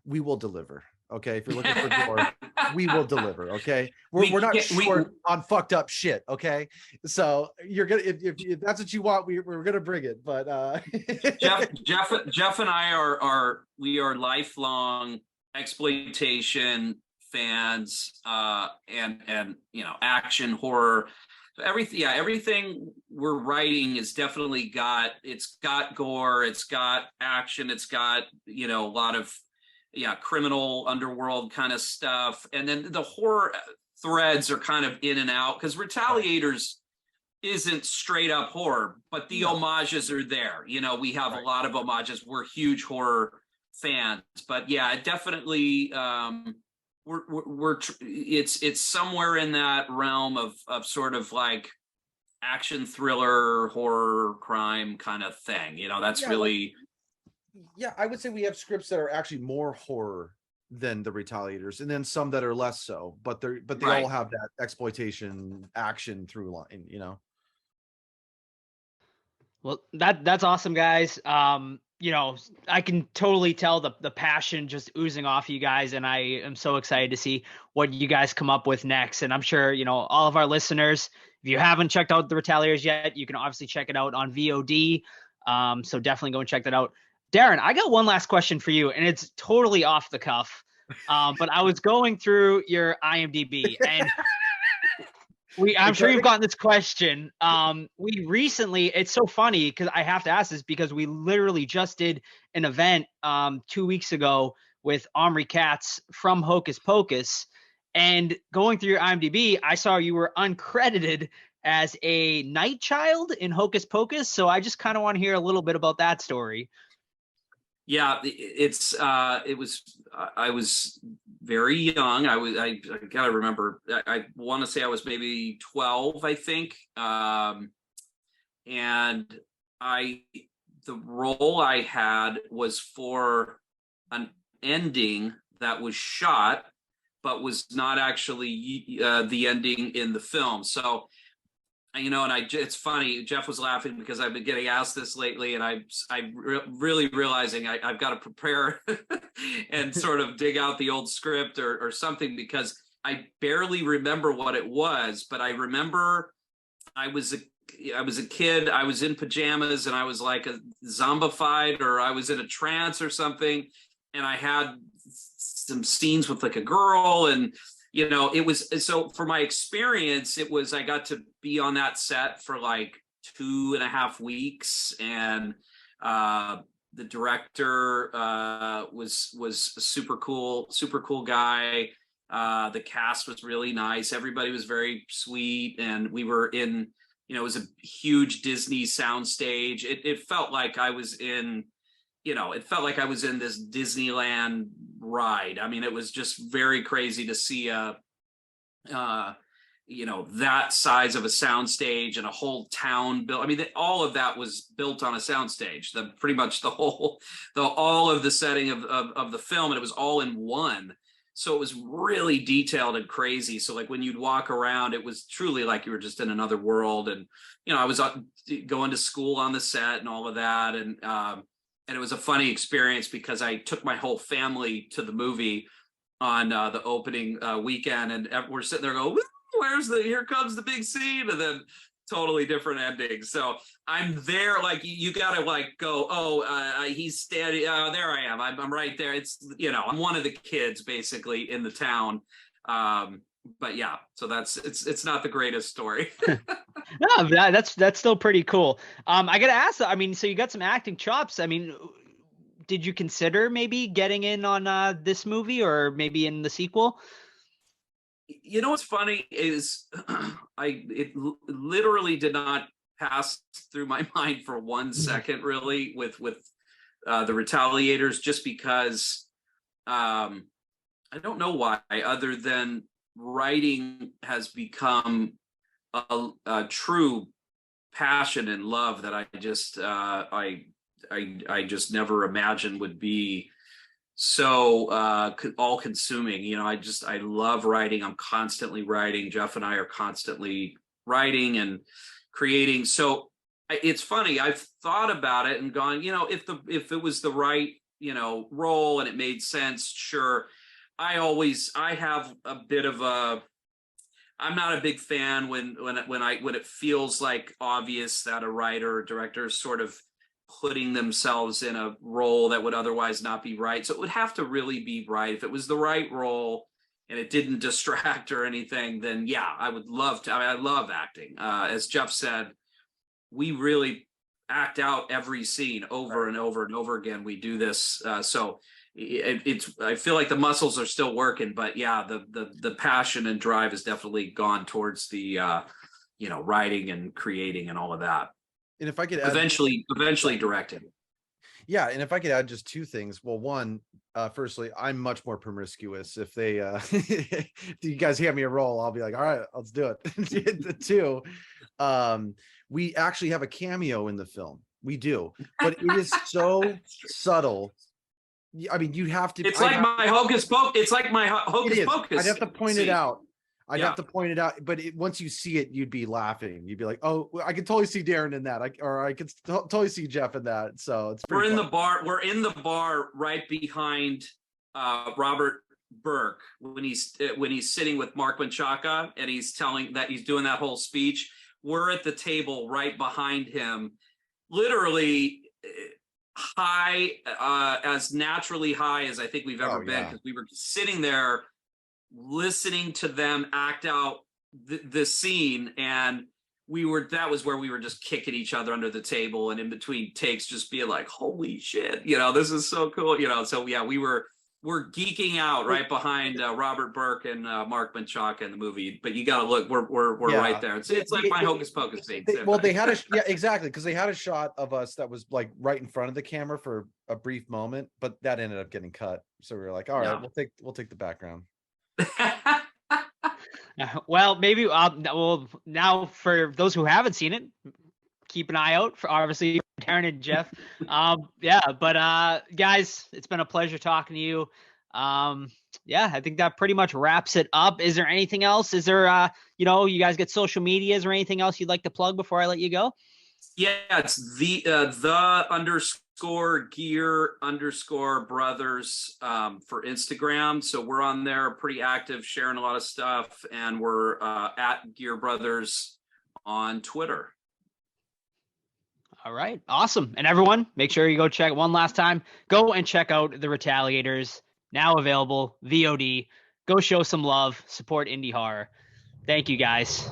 we will deliver. Okay, if you're looking for gore, we will deliver. Okay, we're not short on fucked up shit. Okay, so you're gonna if that's what you want, we're gonna bring it. But Jeff and I are lifelong exploitation fans, and action, horror. Everything we're writing is definitely it's got gore, it's got action, it's got a lot of criminal underworld kind of stuff, and then the horror threads are kind of in and out, because Retaliators isn't straight up horror, but the homages are there. We have a lot of homages. We're huge horror fans, but yeah, definitely it's somewhere in that realm of sort of like action, thriller, horror, crime kind of thing. That's really I would say we have scripts that are actually more horror than the Retaliators, and then some that are less so, but they all have that exploitation action through line. Well, that's awesome, guys. I can totally tell the passion just oozing off of you guys, and I am so excited to see what you guys come up with next. And I'm sure, all of our listeners, if you haven't checked out the Retaliators yet, you can obviously check it out on VOD. So definitely go and check that out. Darren, I got one last question for you, and it's totally off the cuff. But I was going through your IMDb, and I'm sure you've gotten this question. We recently, it's so funny because I have to ask this, because we literally just did an event 2 weeks ago with Omri Katz from Hocus Pocus, and going through your IMDb, I saw you were uncredited as a night child in Hocus Pocus. So I just kind of want to hear a little bit about that story. Yeah, I was very young. I gotta remember, I want to say I was maybe 12, I think. And the role I had was for an ending that was shot, but was not actually the ending in the film. So, it's funny, Jeff was laughing because I've been getting asked this lately, and I'm really realizing I've got to prepare and sort of dig out the old script or something, because I barely remember what it was, but I remember I was a kid, I was in pajamas, and I was like a zombified, or I was in a trance or something, and I had some scenes with like a girl, and it was, so for my experience, I got to be on that set for like 2.5 weeks. And the director was a super cool guy. The cast was really nice. Everybody was very sweet. And we were in, it was a huge Disney soundstage. It felt like I was in, this Disneyland ride. I mean, it was just very crazy to see that size of a soundstage and a whole town built. I mean, all of that was built on a soundstage. Pretty much all of the setting of the film, and it was all in one. So it was really detailed and crazy. So like when you'd walk around, it was truly like you were just in another world. And I was going to school on the set and all of that, and it was a funny experience because I took my whole family to the movie on the opening weekend, and we're sitting there going, here comes the big scene, and then totally different ending. So I'm there, like you gotta like go, he's standing, there I am, I'm right there. It's, I'm one of the kids basically in the town. But yeah, so it's not the greatest story. No, that's still pretty cool. I gotta ask, I mean, so you got some acting chops. I mean, did you consider maybe getting in on this movie, or maybe in the sequel? What's funny is it literally did not pass through my mind for 1 second, really, with the Retaliators, just because I don't know why, other than writing has become a true passion and love that I just I just never imagined would be so all consuming. You know, I love writing. I'm constantly writing. Jeff and I are constantly writing and creating. So it's funny. I've thought about it and gone, you know, if it was the right, you know, role and it made sense, sure. I have a bit of a, I'm not a big fan when it feels like obvious that a writer or director is sort of putting themselves in a role that would otherwise not be right. So it would have to really be right. If it was the right role and it didn't distract or anything, then yeah, I would love to. I mean, I love acting. As Jeff said, we really act out every scene over and over and over again. We do this. So it's, I feel like the muscles are still working, but yeah, the passion and drive has definitely gone towards the, you know, writing and creating and all of that. And if I could add, Eventually directing. yeah, and if I could add just two things. Well, one, firstly, I'm much more promiscuous. If they if you guys hand me a role, I'll be like, all right, let's do it. The two, we actually have a cameo in the film. We do, but it is so subtle. I mean, you have to. It's like my hocus pocus. It's like my hocus pocus. I'd have to point it out. I'd Yeah. have to point it out, but once you see it, you'd be laughing. You'd be like, "Oh, I can totally see Darren in that," or I could totally see Jeff in that. So it's We're pretty in fun. the bar. We're in the bar right behind Robert Burke when he's sitting with Mark Menchaca and he's telling that he's doing that whole speech. We're at the table right behind him, literally high, as naturally high as I think we've ever been, because we were sitting there listening to them act out the scene, and that was where we were just kicking each other under the table, and in between takes just being like, holy shit, you know, this is so cool, you know. So yeah, we're geeking out right behind Robert Burke and Mark Menchaca in the movie. But you gotta look, we're right there. It's like my hocus pocus scene. They had a exactly, because they had a shot of us that was like right in front of the camera for a brief moment, but that ended up getting cut. So we were like, all right, we'll take the background. Well, maybe well, now for those who haven't seen it, keep an eye out for obviously Darren and Jeff. Yeah, but guys, it's been a pleasure talking to you. Yeah, I think that pretty much wraps it up. Is there anything else? Is there you know, you guys get social medias or anything else you'd like to plug before I let you go? Yeah, it's the _Geare_brothers for Instagram. So we're on there, pretty active, sharing a lot of stuff, and we're at Geare Brothers on Twitter. All right, awesome. And everyone, make sure you go check one last time. Go and check out the Retaliators, now available VOD. Go show some love, support indie horror. Thank you, guys.